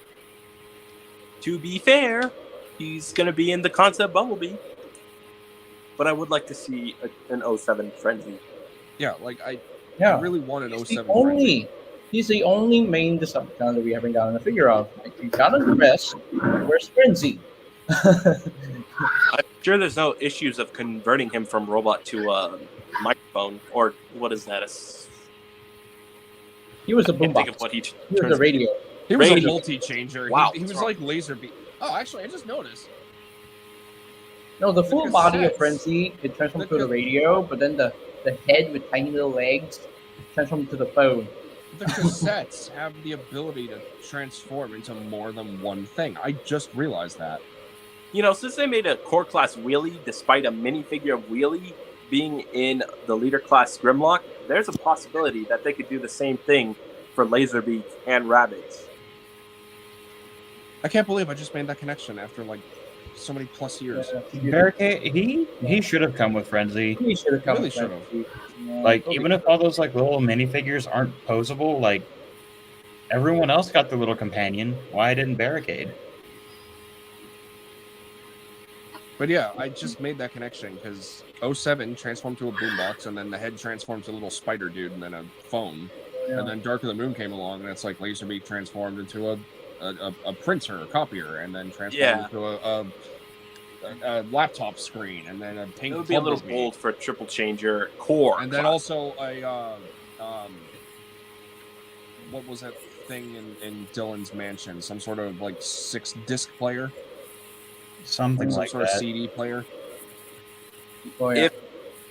To be fair, he's going to be in the concept Bumblebee. But I would like to see an 07 Frenzy. Yeah, like I yeah, really want an he's 07 the only. He's the only main Decepticon that we haven't gotten a figure of. Like, we got the rest. Where's Frenzy? I'm sure there's no issues of converting him from robot to microphone, or what is that? He was a I can't think of boombox. what he He was turns a radio. He was a Radio. multi-changer. Wow, He was what's wrong? like Laserbeak. Oh, actually, I just noticed. No, the full body of cassettes. Frenzy, it transformed The to the ca- radio, but then the head with tiny little legs transformed to the phone. The cassettes have the ability to transform into more than one thing. I just realized that. Since they made a core class Wheelie, despite a minifigure of Wheelie being in the leader class Grimlock, there's a possibility that they could do the same thing for Laserbeak and Rabbids. I can't believe I just made that connection after like so many plus years. Barricade. He should have come with Frenzy. He should have come. Really with should've. Frenzy. Yeah, Like totally. even if all those like little minifigures aren't posable, like everyone else got the little companion. Why didn't Barricade? But yeah, I just made that connection because 07 transformed to a boombox, and then the head transformed to a little spider dude, and then a phone, Yeah. and then Dark of the Moon came along, and it's like Laserbeak transformed into a printer, a copier, and then transformed Yeah. into a laptop screen, and then a pink. It would be a little Bumblebee. bold for a triple changer core. And then class. also what was that thing in Dylan's mansion? Some sort of like 6-disc player, Something some like sort of that. CD player. Oh, yeah. If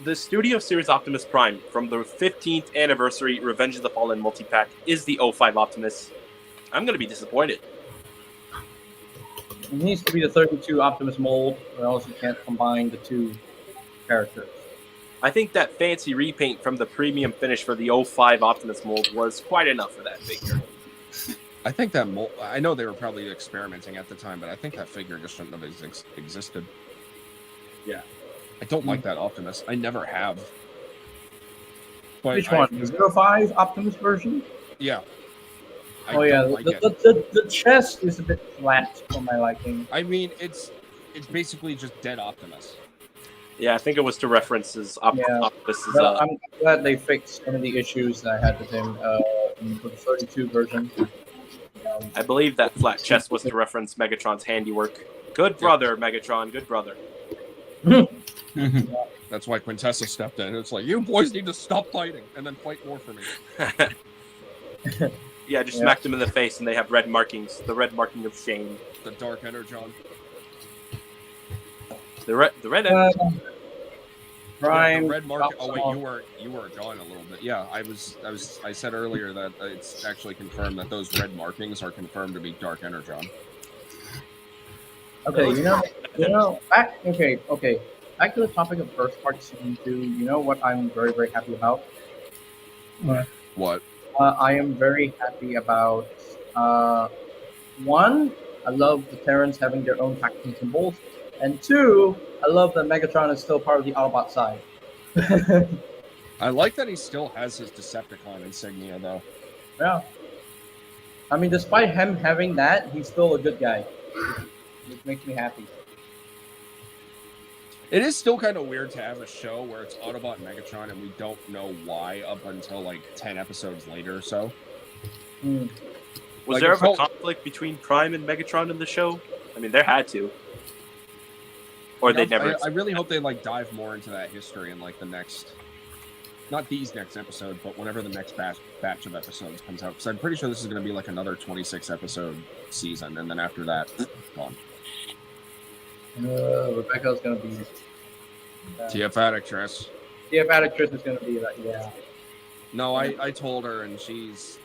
the Studio Series Optimus Prime from the 15th anniversary Revenge of the Fallen multi-pack is the 05 Optimus, I'm going to be disappointed. It needs to be the 32 Optimus mold, or else you can't combine the two characters. I think that fancy repaint from the premium finish for the 05 Optimus mold was quite enough for that figure. I think that I know they were probably experimenting at the time, but I think that figure just shouldn't have existed. Yeah. I don't like that Optimus. I never have. But Which one? The 05 Optimus version? Yeah. I Oh yeah, don't like it. the chest is a bit flat for my liking. I mean, it's basically just dead Optimus. Yeah, I think it was to reference his Yeah. Optimus's. But I'm glad they fixed some of the issues that I had with him for the 32 version. I believe that flat chest was to reference Megatron's handiwork. Good brother, Megatron. Good brother. That's why Quintessa stepped in. It's like, you boys need to stop fighting and then fight more for me. Yeah, just Yeah. smacked him in the face, and they have red markings. The red marking of shame. The Dark Energon. The red Uh, Yeah, Prime. the red market. Oh wait, Off. you were gone a little bit. Yeah, I said earlier that it's actually confirmed that those red markings are confirmed to be Dark Energon. Okay, okay. Back to the topic of Earthspark Season 2. You know what I'm very, very happy about? What? I am very happy about one, I love the Terrans having their own tactical symbols, and two, I love that Megatron is still part of the Autobot side. I like that he still has his Decepticon insignia though. Yeah. I mean, despite him having that, he's still a good guy, which makes me happy. It is still kind of weird to have a show where it's Autobot and Megatron and we don't know why up until like 10 episodes later or so. Hmm. Was Like, there it's ever whole- conflict between Prime and Megatron in the show? I mean, there had to. Or they never. I really hope they like dive more into that history in like the next, not these next episodes, but whenever the next batch of episodes comes out. Because I'm pretty sure this is going to be like another 26 episode season, and then after that, gone. Rebecca's gonna be. TF actress. TF actress is gonna be like, yeah. No, I told her, and she's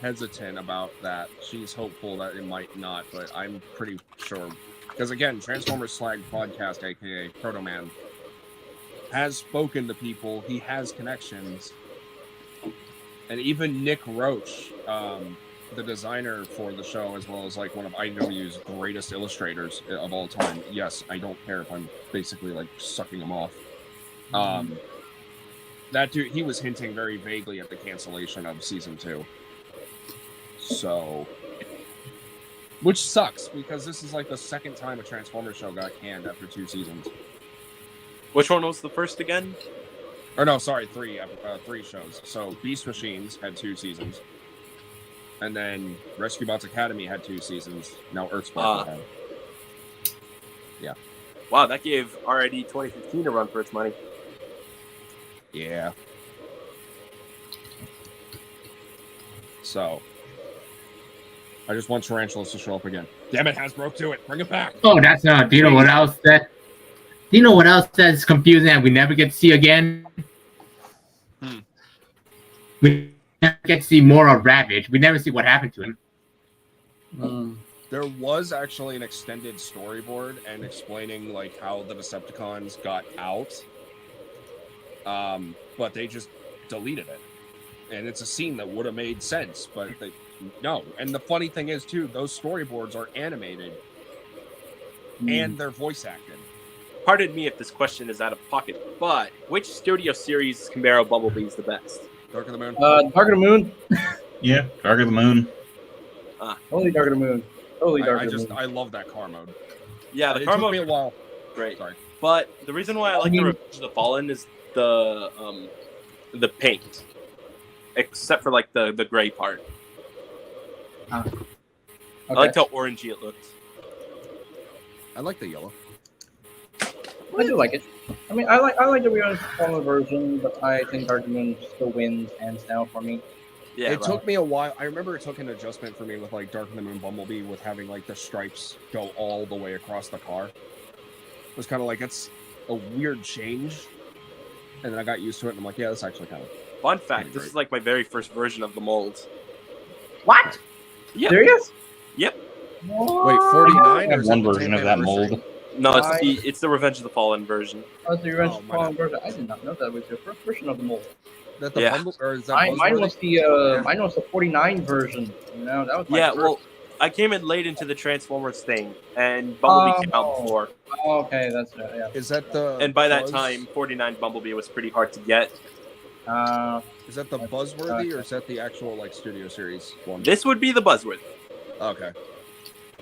hesitant about that. She's hopeful that it might not, but I'm pretty sure. Because again, Transformers Slag Podcast, aka Proto Man, has spoken to people. He has connections, and even Nick Roach, the designer for the show, as well as like one of IW's greatest illustrators of all time. Yes, I don't care if I'm basically like sucking him off. That dude, he was hinting very vaguely at the cancellation of season 2. So, which sucks because this is like the second time a Transformers show got canned after 2 seasons. Which one was the first again? Or no, sorry, 3 shows. So Beast Machines had 2 seasons, and then Rescue Bots Academy had 2 seasons. Now Earthspark will have. Yeah. Wow, that gave RID 2015 a run for its money. Yeah. So, I just want Tarantulas to show up again. Damn it, Hasbro, do it. Bring it back. Oh, that's not. Do you know what else that? Do you know what else that's confusing and we never get to see again? We never get to see more of Ravage. We never see what happened to him. There was actually an extended storyboard and explaining like how the Decepticons got out, but they just deleted it, and it's a scene that would have made sense, but no. And the funny thing is too, those storyboards are animated and they're voice acted. Pardon me if this question is out of pocket, but which studio series Camaro Bumblebee is the best? Dark of the Moon. Dark of the Moon. Yeah, Dark of the Moon. Totally Dark of the Moon. Totally Dark of the Moon. I love that car mode. Yeah, the It car took mode me a while. great. Sorry. But the reason why I like the Revenge of the Fallen is the paint, except for like the gray part. Okay. I liked how orangey it looked. I like the yellow. I do like it. I mean, I like the Revenge of the Fallen version, but I think Dark of the Moon still wins hands down for me. Yeah, It took me a while. I remember it took an adjustment for me with like Dark of the Moon Bumblebee with having like the stripes go all the way across the car. It was kind of like, it's a weird change. And then I got used to it and I'm like, yeah, that's actually kind of... Fun fact, this is like my very first version of the mold. What? Yep. Serious? Yep. Wait, 49? I or have is one it the version 10th of that anniversary? mold. No, it's the Revenge of the Fallen version. Oh, the Revenge Oh, of the my Fallen bad. version. I did not know that was your first version of the mold. That the Yeah. Bumble, or is that Mine Buzzworthy? was mine was the 49 version. You know, that was my Yeah, first. well, I came in late into the Transformers thing, and Bumblebee came out before. Oh, okay, that's yeah. Is that the... And by that Buzz- time, 49 Bumblebee was pretty hard to get. Is that the Buzzworthy or is that the actual like studio series one? This would be the Buzzworthy, Okay.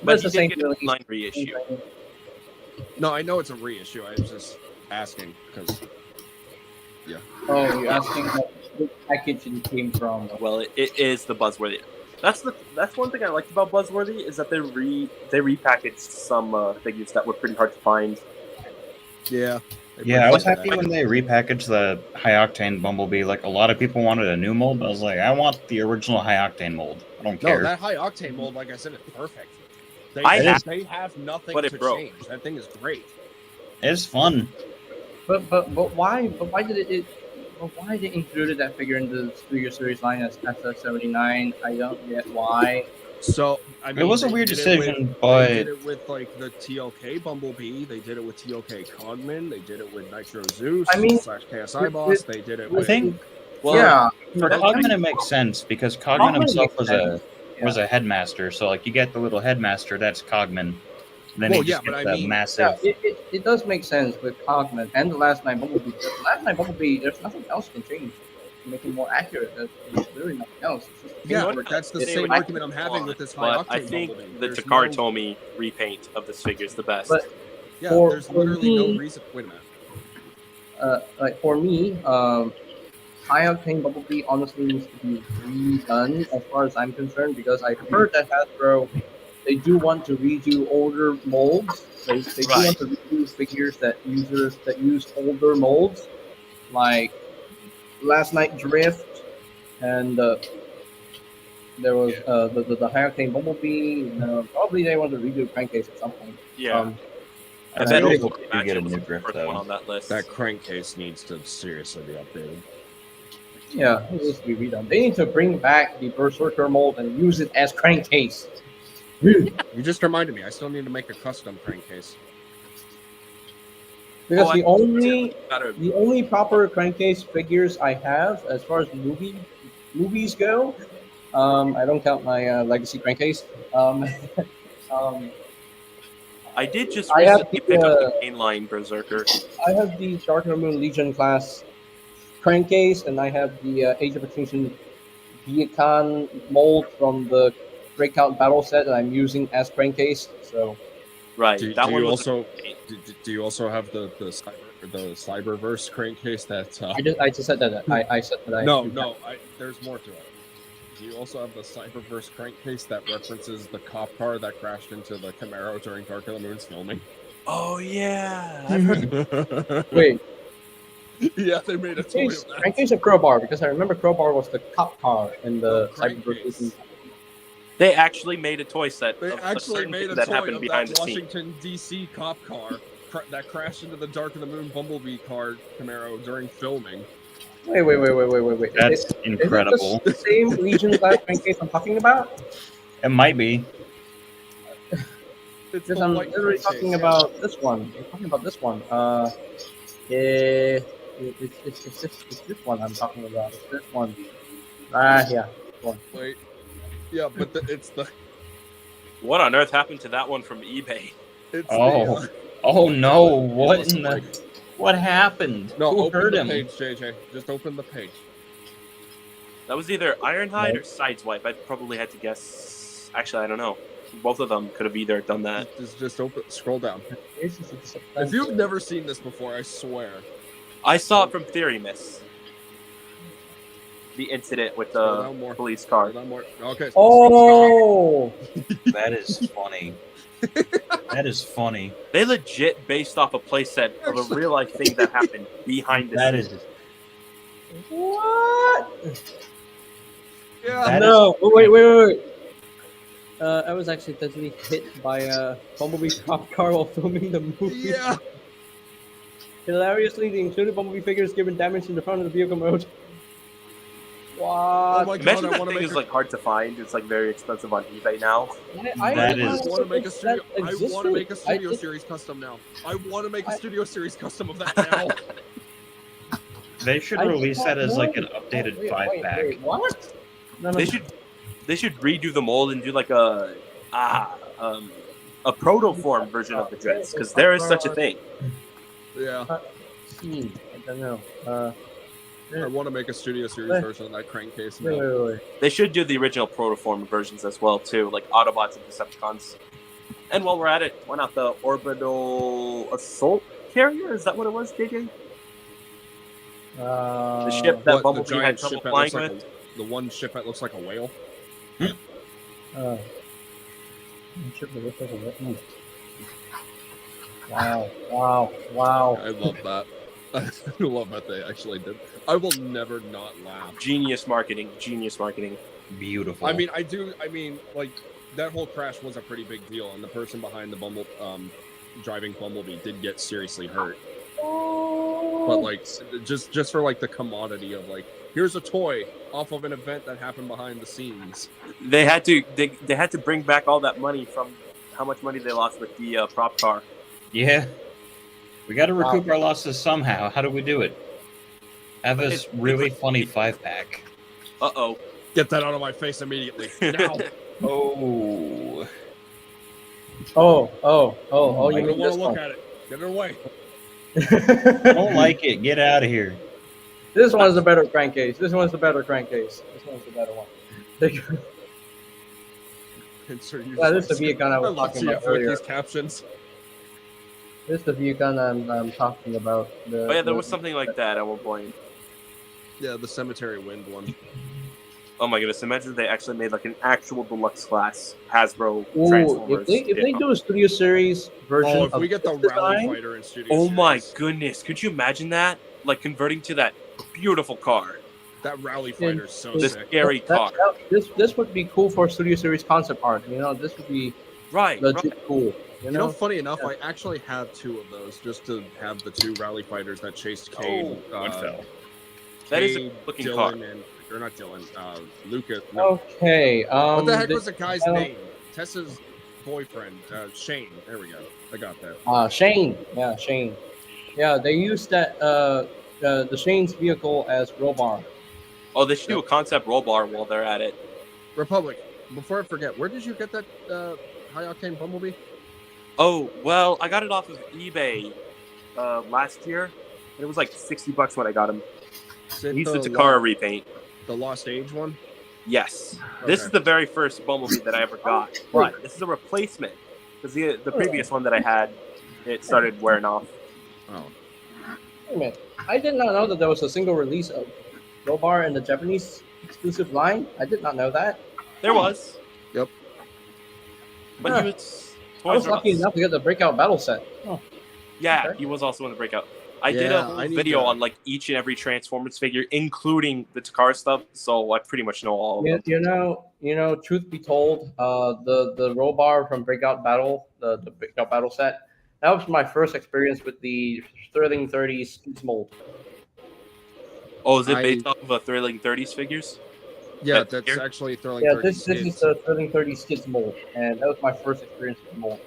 but it's you the same did get a feeling. line reissue. No, I know it's a reissue. I was just asking because... Oh, you're asking what package it came from? Well, it is the Buzzworthy. That's one thing I liked about Buzzworthy is that they repackaged some figures that were pretty hard to find. Yeah. Yeah, I was happy when they repackaged the High Octane Bumblebee. Like, a lot of people wanted a new mold, but I was like, I want the original High Octane mold. I don't No, care. that High Octane mold, like I said, is perfect. They I have, have- they have nothing but it to broke. change. That thing is great. It's fun. But why? But why did it? But why they included that figure in the Studio Series line as SF79? I don't get why. So I mean, It was a they weird did it decision, with- but they did it with like the TLK Bumblebee. They did it with TLK Cogman. They did it with Nitro Zeus. I mean, / KSI Boss. They did it I with. think Well, yeah, for that- Cogman it makes sense because Cogman Cogman himself makes was sense. was a headmaster. So like you get the little headmaster, that's Cogman. Then Well, you just yeah, but get I the mean- massive. Yeah, it does make sense with Cogman and the Last Night Bumblebee. The Last Night Bumblebee, there's nothing else you can change to make it more accurate. There's really nothing else. It's just Yeah, paintwork. that's the They same would- argument I'm having with this high But I octane think Bumblebee. the There's Takara no- Tomy repaint of this figure is the best. But Yeah, for- there's for literally me- no reason. Wait a minute. like for me, High Octane Bumblebee honestly needs to be redone as far as I'm concerned because I've heard that Hasbro they do want to redo older molds. They do Right. want to redo figures that use older molds, like Last Night Drift, and there was the High Octane Bumblebee. Probably they want to redo Crankcase at some point. yeah, And I I bet think- also you get a was new the drift, first though. one on that list. That crankcase needs to seriously be updated. Yeah, it needs to be redone. They need to bring back the Berserker mold and use it as Crankcase. You just reminded me. I still need to make a custom crankcase. Because Oh, the only Better. the only proper Crankcase figures I have, as far as movies go, I don't count my Legacy Crankcase. I did just I have recently the, pick up the mainline Berserker. I have the Dark of the Moon Legion class Crankcase, and I have the Age of Extinction Viacon mold from the Breakout Battle set that I'm using as Crankcase. So Right. Do, that do one you was also do you also have the Cyberverse crankcase that? I just said that I said that I No, there's more to it. Do you also have the Cyberverse crankcase that references the cop car that crashed into the Camaro during Dark of the Moon's filming? Oh yeah. I've heard Wait. Yeah, they made a toy of that. Crankcase or Crowbar? Because I remember Crowbar was the cop car in the Crankcase. Cyberverse. they actually made a toy set They of a actually certain made thing a that toy happened of behind that the scenes. Washington D.C. cop car that crashed into the Dark of the Moon Bumblebee car Camaro during filming. Wait. That's Is incredible. it the same Legion class Crankcase I'm talking about? It might be. It's Because the I'm white literally crankcase. talking about this one. I'm talking about this one. It's this one I'm talking about. It's this one. Yeah. Wait. Yeah, but it's the What on earth happened to that one from eBay? it's Oh. the, Oh no! What must in the? like- What happened? No, Who open hurt the him? page, JJ. Just open the page. That was either Ironhide or Sideswipe. I probably had to guess. Actually, I don't know. Both of them could have either done that. Just open. Scroll down. This is a If you've never seen this before, I swear. I saw it from Theory Miss. The incident with Scroll the down more. police Scroll car. down more. Okay. Oh, That is funny. That is funny. They legit based off a playset of a real life thing that happened behind the That scenes. is. what? Yeah. That No. Oh, wait. I was accidentally hit by a Bumblebee cop car while filming the movie. Yeah. Hilariously, the included Bumblebee figure is given damage in the front of the vehicle mode. Oh What? my god! Imagine I that want to thing make. is like hard to find. It's like very expensive on eBay now. That is- I want to make a studio. I want to existed. make a studio I did- series custom now. I want to make a studio series custom of that now. They should I release don't that as like an know. updated Wait, 5-pack. wait, what? No, They should redo the mold and do like a protoform version of the dress because there is such a thing. Yeah. I don't know. I want to make a studio series version of that crankcase now. Wait. They should do the original protoform versions as well too, like Autobots and Decepticons. And while we're at it, why not the Orbital Assault Carrier? Is that what it was, JJ? The ship that What, the Bumblebee had giant trouble ship that flying looks like with? the one ship that looks like a whale. Wow. I love that. I love that they actually did. I will never not laugh. Genius marketing. Beautiful. I mean, like that whole crash was a pretty big deal, and the person behind the driving Bumblebee did get seriously hurt. But like, just for like the commodity of like, here's a toy off of an event that happened behind the scenes. They had to bring back all that money from how much money they lost with the prop car. Yeah. We got to recoup our losses somehow. How do we do it? Have this really funny 5-pack. Uh-oh. Get that out of my face immediately. Now. Oh. Oh, I you don't mean want this to look one. at it. Get it away. I don't like it. Get out of here. This one's the better crankcase. This one's the better crankcase. This one's the better one. Yeah, this is the Viacon I was talking about earlier. These captions. This is the Viacon I'm talking about. Oh yeah, there was something like that at one point. Yeah, the Cemetery Wind one. Oh my goodness! Imagine if they actually made like an actual deluxe class Hasbro Ooh, Transformers. if they do a Studio Series version Oh, if of we get the this Rally design, Fighter in Studio Oh my Series, goodness! Could you imagine that? Like converting to that beautiful car, that Rally Fighter is so the sick. scary car. this would be cool for Studio Series concept art. You know, this would be Right. legit cool. You You know, know, funny enough, I actually have 2 of those just to have the 2 Rally Fighters that chased Cade. One fell. That is a Cade, looking Dylan, car. and or not Dylan, Lucas. No. okay. What the heck this- was the guy's name? Tessa's boyfriend, Shane. There we go. I got that. Shane. Yeah, Shane. Yeah, they used that the Shane's vehicle as Rollbar. Oh, they should do a concept roll bar while they're at it. Republic. Before I forget, where did you get that high octane Bumblebee? Oh well, I got it off of eBay last year. It was like $60 when I got him. Is it He's the the Takara repaint. The Lost Age one? Yes, this Okay. is the very first Bumblebee that I ever got. But this is a replacement because the previous one that I had, it started wearing off. Oh. Wait a minute. I did not know that there was a single release of Rollbar in the Japanese exclusive line. I did not know that. There was. Yep. But Huh. he was I was Toys R lucky Us. enough to get the Breakout Battle set. Oh, Yeah, Okay. he was also in the breakout. I did Yeah, a whole I need video to- on like each and every Transformers figure, including the Takara stuff. So I pretty much know all of them. you know. Truth be told, the Rollbar from Breakout Battle, the Breakout Battle set, that was my first experience with the Sterling 30s mold. Oh, is it I- based off of a Thrilling 30s figures? Yeah, That's that's here? actually throwing. Yeah, this is the Sterling 30s Skids mold, and that was my first experience with the mold.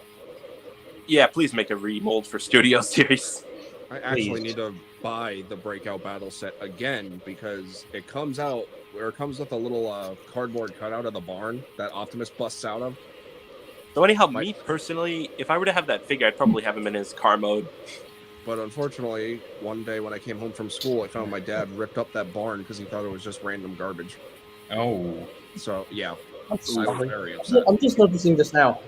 Yeah, please make a remold for Studio Series. I actually Please. need to buy the Breakout Battle set again because it comes out where it comes with a little cardboard cutout of the barn that Optimus busts out of. So anyhow, My- me personally, if I were to have that figure, I'd probably have him in his car mode. But unfortunately, one day when I came home from school, I found my dad ripped up that barn because he thought it was just random garbage. Oh. So yeah, That's I was lovely. very upset. I'm just noticing this now.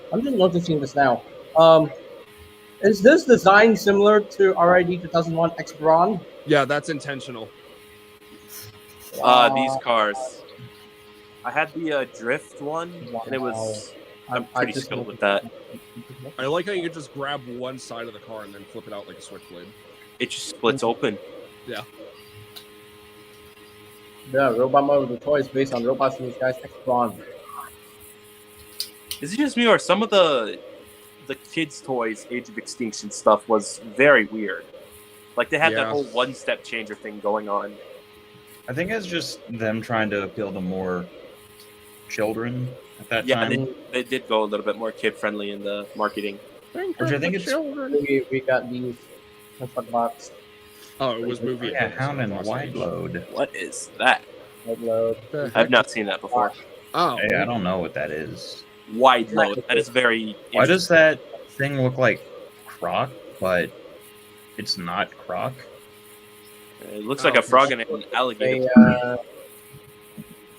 Is this design similar to RID 2001 X Braun? Yeah, that's intentional. These cars. I had the Drift one, and it was. I'm pretty skilled with that. I like how you can just grab one side of the car and then flip it out like a switchblade. It just splits open. Yeah, Robot Mode with the toys based on Robots in Disguise X Braun. Is it just me, or some of the kids' toys Age of Extinction stuff was very weird? Like they had that Yeah. whole one-step changer thing going on. I think it's just them trying to appeal to more children at that Yeah, time. they did go a little bit more kid-friendly in the marketing. Which I think it's We got these Fuck Box, Oh, it was movie. yeah, Hound and Wide Load. What is that? Red Load. I've not seen that before. Oh, Hey, I don't know what that is. Wide load. That is very. Why does that thing look like Croc, but it's not Croc? It looks like a frog and an alligator.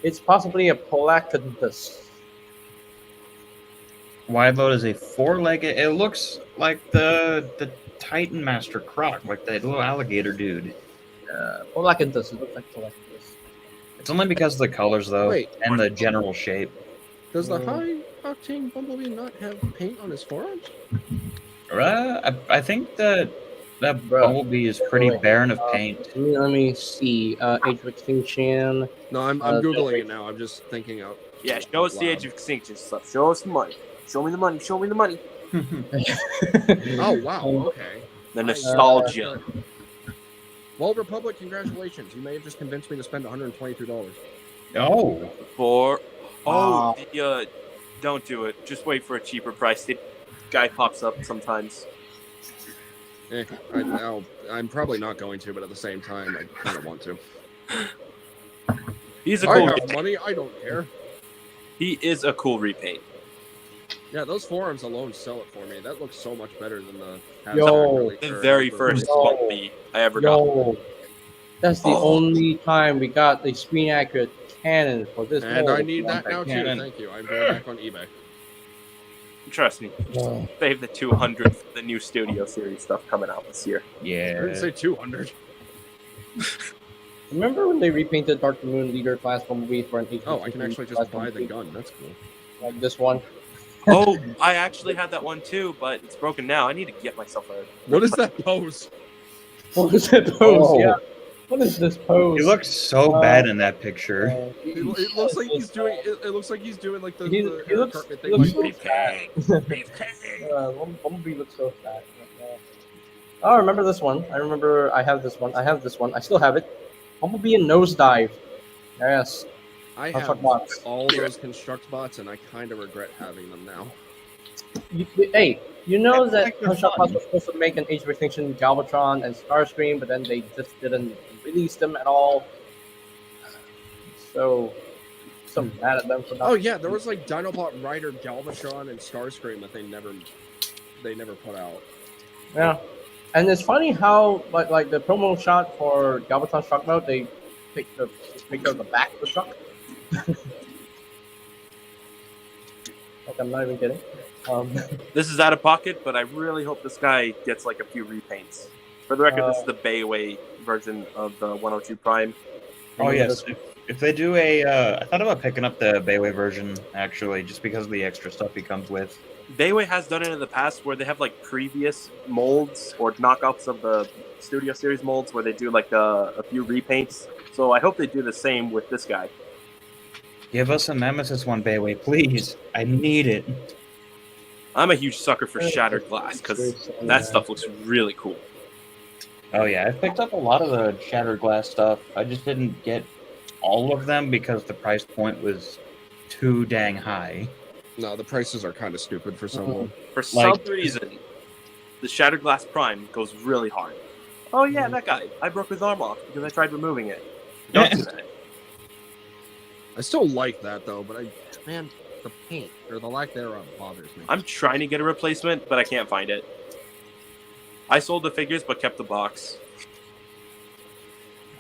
It's possibly a Polacanthus. Wide Load is a four-legged. It looks like the Titan Master Croc, like that little alligator dude. Polacanthus. It looks like Polacanthus. It's only because of the colors, though, Wait. and the general shape. Does the high octane Bumblebee not have paint on his forearms? I think that Bruh. Bumblebee is pretty Wait. barren of paint. Let me see. Age of Extinction. No, I'm googling it now. I'm just thinking out. Yeah, show us the Age of Extinction stuff. Show us the money. Show me the money. Show me the money. Oh wow, okay. The nostalgia. Well, Republic, congratulations. You may have just convinced me to spend $123. Oh, For don't do it. Just wait for a cheaper price. The guy pops up sometimes. I'm probably not going to, but at the same time, I kind of want to. He's a I cool. have money. I don't care. He is a cool repaint. Yeah, those forums alone sell it for me. That looks so much better than the. The very first Bumblebee I ever got. Yo, that's the only time we got the screen accurate cannon for this. And mold. I need that now Cannon. too. Thank you. I'm going back on eBay. Trust me. Oh. Save the 200 for the new Studio Series stuff coming out this year. I didn't say 200. Remember when they repainted Dark Moon Leader Class Bumblebee for an HD? Oh, I can actually just buy the gun. That's cool. Like this one. Oh, I actually had that one too, but it's broken now. I need to get myself a. What is that pose? What is that pose? Yeah. What is this pose? he looks so bad in that picture. It looks like he's doing. It looks like he's doing like the. He the looks- carpet he thing. looks Like, so fat. Bumblebee looks so fat. Oh, I remember this one. I remember I have this one. I have this one. I still have it. Bumblebee and Nosedive. Yes. I Construct have bots. all those construct bots, and I kind of regret having them now. Hey, you know I that think they're Construct fun. Bots was supposed to make an Age of Extinction Galvatron and Starscream, but then they just didn't release them at all. So mad at them for not. Oh yeah, there was like Dinobot Rider, Galvatron, and Starscream that they never put out. Yeah, and it's funny how like the promo shot for Galvatron's truck mode, they picked the picture of the back of the truck. Like, I'm not even kidding. This is out of pocket, but I really hope this guy gets like a few repaints. For the record, this is the Bayway version of the 102 Prime. Oh yes, if they do I thought about picking up the Bayway version actually, just because of the extra stuff he comes with. Bayway has done it in the past where they have like previous molds or knockoffs of the Studio Series molds where they do like a few repaints. So I hope they do the same with this guy. Give us a Nemesis one, Bayway, please. I need it. I'm a huge sucker for Shattered Glass because that stuff looks really cool. Oh yeah, I've picked up a lot of the Shattered Glass stuff. I just didn't get all of them because the price point was too dang high. No, the prices are kind of stupid for someone. For some Like- reason, the Shattered Glass Prime goes really hard. Oh yeah, that guy. I broke his arm off because I tried removing it. Don't do that. I still like that though, but man, the paint or the lack thereof bothers me. I'm trying to get a replacement, but I can't find it. I sold the figures but kept the box.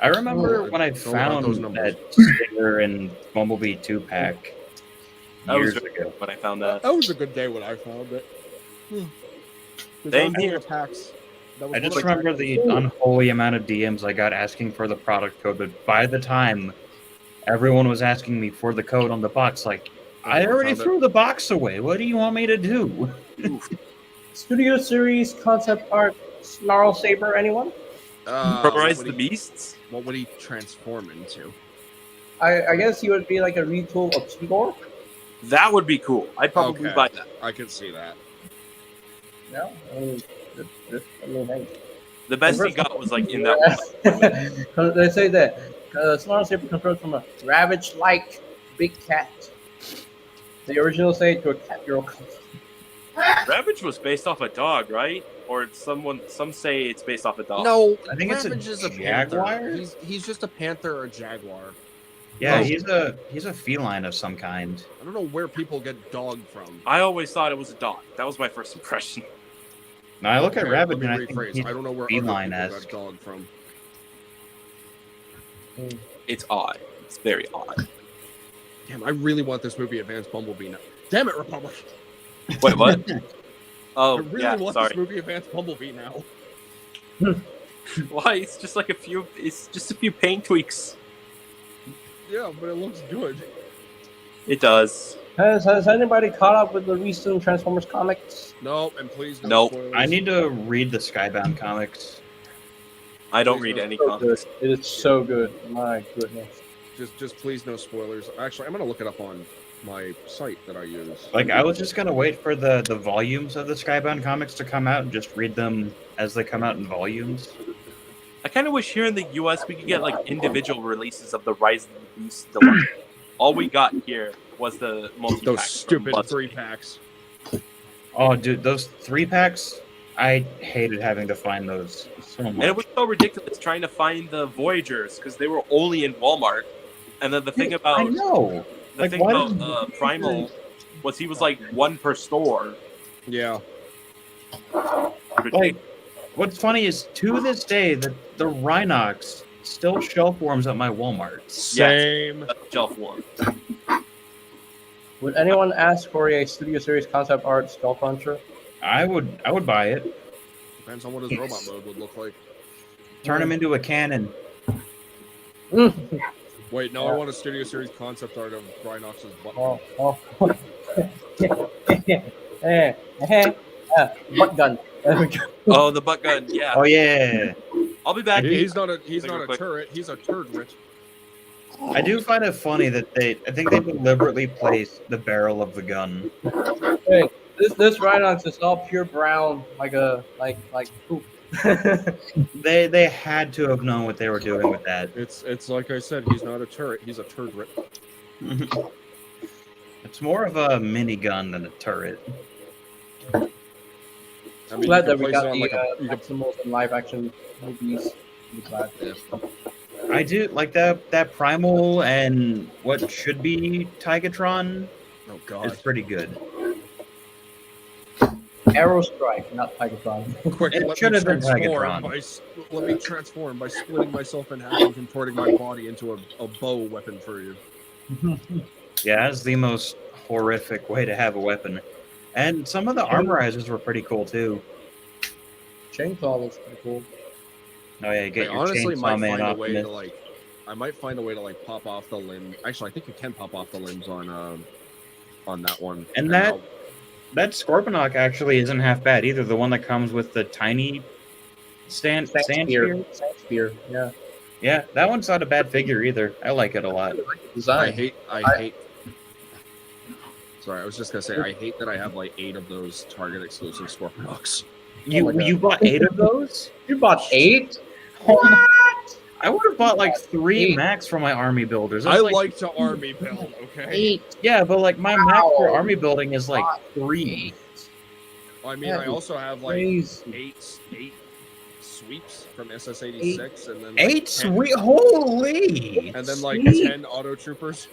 I remember Oh, when I don't want those found numbers. that Stinger and Bumblebee 2-pack That was years really ago. good when I found that. That was a good day when I found it. Same here. Packs. That was I just one of remember the unholy amount of DMs I got asking for the product code, but by the time everyone was asking me for the code on the box, like, I already found it. threw the box away. What do you want me to do? Studio Series concept art Snarl Saber. Anyone? Rise what the would he- Beasts? What would he transform into? I guess he would be like a retool of Tigor. That would be cool. I'd probably Okay. buy that. I could see that. No, I mean, hey. The best he got was like in that one. They say that Snarl Saber controls from a Ravage-like big cat. The original say to a cat girl. Ravage was based off a dog, right? Or some say it's based off a dog. No, I think it's a Ravage is a jaguar? panther. He's just a panther or a jaguar. Yeah, Oh. he's a feline of some kind. I don't know where people get dog from. I always thought it was a dog. That was my first impression. Now I look at Okay, Ravage let and me I think rephrase. he's I don't know where other people feline-esque. got dog from. It's odd. It's very odd. Damn, I really want this movie Advanced Bumblebee now. Damn it, Republic! Wait, what? I Oh, really yeah, want sorry. this movie Advanced Bumblebee now. Why? It's just like it's just a few paint tweaks. Yeah, but it looks good. It does. Has anybody caught up with the recent Transformers comics? No, and please no Nope. spoilers. I need to read the Skybound comics. I don't Please read no. any So comics. good. It is so good. My goodness. just please no spoilers. Actually, I'm gonna look it up on my site that I use. Like, I was just gonna wait for the volumes of the Skybound comics to come out and just read them as they come out in volumes. I kind of wish here in the U.S. we could get like individual releases of the Rise of the Beast Deluxe. All we got here was the multi-pack. Those from stupid BuzzFeed. 3-packs. Oh, dude, those 3-packs, I hated having to find those so much. And it was so ridiculous trying to find the Voyagers because they were only in Walmart. And then the thing I about know. the Like, thing why about does- Primal was he was like one per store. Yeah. Like, what's funny is to this day that the Rhinox still shelf warms at my Walmart. Same. Shelf one. Would anyone ask for a Studio Series concept art Skullcruncher? I would buy it. Depends on what his robot mode would look like. Turn him into a cannon. Wait, no, I want a Studio Series concept art of Rhinox's butt. Oh. Butt gun. There we go. Oh, the butt gun. Yeah. Oh yeah. I'll be back. He's not a quick. turret. He's a turd rich. I do find it funny that I think they deliberately placed the barrel of the gun. Hey, this Rhinox is all pure brown, like poop. They had to have known what they were doing with that. It's like I said, he's not a turret. He's a turd rich. It's more of a minigun than a turret. I mean, Glad you that can we place got it on the like a. You can, Maximals and live action movies. I'm glad. I do like that Primal and what should be Tigatron oh is god! pretty good. Arrow Strike, not Tigatron. Quick, It let should me have been transform Tigatron. let me transform by splitting myself in half and contorting my body into a bow weapon for you. Yeah, that's the most horrific way to have a weapon. And some of the armorizers were pretty cool too. Chainsaw looks pretty cool. Oh yeah, you get I your honestly Chainsaw might Man find a way Optimus. to like. I might find a way to like pop off the limb. Actually, I think you can pop off the limbs on that one. And that I'll- that Scorponok actually isn't half bad either. The one that comes with the tiny sand spear. Sand spear. Yeah. Yeah, that one's not a bad figure either. I like it a lot. I Design. hate. Sorry, I was just gonna say I hate that I have like 8 of those Target exclusive Scorpionox. You bought 8 of those? You bought 8? I would have bought like 3 8. max for my army builders. I That's like to army build. Okay. 8. yeah, but like my max for Wow. army building is like 3. I mean, Yeah, I also have like Crazy. 8 sweeps from SS86, and then like 8 10 sweet, holy! and then like Sweet. 10 auto troopers.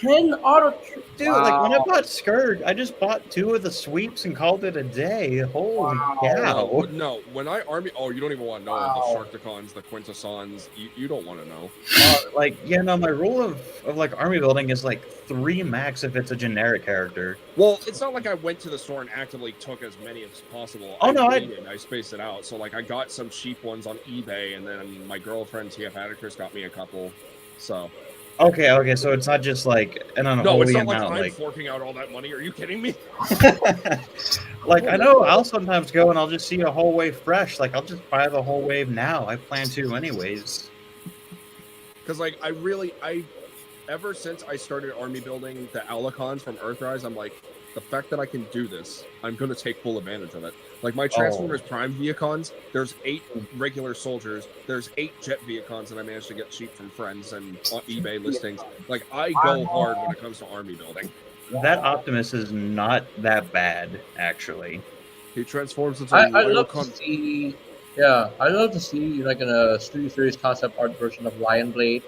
10 auto. Dude, like when I Wow. bought Scourge, I just bought 2 of the sweeps and called it a day. Holy Wow. cow! No, when I army, oh, you don't even want to know Wow. the Sharkticons, the Quintessons. You don't want to know. Like, yeah, no, my rule of like army building is like 3 max if it's a generic character. Well, it's not like I went to the store and actively took as many as possible. Oh, no, I spaced it out. So like I got some cheap ones on eBay, and then my girlfriend TF Atticus got me a couple. So Okay, so it's not just like an unholy no, it's not like amount. I'm Like, forking out all that money. Are you kidding me? like I know I'll sometimes go and I'll just see a whole wave fresh. Like I'll just buy the whole wave now. I plan to anyways. Because like I ever since I started army building the Alicons from Earthrise, I'm like, the fact that I can do this, I'm gonna take full advantage of it. Like my Transformers Prime Viacons, there's 8 regular soldiers, there's 8 jet Viacons that I managed to get cheap from friends and on eBay listings. Like I go hard when it comes to army building. That Optimus is not that bad, actually. He transforms into I a loyal love to see. Yeah, I'd love to see like in a Studio Series concept art version of Lion Blade.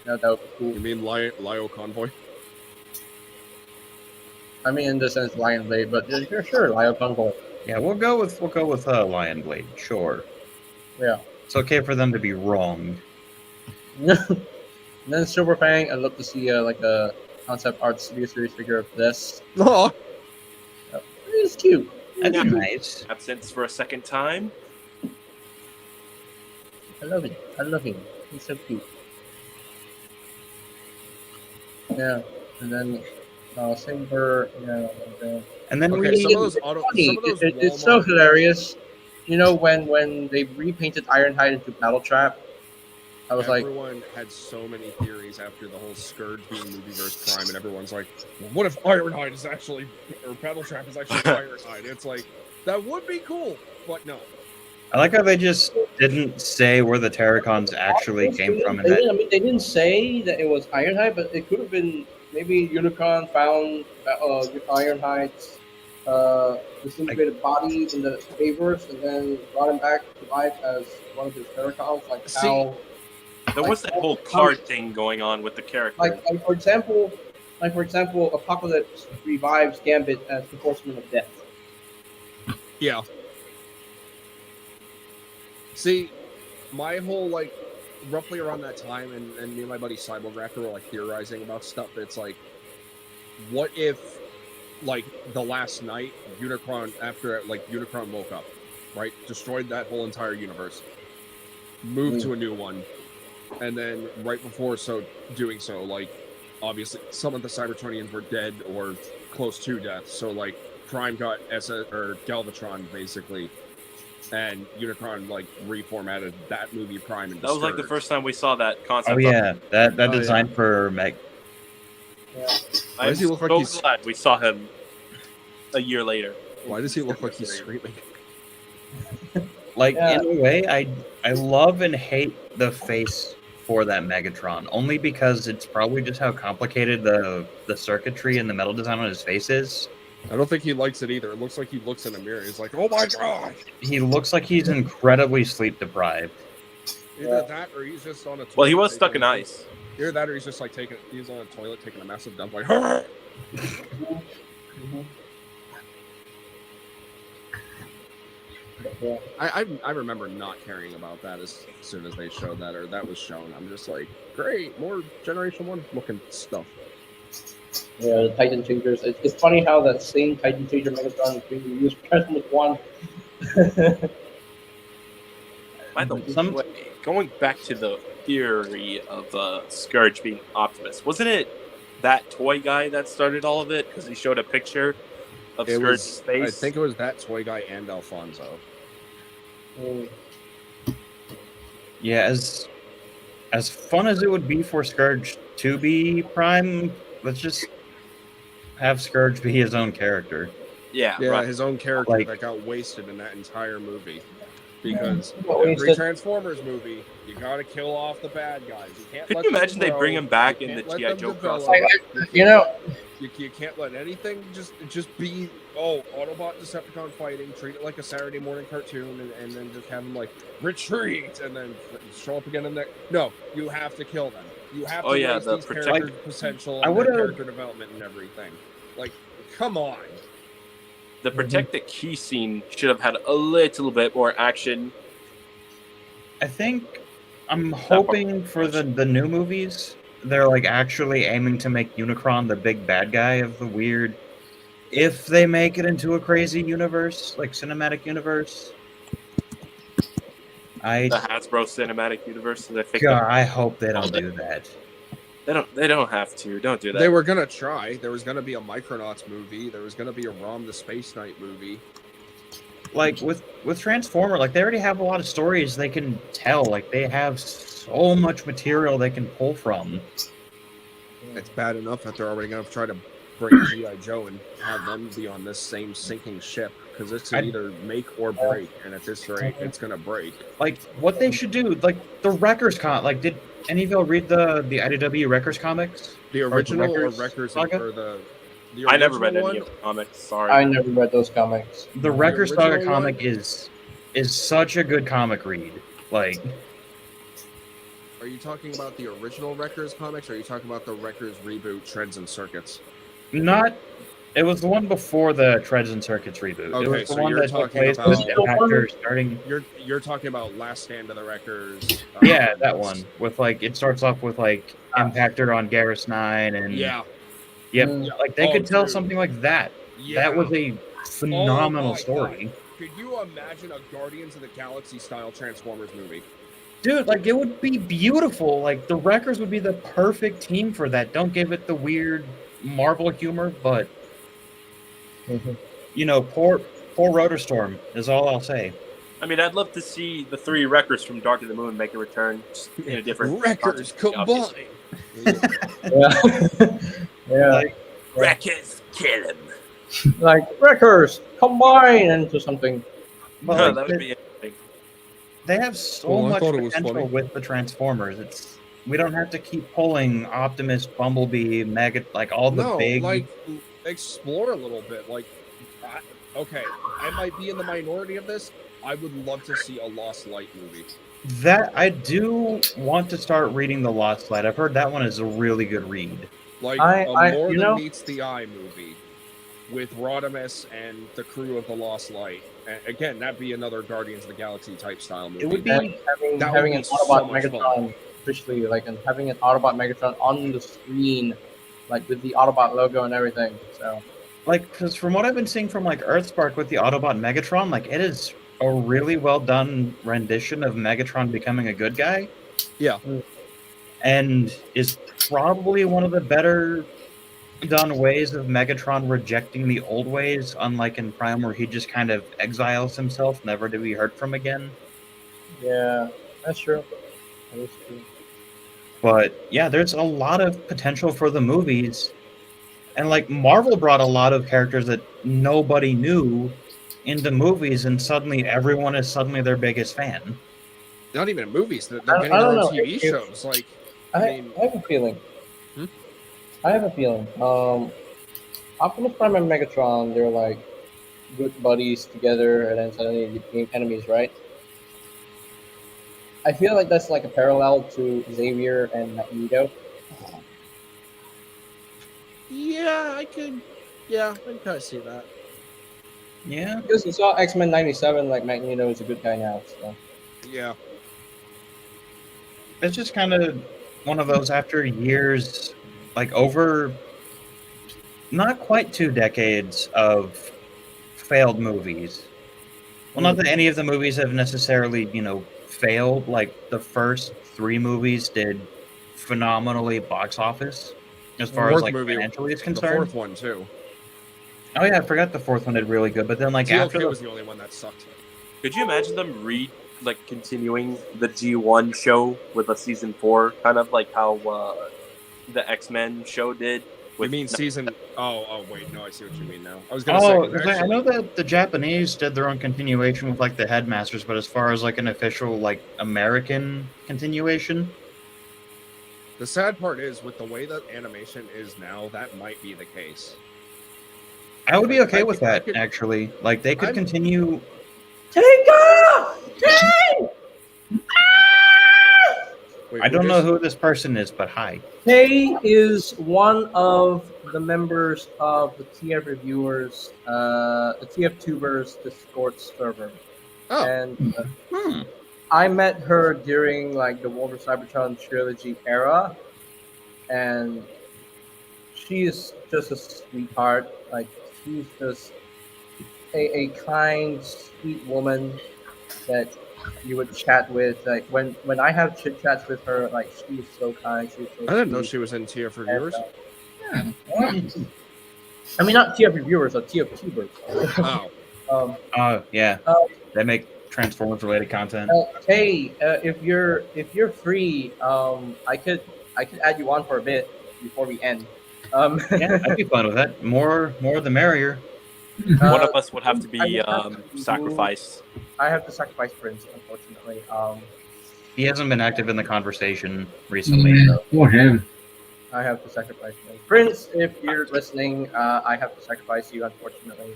That would be cool. You mean Lio Convoy? I mean, in the sense Lion Blade, but yeah, sure, Lion Convoy. Yeah, we'll go with Lion Blade. Sure, Yeah. it's okay for them to be wrong. And then Silver Fang, I'd love to see like a concept art Studio Series figure of this. Oh, It's cute. That'd be nice. Absence for a second time. I love it. I love him. He's so cute. Yeah, and then Saber. Yeah. And then okay. we Some of those Funny. It's so Walmart- hilarious. You know when they repainted Ironhide into Battle Trap. I was like, everyone had so many theories after the whole Scourge being Movieverse Prime, and everyone's like, well, what if Ironhide is actually, or Battletrap is actually Ironhide? It's like, that would be cool, but no. I like how they just didn't say where the Terracons actually came from. And they, that, didn't, I mean, they didn't say that it was Ironhide, but it could have been maybe Unicron found Ironhide's disintegrated body in the Averse and then brought him back to life as one of his Terracons. Like See, how, There was that whole card thing going on with the character. like for example, Apocalypse revives Gambit as the Horseman of Death. Yeah. See, my whole, like, roughly around that time, and me and my buddy Cyborgrapher were, like, theorizing about stuff. It's like, what if, like, the last night, Unicron, after, like, Unicron woke up, right? Destroyed that whole entire universe. Moved to a new one. And then, right before doing so, like, obviously, some of the Cybertronians were dead or close to death. So, like, Prime got Galvatron, basically. And Unicron, like, reformatted that movie Prime into That was like the Scourge. first time we saw that concept. oh yeah, that design for Meg. Yeah. Why I'm does he look like so he's- glad we saw him a year later. Why does he look like he's screaming? Like Yeah. in a way, I love and hate the face for that Megatron, only because it's probably just how complicated the circuitry and the metal design on his face is. I don't think he likes it either. It looks like he looks in a mirror. He's like, oh my god! He looks like he's incredibly sleep deprived. Either that or he's just on a toilet. Well, he was stuck taking in a- ice. Either that or he's just like he's on a toilet taking a massive dump, like, Yeah. I remember not caring about that as soon as they showed that, or that was shown. I'm just like, great, more Generation 1 looking stuff. Yeah, the Titan Changers. It's funny how that same Titan Changer Megatron is being used present with one. By the Some- way, going back to the theory of Scourge being Optimus, wasn't it that toy guy that started all of it? Because he showed a picture of It Scourge's was, face. I think it was that toy guy and Alfonso. Mm. Yeah, as fun as it would be for Scourge to be Prime, let's just have Scourge be his own character. Yeah, Yeah, right. his own character Like- that got wasted in that entire movie. Because Well, every wasted. Transformers movie, you gotta kill off the bad guys. You can't. Could let you them imagine they grow. bring him back You in the can't let G.I. them Joe develop. crossover? You know, You can't let anything just be Autobot Decepticon fighting. Treat it like a Saturday morning cartoon, and then just have them like retreat, and then show up again in there. No, you have to kill them. You have to Oh, yeah, raise the these protector- characters' potential I and their would've- character development and everything. Like, come on. The Protect the Key scene should have had a little bit more action. I think I'm hoping for the new movies, they're like actually aiming to make Unicron the big bad guy of the weird. If they make it into a crazy universe, like cinematic universe, The Hasbro Cinematic Universe. I think I hope they don't do that. they don't have to. Don't do that. They were gonna try. There was gonna be a Micronauts movie. There was gonna be a Rom the Space Knight movie. Like with Transformer, like they already have a lot of stories they can tell. Like they have so much material they can pull from. It's bad enough that they're already gonna try to bring G.I. Joe and have them be on this same sinking ship because it's either make or break, and at this rate, it's gonna break. Like what they should do, like the Wreckers like did any of y'all read the IDW Wreckers comics? The original or Wreckers Wreckers saga? or the I never read original any one? of the comics. Sorry. I never read those comics. The Wreckers Saga original comic one? is such a good comic read. Like Are you talking about the original Wreckers comics, or are you talking about the Wreckers reboot Treads and Circuits? not it was the one before the Treads and Circuits reboot. It Okay, was the so one you're that took talking place about- with Impactor starting. You're talking about Last Stand of the Wreckers. Yeah, that one with like it starts off with like Impactor on Garrus 9 and Yeah. yep, Mm. like they Oh, could tell dude. something like that. Yeah. That was a phenomenal Oh my story. God. Could you imagine a Guardians of the Galaxy style Transformers movie? Dude, like it would be beautiful. Like the Wreckers would be the perfect team for that. Don't give it the weird Marvel humor, but you know, poor Rotor Storm is all I'll say. I mean, I'd love to see the three Wreckers from Dark of the Moon make a return just in a different Wreckers combined. Yeah. Yeah. Wreckers, kill him. Like Wreckers combine into something. Well, that would be interesting. they have so Well, I much thought it was potential funny. with the Transformers. We don't have to keep pulling Optimus, Bumblebee, Mega, like all the No, big. like explore a little bit. Like, okay, I might be in the minority of this. I would love to see a Lost Light movie. That I do want to start reading the Lost Light. I've heard that one is a really good read. Like I- a More you Than know- Meets the Eye movie with Rodimus and the crew of the Lost Light. Again, that'd be another Guardians of the Galaxy type style movie. It would be Having, That having would an be so Autobot much Megatron officially, like, and having an Autobot Megatron on the screen, like with the Autobot logo and everything. So Like, because from what I've been seeing from like Earthspark with the Autobot Megatron, like it is a really well done rendition of Megatron becoming a good guy. Yeah. And is probably one of the better done ways of Megatron rejecting the old ways, unlike in Prime where he just kind of exiles himself, never to be heard from again. yeah, that's true. That is true. But yeah, there's a lot of potential for the movies. And like Marvel brought a lot of characters that nobody knew into movies, and suddenly everyone is suddenly their biggest fan. Not even in movies. They're I getting don't their own know. TV If- shows. Like, I, I mean, I have a feeling. Hmm? I have a feeling. Optimus Prime and Megatron, they're like good buddies together, and then suddenly they became enemies, right? I feel like that's like a parallel to Xavier and Magneto. yeah, I can kind of see that. Yeah. Because you saw X-Men '97, like Magneto is a good guy now. So Yeah. It's just kind of one of those after years, like over not quite 2 decades of failed movies. Well, not that any of the movies have necessarily, failed. Like the first 3 movies did phenomenally box office as far as Fourth like movie, financially is The concerned. fourth one too. Oh yeah, I forgot the 4th one did really good, but then like after TLK the was the only one that sucked. Could you imagine them continuing the G1 show with a season 4, kind of like how the X-Men show did? You mean season? Oh, wait, no, I see what you mean now. I was gonna say, Oh, 'cause 'cause I actually- know that the Japanese did their own continuation with like the Headmasters, but as far as like an official like American continuation, the sad part is with the way that animation is now, that might be the case. I would be Like, okay I with could- I that could- actually. Like they could I'm- continue. Wait, I who don't know just- who this person is, but hi. Kay is one of the members of the TF Reviewers, the TF Tubers Discord server, Oh, and Hmm. I met her during like the Wolver Cybertron trilogy era, and she is just a sweetheart. Like she's just a kind, sweet woman that you would chat with. Like when I have chit chats with her, like she's so kind. She's so I didn't know sweet. she was in TF And, Reviewers. I mean, not TF Reviewers, or TF Tubers. Oh, Oh yeah, Uh, they make Transformers related content. Hey, if you're free, I could add you on for a bit before we end. Yeah, I'd be fine with that. More the merrier. One of us would have to I be would have to- sacrificed. I have to sacrifice Prince, unfortunately. He hasn't been active in the conversation recently. Yeah, So. for him. I have to sacrifice him. Prince, if you're listening, I have to sacrifice you, unfortunately.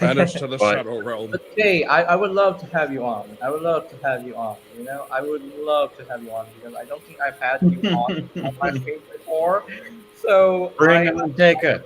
banished to the But- Shadow Realm. But hey, I would love to have you on. I would love to have you on. I would love to have you on because I don't think I've had you on my stream before. So Bring I him, take her.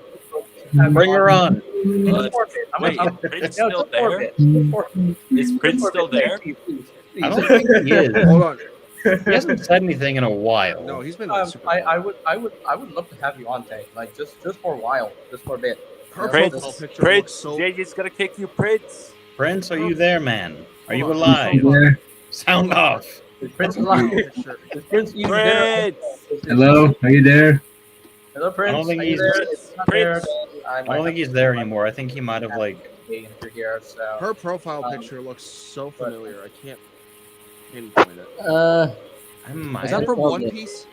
have Bring you her on. Just for a bit. Wait, I'm- Prince no, still just for a there? bit. Just for- Is Prince just for a still bit. there? Please, please, I please. don't think he is. Hold on. He hasn't said anything in a while. No, he's been like, super I would love to have you on, Tay. Like just for a while, just for a bit. Her Prince, profile picture Prince, looks so. JJ's gonna kick you, Prince. Prince, are you there, man? Are you Hold on. alive? Yeah. Sound off. Is Prince alive? Picture. Is Prince even there? Prince, Hello, are you there? Hello, Prince. I don't think Are you he's- there? If he's not there, Prince. then I don't think he's there anymore. I think he might have like Kay if you're here. So Her profile Um, picture looks so familiar. I can't pinpoint it. I might Is that have from love One it. Piece?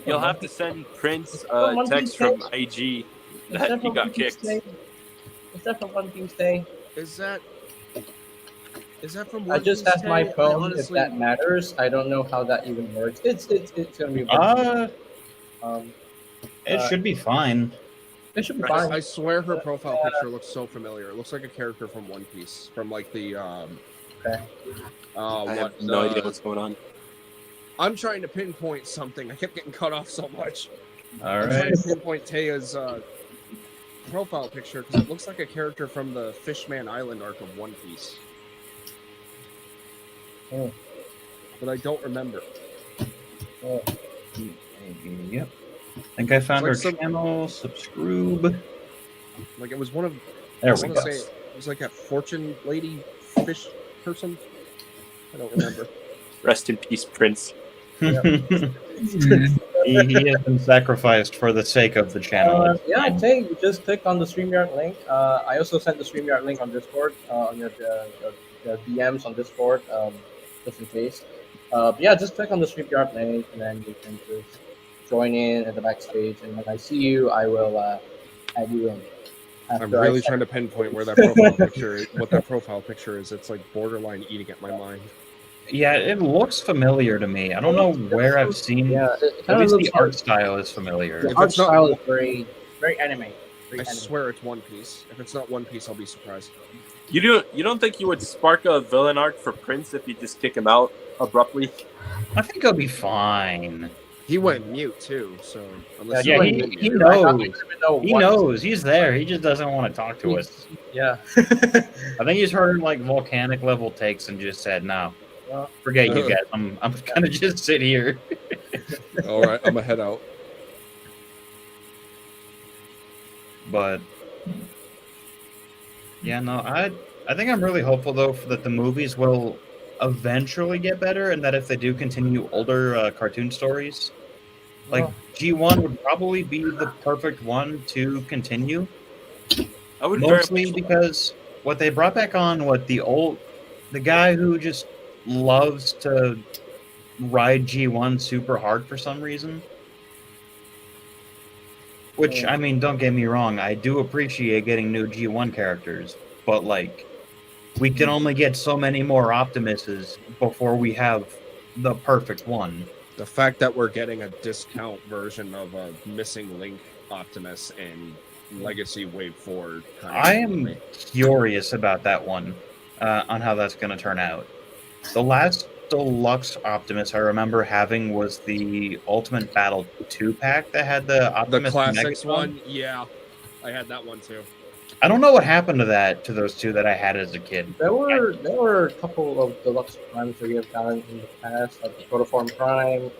You'll have to send Prince Is that from a One text Piece from Day? IG Is that he from got One Piece kicked. Day? Is that from One Piece Day? Is that from I One just Piece have my Day? I phone. honestly, If that matters, I don't know how that even works. It's gonna be. Um, it should be fine. it should be I fine. swear her profile picture looks so familiar. It looks like a character from One Piece, from like the Okay. I have no idea what's going on. I'm trying to pinpoint something. I kept getting cut off so much. All I'm trying right. to pinpoint Taya's profile picture because it looks like a character from the Fishman Island arc of One Piece. Oh. But I don't remember. Yep. I think I found like our some- channel. Subscribe. Like it was one of. There I we want go. to say it was like a fortune lady fish person. I don't remember. Rest in peace, Prince. he has been sacrificed for the sake of the channel. Yeah, Tay, you just click on the StreamYard link. I also sent the StreamYard link on Discord, on your DMs on Discord, just in case. But yeah, just click on the StreamYard link, and then you can just join in at the backstage. And when I see you, I will add you in. I'm After I really check- trying to pinpoint where that profile picture is, what that profile picture is. It's like borderline eating at my mind. Yeah, it looks familiar to me. I don't know where I've seen. Yeah, it At kind of least looks the art style is familiar. The If art it's not- style is very anime. Very I anime. swear it's One Piece. If it's not One Piece, I'll be surprised. You don't think you would spark a villain arc for Prince if you just kick him out abruptly? I think he'll be fine. He went mute too, so unless Yeah, went he mute. he I don't knows. even know He what- knows. He's there. He just doesn't want to talk to us. Yeah. I think he's heard like volcanic level takes and just said, "No, Well, forget you guys. I'm gonna just sit here." all right, I'm gonna head out. But yeah, no, I think I'm really hopeful though that the movies will eventually get better, and that if they do continue older cartoon stories, like G1 would probably be the perfect one to continue. I would very Mostly much because what they brought back on the guy who just loves to ride G1 super hard for some reason. Which, I mean, don't get me wrong, I do appreciate getting new G1 characters, but like, we can only get so many more Optimuses before we have the perfect one. The fact that we're getting a discount version of a missing Link Optimus and Legacy Wave 4. I am curious about that one, on how that's going to turn out. The last deluxe Optimus I remember having was the Ultimate Battle 2-pack that had the The Optimus classics Megatron. one, yeah. I had that one too. I don't know what happened to those two that I had as a kid. There were a couple of deluxe primes that we have gotten in the past, like the Protoform Prime,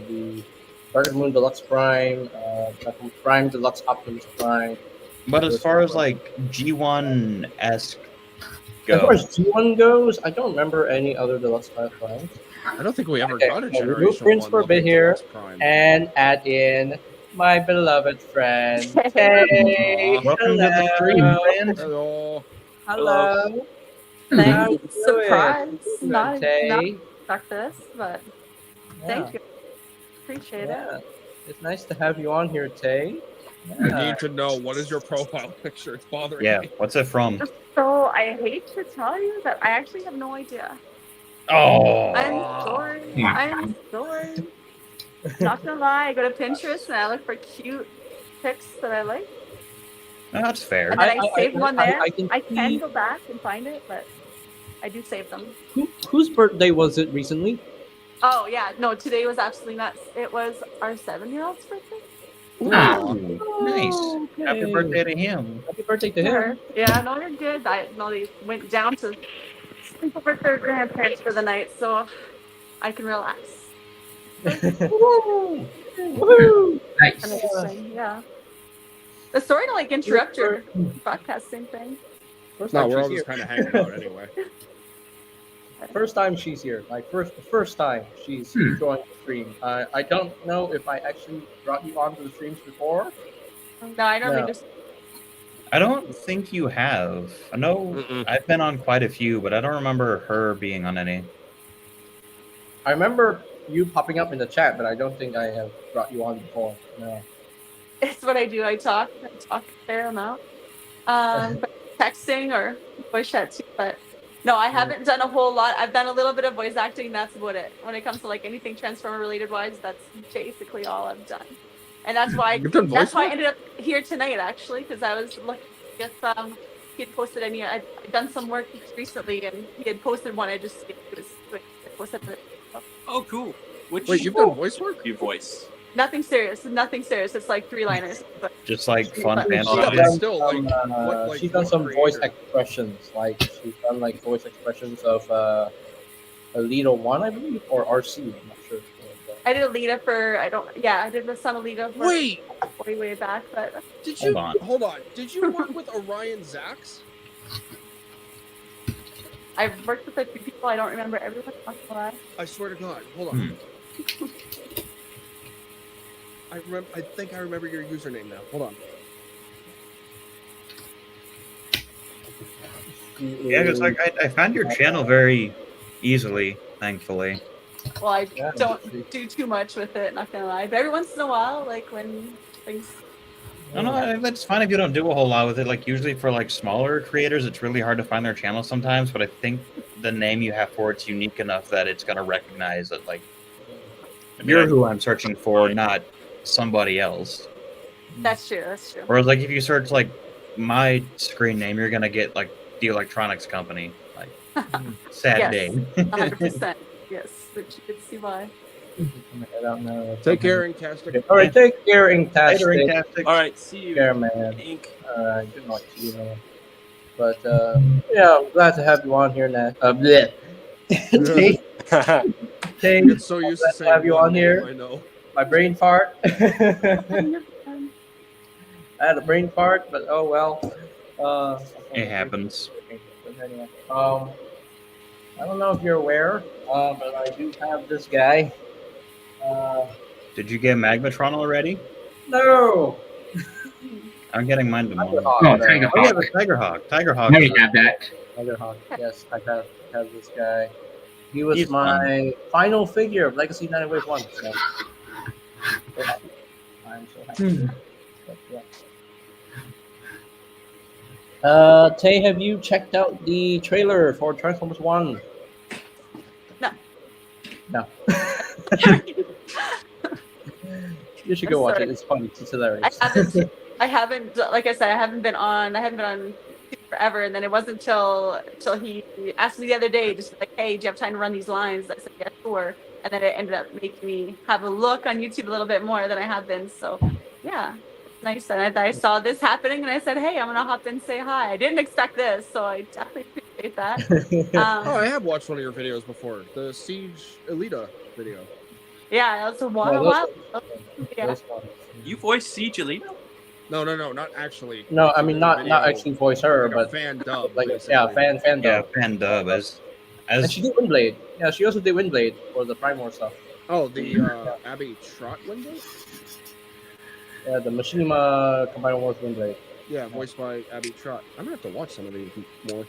the Dark Moon Deluxe Prime, Prime Deluxe Optimus Prime. But as far as like G1-esque As far go, as G1 goes, I don't remember any other deluxe primes. I don't think we ever Okay, got a so remove Generation Prince 1 for a bit level here, Deluxe Prime. and add in my beloved friend. Hey, welcome to the stream, friend. Hello. Hello. Thank How you. you doing? Surprise. Not Tay? expect this, but thank you. Appreciate it. Yeah. It's nice to have you on here, Tay. I need to know, what is your profile picture? It's bothering Yeah, me. what's it from? So I hate to tell you that I actually have no idea. Oh, I'm sorry. I'm sorry. Not gonna lie, I go to Pinterest and I look for cute pics that I like, that's fair. and then I save one there. I can I can see- go back and find it, but I do save them. Whose birthday was it recently? Oh yeah, no, today was absolutely nuts. It was our 7-year-old's birthday. Wow, nice. Okay. Happy birthday to him. Happy birthday to him. Sure. Yeah, no, you're good. They went down to sleep over at their grandparents for the night, so I can relax. Woohoo! Nice. Amazing, yeah. The story to like interrupt your broadcasting thing. First No, time we're all she's just here. kind of hanging out anyway. First time she's here. Like first time she's joined the stream. I don't know if I actually brought you onto the streams before. No, I normally No. just I don't think you have. I know Mm-mm. I've been on quite a few, but I don't remember her being on any. I remember you popping up in the chat, but I don't think I have brought you on before. No. It's what I do. I talk a fair amount. But texting or voice chat too. But no, I haven't done a whole lot. I've done a little bit of voice acting. That's about it. When it comes to like anything Transformer related wise, that's basically all I've done. And that's why You've done that's voice why I work? ended up here tonight actually, because I was looking if he had posted any. I'd done some work recently, and he had posted one. I just it was posted it. Oh, cool. Which Wait, you've done voice work? you voice? Nothing serious. Nothing serious. It's like 3-liners. But Just like fun She's fan Yeah, done but voices. still, some, like, what, like, she's done what some voice creator? expressions. Like she's done like voice expressions of Alita 1, I believe, or RC. I'm not sure. I did Alita for I did some Alita for Wait, way back, but did you Hold on. hold on? Did you work with Orion Zax? I've worked with a few people. I don't remember everyone. Not gonna lie. I swear to God. Hold on. I think I remember your username now. Hold on. Yeah, because like I found your channel very easily, thankfully. Well, I Yeah, don't do too much with it. Not gonna lie, but every once in a while, like when things. No, that's fine if you don't do a whole lot with it. Like usually for like smaller creators, it's really hard to find their channel sometimes. But I think the name you have for it's unique enough that it's gonna recognize that like you're who I'm searching for, not somebody else. That's true. That's true. Whereas like if you search like my screen name, you're gonna get like the electronics company. Like sad Yes. day. 100%. Yes, which you can see why. I don't know. Take care, Inktastic. All right, take care, Inktastic. Later, Inktastic. All right, see you. Take care, man. Ink. Good night to you, man. But yeah, I'm glad to have you on here, Nat. Bleh. Tay, Get so used to glad to saying have you one on here. name, I know. My brain fart. I had a brain fart, but oh well. It happens. But anyway, I don't know if you're aware, but I do have this guy. Did you get Magmatron already? No. I'm getting mine tomorrow. Tigerhawk, Oh, no. Tigerhawk. Oh yeah, the Tigerhawk. Tigerhawk. Now you have that. Tigerhawk. Yes, I have this guy. He was He's my final figure of Legacy 9 Wave 1. So. I'm so happy. But, yeah. Tay, have you checked out the trailer for Transformers 1? No. No. You should go watch it. It's funny. It's hilarious. I haven't. Like I said, I haven't been on forever. And then it wasn't till he asked me the other day, just like, "Hey, do you have time to run these lines?" I said, "Yeah, sure." And then it ended up making me have a look on YouTube a little bit more than I have been. So, yeah, it's nice. And I saw this happening, and I said, "Hey, I'm gonna hop in and say hi." I didn't expect this, so I definitely appreciate that. Oh, I have watched one of your videos before. The Siege Elita video. Yeah, it was a No, while. those- Yeah. those ones. You voice Siege Alita? No, not actually. No, I mean not Video, actually voice her, like a but fan dub. like basically. yeah, fan Yeah, dub. fan dub as And she did Windblade. Yeah, she also did Windblade for the Primor stuff. Oh, the Abby Trot window? Yeah, the Machinima Combined Wars Windblade. Yeah, voiced by Abby Trot. I'm gonna have to watch some of these more.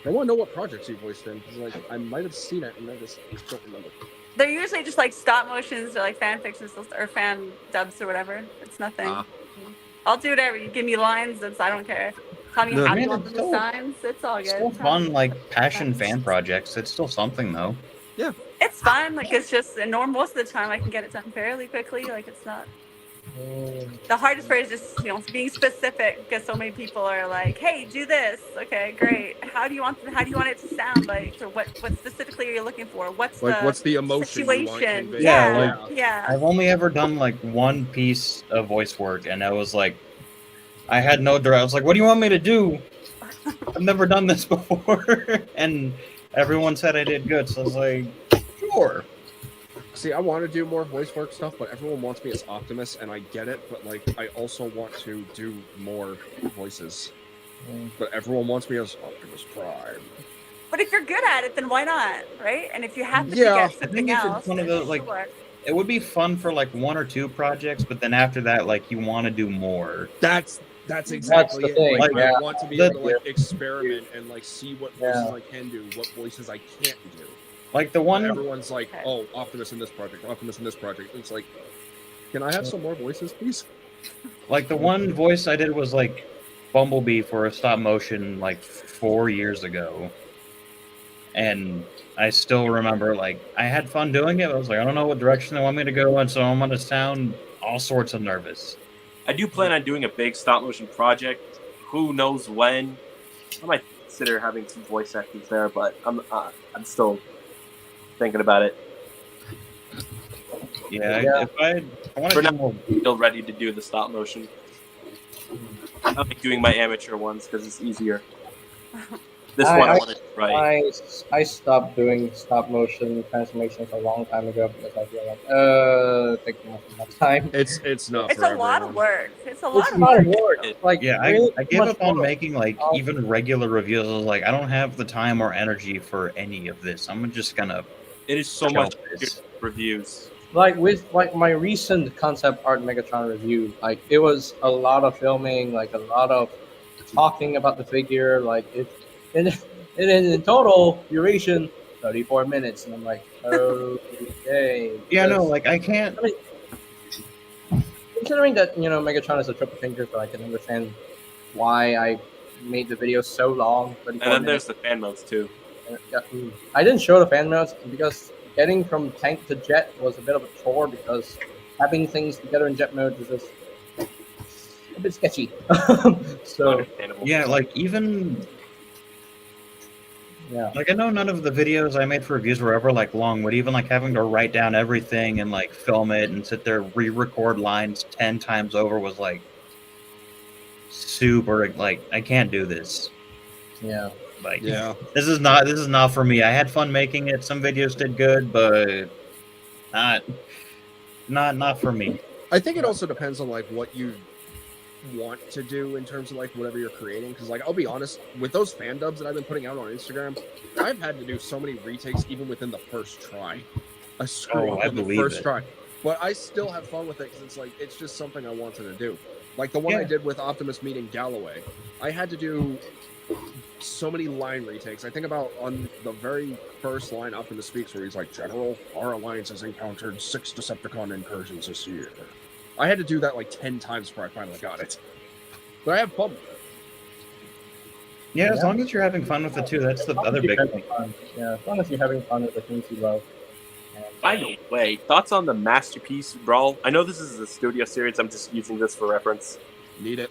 I want to know what projects you voiced in. 'Cause, like, I might have seen it and I just don't remember. They're usually just like stop motions or like fan fictions or fan dubs or whatever. It's nothing. I'll do whatever. You give me lines, I don't care. Tell me No. how Man, you want it's the still- designs. It's all good. still fun, like passion fan projects. It's still something though. It's fine. Like it's just most of the time I can get it done fairly quickly. Like it's not. The hardest part is just being specific because so many people are like, "Hey, do this." Okay, great. How do you want it to sound like? Or what specifically are you looking for? What's the emotion you want situation? conveyed? Yeah, Yeah. I've only ever done like one piece of voice work, and I was like, I had no direct. I was like, "What do you want me to do? I've never done this before," and everyone said I did good. So I was like, "Sure." See, I want to do more voice work stuff, but everyone wants me as Optimus, and I get it. But like, I also want to do more voices. But everyone wants me as Optimus Prime. But if you're good at it, then why not, right? And if you have to Yeah, get I something think it's else, one of then those, like, sure. it would be fun for like one or two projects, but then after that, like you want to do more. That's That's exactly the it. thing, Like, yeah. I want to be able to like experiment and like see what voices Yeah. I can do, what voices I can't do. Like the But one, everyone's like, Okay. "Oh, Optimus in this project, Optimus in this project." It's like, can I have some more voices, please? like the one voice I did was like Bumblebee for a stop motion like 4 years ago, and I still remember like I had fun doing it. I was like, I don't know what direction they want me to go, and so I'm gonna sound all sorts of nervous. I do plan on doing a big stop motion project. Who knows when? I might consider having some voice actors there, but I'm still thinking about it. Yeah, Yeah. if I want For to now- do more. Still ready to do the stop motion. I like doing my amateur ones because it's easier. This one I wanted to try. I stopped doing stop motion transformations a long time ago because I feel like take too much of my time. It's not. It's for a lot of everyone. work. It's a lot It's of not work. work. Like Yeah, really I too gave much up on work. making like even regular reviews. I was like, I don't have the time or energy for any of this. I'm just gonna It is so shelf much this. reviews. Like with like my recent concept art Megatron review, like it was a lot of filming, like a lot of talking about the figure, like it and in total duration 34 minutes, and I'm like, okay. Yeah, no, because- like I can't. considering that Megatron is a triple finger, so I can understand why I made the video so long. 34 And then there's minutes. the fan modes too. Yeah, I didn't show the fan modes because getting from tank to jet was a bit of a chore because having things together in jet mode is just a bit sketchy. So Understandable. Yeah, like even yeah, like I know none of the videos I made for reviews were ever like long, but even like having to write down everything and like film it and sit there re-record lines 10 times over was like super like I can't do this. yeah. Like Yeah. this is not for me. I had fun making it. Some videos did good, but not for me. I think it also depends on like what you want to do in terms of like whatever you're creating. Because like I'll be honest, with those fan dubs that I've been putting out on Instagram, I've had to do so many retakes even within the first try. I screw up I on the believe first it. try, but I still have fun with it because it's like it's just something I wanted to do. Like the one I Yeah. did with Optimus meeting Galloway, I had to do so many line retakes. I think about on the very first line Optimus speaks where he's like, "General, our alliance has encountered 6 Decepticon incursions this year." I had to do that like 10 times before I finally got it. But I have fun with it. Yeah, as long as you're having fun with it too, that's the other big thing. Fun. Yeah, as long as you're having fun with the things you love. By the way, thoughts on the Masterpiece Brawl? I know this is a studio series. I'm just using this for reference. Need it.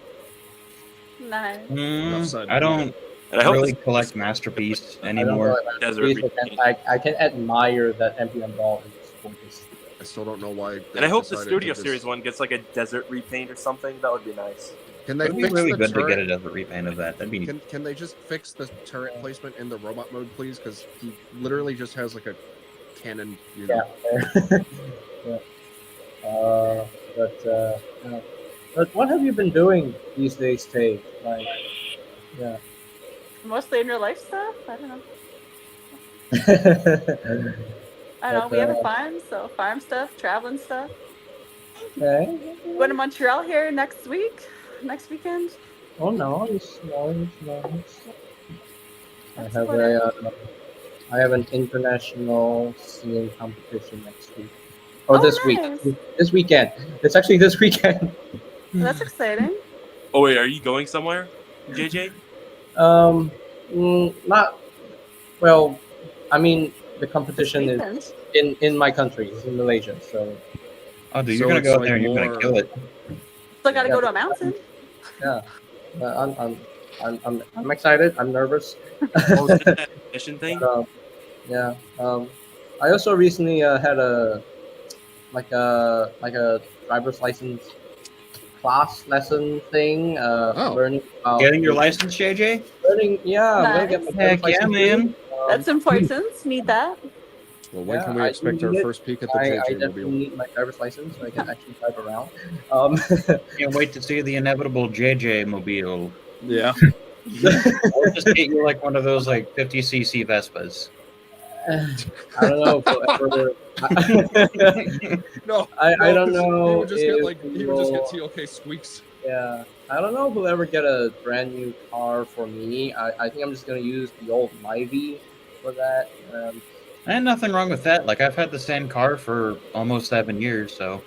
Nice. Enough said. I don't And I hope really this collect Masterpiece I don't anymore. know if Desert I, Repaint. I can admire that MPM ball is gorgeous. I still don't know why. And I hope the decided studio to just- series one gets like a desert repaint or something. That would be nice. Can they It'd be fix really the good to turret? get a desert repaint of that. That'd be Can they just fix the turret placement in the robot mode, please? Because he literally just has like a cannon. You know? Yeah. Yeah. Yeah. But what have you been doing these days, Tate? Like, yeah. Mostly in real life stuff. I don't know. Okay. I don't know. We having fun, so farm stuff, traveling stuff. Going to Montreal here next weekend. Oh no, nice. I have an international singing competition next week. Or Oh, this nice. week. This weekend. It's actually this weekend. That's exciting. Oh wait, are you going somewhere, JJ? Not well. I mean, the competition is Weekend. in my country, it's in Malaysia. So oh, dude, So you're gonna it's go out like there and you're more- gonna kill it. Still got to go to a mountain. yeah, I'm excited. I'm nervous. Oh, is it that mission thing? Yeah. I also recently had a driver's license class lesson thing. Learning about Getting your license, JJ? learning. Yeah, I'm gonna get my Heck driver's yeah, license man. soon. That's important. Need that. Well, when Yeah, can we I expect our need it. first peek at the I JJ definitely mobile? need my driver's license so I can actually drive around. Can't wait to see the inevitable JJ mobile. Yeah. Or just get you like one of those like 50cc Vespas. I don't know. No. I no, don't 'cause know. He would just get if like we he would just get will- TLK squeaks. Yeah, I don't know if we'll ever get a brand new car for me. I think I'm just gonna use the old Myvi for that. And nothing wrong with that. Like, I've had the same car for almost 7 years, so.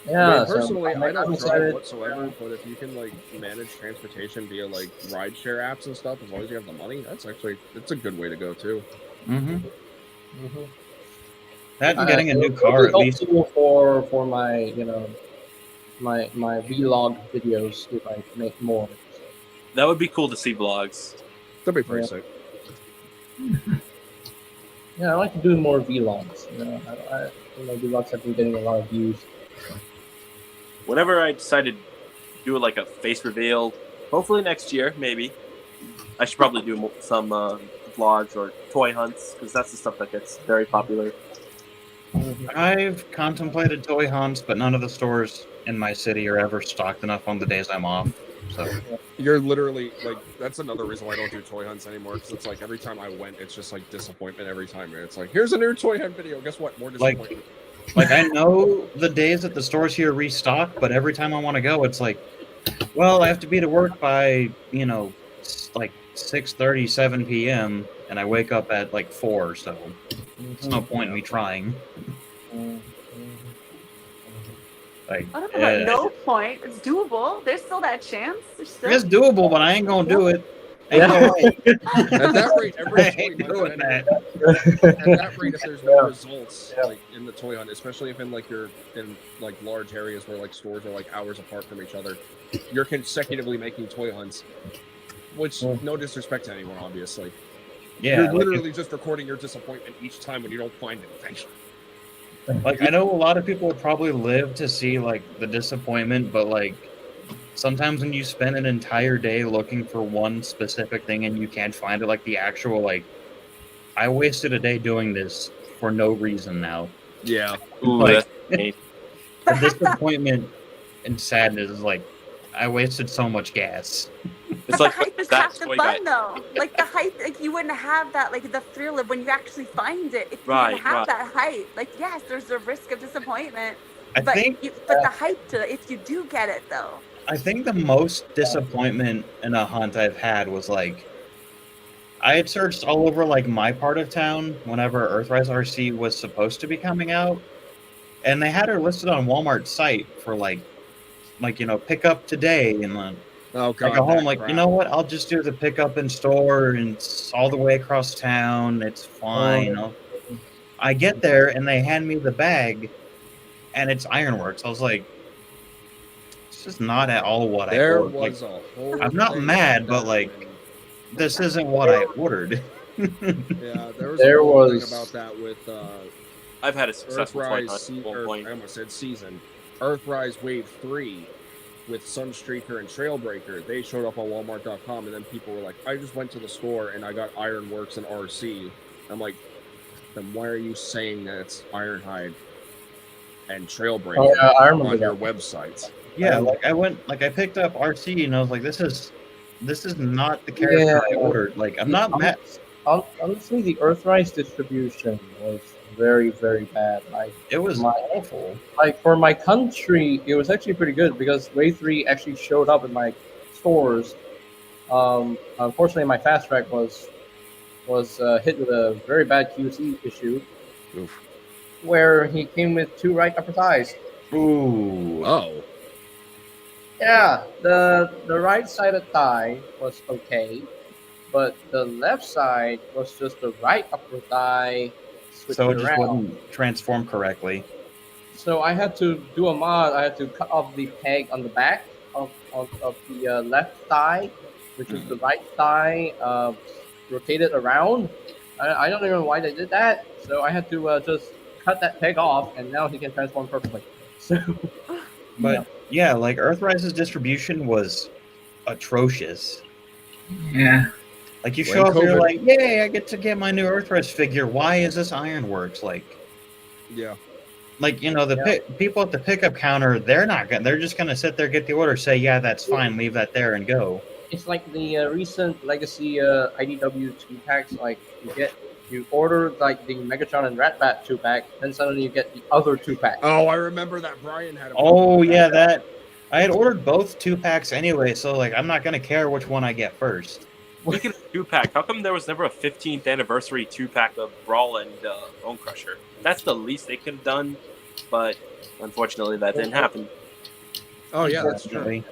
Yeah, I mean, so personally, I I'm don't drive excited. whatsoever, but if you can like manage transportation via like rideshare apps and stuff, as long as you have the money, it's a good way to go too. Mm-hmm. Mm-hmm. That and getting a new It'll car be at least. helpful for my my vlog videos if I make more. That would be cool to see vlogs. That'd be pretty Yeah. sick. Yeah, I like to do more vlogs. My vlogs have been getting a lot of views. Whenever I decide to do like a face reveal, hopefully next year, maybe, I should probably do some vlogs or toy hunts because that's the stuff that gets very popular. I've contemplated toy hunts, but none of the stores in my city are ever stocked enough on the days I'm off. So You're literally like, that's another reason why I don't do toy hunts anymore, because it's like every time I went, it's just like disappointment every time. And it's like, here's a new toy hunt video. Guess what? More disappointment. Like I know the days that the stores here restock, but every time I want to go, it's like, well, I have to be to work by like 6:30, 7 p.m. and I wake up at like 4, so there's no point in me trying. Like, I don't know about no point. It's doable. There's still that chance. it's doable, but I ain't gonna do it. Ain't no way. At that rate, every I toy ain't hunt doing that. at that rate, if there's no results like in the toy hunt, especially if you're in like large areas where like stores are like hours apart from each other, you're consecutively making toy hunts. Which, no disrespect to anyone, obviously. Yeah, You're literally just recording your disappointment each time when you don't find anything. Like I know a lot of people would probably live to see like the disappointment, but like sometimes when you spend an entire day looking for one specific thing and you can't find it, like the actual like, I wasted a day doing this for no reason now. Yeah. Ooh, Like, that's the disappointment and sadness is like, I wasted so much gas. It's The like hype is that half the toy fun, guy. though. Like the hype, like you wouldn't have that, like the thrill of when you actually find it. If you Right, didn't have right. that hype, like yes, there's a risk of disappointment, I but think but the hype to if you do get it though. I think the most disappointment in a hunt I've had was like, I had searched all over like my part of town whenever Earthrise RC was supposed to be coming out, and they had her listed on Walmart's site for like pick up today, and then Oh god. I go home that like, crap. you know what? I'll just do the pickup in store, and it's all the way across town. It's fine. I get there and they hand me the bag, and it's Ironworks. I was like, this is not at all what I There ordered. was Like, a whole I'm not thing mad, about but like, that, this isn't what I ordered. yeah, there There a whole was- thing about that with I've had a successful toy Earthrise, hunt at one point. I almost said season. Earthrise Wave 3 with Sunstreaker and Trailbreaker. They showed up on Walmart.com, and then people were like, I just went to the store and I got Ironworks and RC. I'm like, then why are you saying that it's Ironhide and Trailbreaker Oh, yeah, I remember on your that. websites? Yeah, I picked up RC and I was like, this is not the character I ordered. Like, I'm not mad. Honestly, the Earthrise distribution was very, very bad. It was My- awful. Like for my country, it was actually pretty good because Wave 3 actually showed up in my stores. Unfortunately, my Fast Track was hit with a very bad QC issue, Oof. where he came with 2 right upper thighs. Ooh. Oh. Yeah, the right side of thigh was okay, but the left side was just the right upper thigh. switched So it just around. wouldn't transform correctly. So I had to do a mod. I had to cut off the peg on the back of the left thigh, which is the right thigh, rotated around. I don't even know why they did that. So I had to just cut that peg off, and now he can transform perfectly. So, But yeah, like Earthrise's distribution was atrocious. Yeah. Like you Blame show up, you're COVID. like, yay, I get to get my new Earthrise figure. Why is this Ironworks? Like, Yeah. the people at the pickup counter, they're just gonna sit there, get the order, say, yeah, that's fine, leave that there and go. it's like the recent Legacy IDW 2 packs. Like you get You order like the Megatron and Ratbat 2-pack, then suddenly you get the other 2-pack. Oh, I remember that Brian had. Oh yeah, that I had ordered both 2-packs anyway, so like I'm not gonna care which one I get first. Speaking of 2-pack, how come there was never a 15th anniversary 2-pack of Brawl and Bone Crusher? That's the least they could have done, but unfortunately that didn't happen. Oh yeah, that's true. Unfortunately.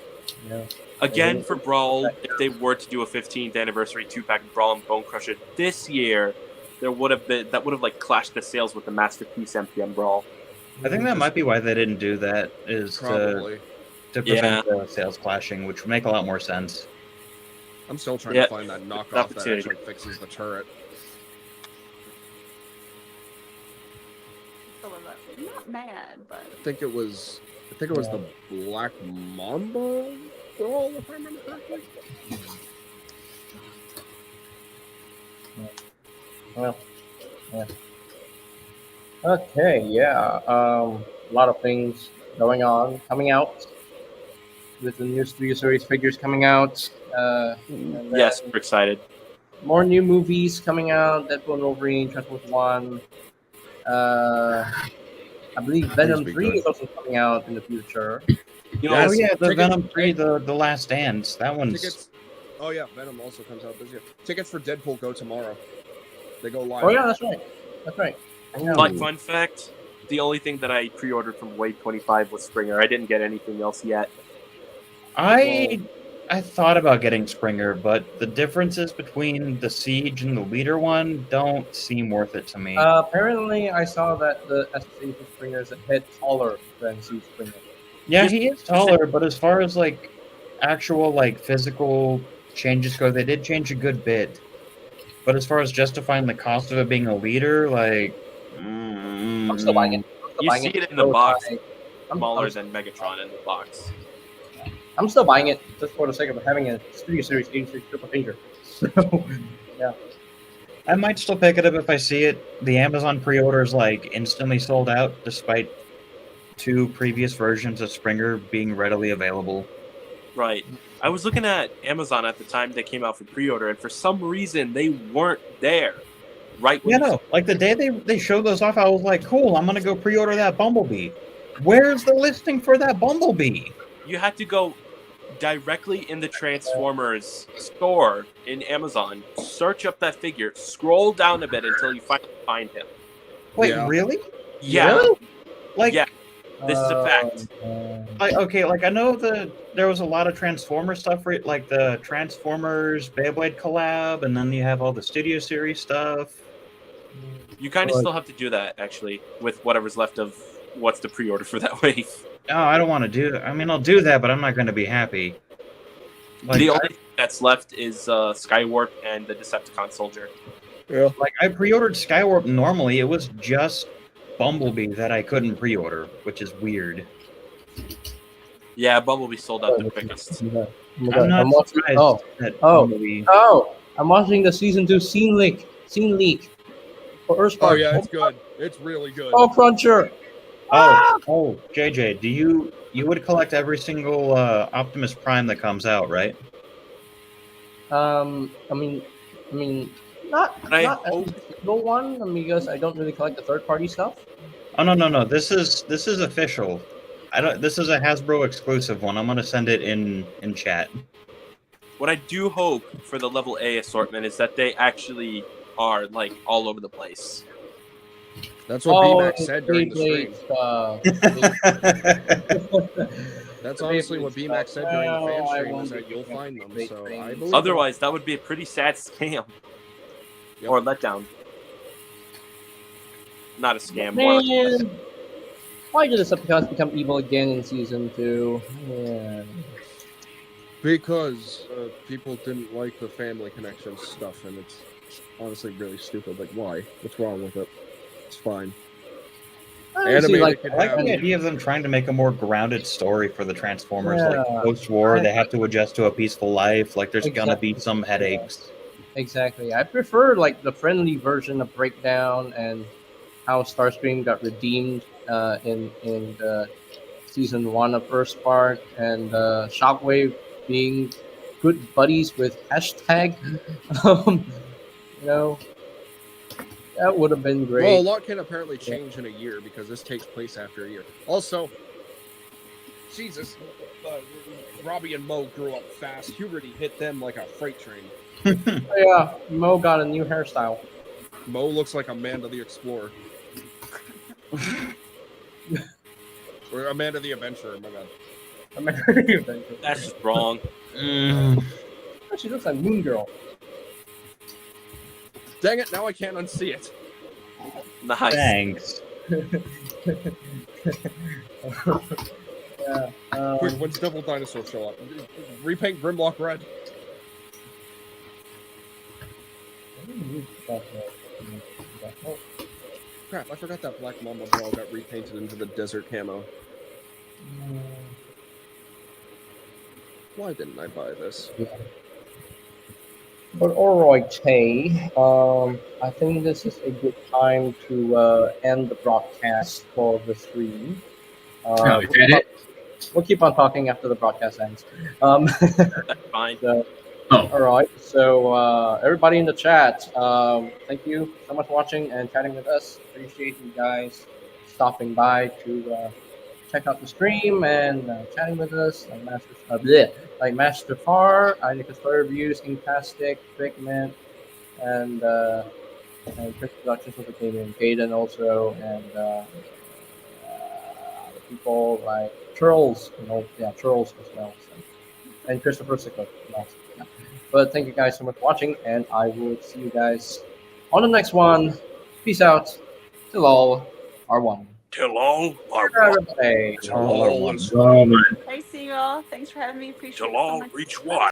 Yeah. Again, for Brawl, if they were to do a 15th anniversary 2-pack of Brawl and Bone Crusher this year, that would have like clashed the sales with the Masterpiece MPM Brawl. I think that might be why they didn't do that. Is Probably. to prevent the sales clashing, which would make a lot more sense. I'm still trying Yeah, to find that knockoff that opportunity. actually fixes the turret. Not mad, but I think it was the Black Mamba Brawl, if I remember correctly. Well, yeah. Okay, yeah. A lot of things going on, coming out with the new Studio Series figures coming out. And Yes, then we're excited. more new movies coming out. Deadpool and Wolverine, Transformers 1. I believe Venom be 3 good. is also coming out in the future. You know, Yes. Oh yeah, the Ticket- Venom 3, the Last Dance. That one's Tickets. Oh yeah, Venom also comes out this year. Tickets for Deadpool go tomorrow. They go live. Oh yeah, that's right. That's right. like fun fact, the only thing that I pre-ordered from Wave 25 was Springer. I didn't get anything else yet. I thought about getting Springer, but the differences between the Siege and the Leader one don't seem worth it to me. Apparently, I saw that the SSA for Springer is a head taller than Siege Springer. Yeah, he is taller, but as far as like actual like physical changes go, they did change a good bit. But as far as justifying the cost of it being a leader, like I'm still buying it. I'm still You buying see it. it in the box, I'm- smaller I'm- than Megatron in the box. I'm still buying it just for the sake of having a Studio Series 86 Triple Finger. So, yeah. I might still pick it up if I see it. The Amazon pre-order is like instantly sold out, despite 2 previous versions of Springer being readily available. Right. I was looking at Amazon at the time they came out for pre-order, and for some reason they weren't there. Right when Yeah, no. Like the day they showed those off, I was like, cool, I'm gonna go pre-order that Bumblebee. Where's the listing for that Bumblebee? you had to go directly in the Transformers store in Amazon, search up that figure, scroll down a bit until you finally find him. Wait, Yeah. really? Yeah, Really? Like, Yeah. this is a fact. Okay, like I know there was a lot of Transformer stuff, right? Like the Transformers Beyblade collab, and then you have all the Studio Series stuff. You kind of still have to do that, actually, with whatever's left of what's the pre-order for that wave. Oh, I don't want to do. I mean, I'll do that, but I'm not going to be happy. Like, The only thing that's left is Skywarp and the Decepticon Soldier. I pre-ordered Skywarp normally. It was just Bumblebee that I couldn't pre-order, which is weird. Yeah, Bumblebee sold out the quickest. I'm not watching. surprised that Oh. Bumblebee. I'm watching the season 2 scene leak for Earthspark. Oh yeah, it's good. It's really good. Oh, Cruncher. Oh, JJ, you would collect every single Optimus Prime that comes out, right? I mean, not I not hope- every single one, because I don't really collect the third-party stuff. Oh no. This is official. This is a Hasbro exclusive one. I'm gonna send it in chat. What I do hope for the level A assortment is that they actually are like all over the place. That's what B-Max said during the stream. That's The honestly Beyblade what B-Max said during the stuff. fan Well, I stream, won't is that be you'll getting find them. Beyblade So things. I believe Otherwise, that would be a pretty sad scam Yep. or letdown. Not a scam. More like Man, why did the Decepticons become evil again in season 2? Yeah. because people didn't like the family connection stuff, and it's honestly really stupid. Like, why? What's wrong with it? It's fine. Honestly, Animated could I like have- the idea of them trying to make a more grounded story for the Transformers. Yeah. Like post-war, they have to adjust to a peaceful life. Like there's gonna be some headaches. Exactly. I prefer like the friendly version of Breakdown and how Starscream got redeemed in the season 1 of Earthspark, and Shockwave being good buddies with hashtag. You know, That would have been great. Well, a lot can apparently change in a year because this takes place after a year. Also, Jesus, Robbie and Mo grew up fast. Puberty hit them like a freight train. Oh, yeah, Mo got a new hairstyle. Mo looks like Amanda the Explorer. Or Amanda the Adventurer, my bad. That's just wrong. She looks like Moon Girl. Dang it, now I can't unsee it. Nice. Thanks. Yeah. Quick, when's Devil Dinosaur show up? Repaint Grimlock red. Crap, I forgot that Black Mamba Brawl got repainted into the desert camo. Why didn't I buy this? But alright, hey, I think this is a good time to end the broadcast for the stream. Oh, is that it? We'll keep on talking after the broadcast ends. That's fine. So, Oh. all right. So everybody in the chat, thank you so much for watching and chatting with us. Appreciate you guys stopping by to check out the stream and chatting with us. Like Master Far, Nicholas Player Reviews, Inktastic, Figment, and Chris Productions of the Gaming, Caden also, and people like Churls, Churls as well, so. And Christopher Sickle. Yeah. But thank you guys so much for watching, and I will see you guys on the next one. Peace out. Till all are one. Till all are Everybody. All at once. Nice seeing you all. Thanks for having me. Appreciate it so much. reach one.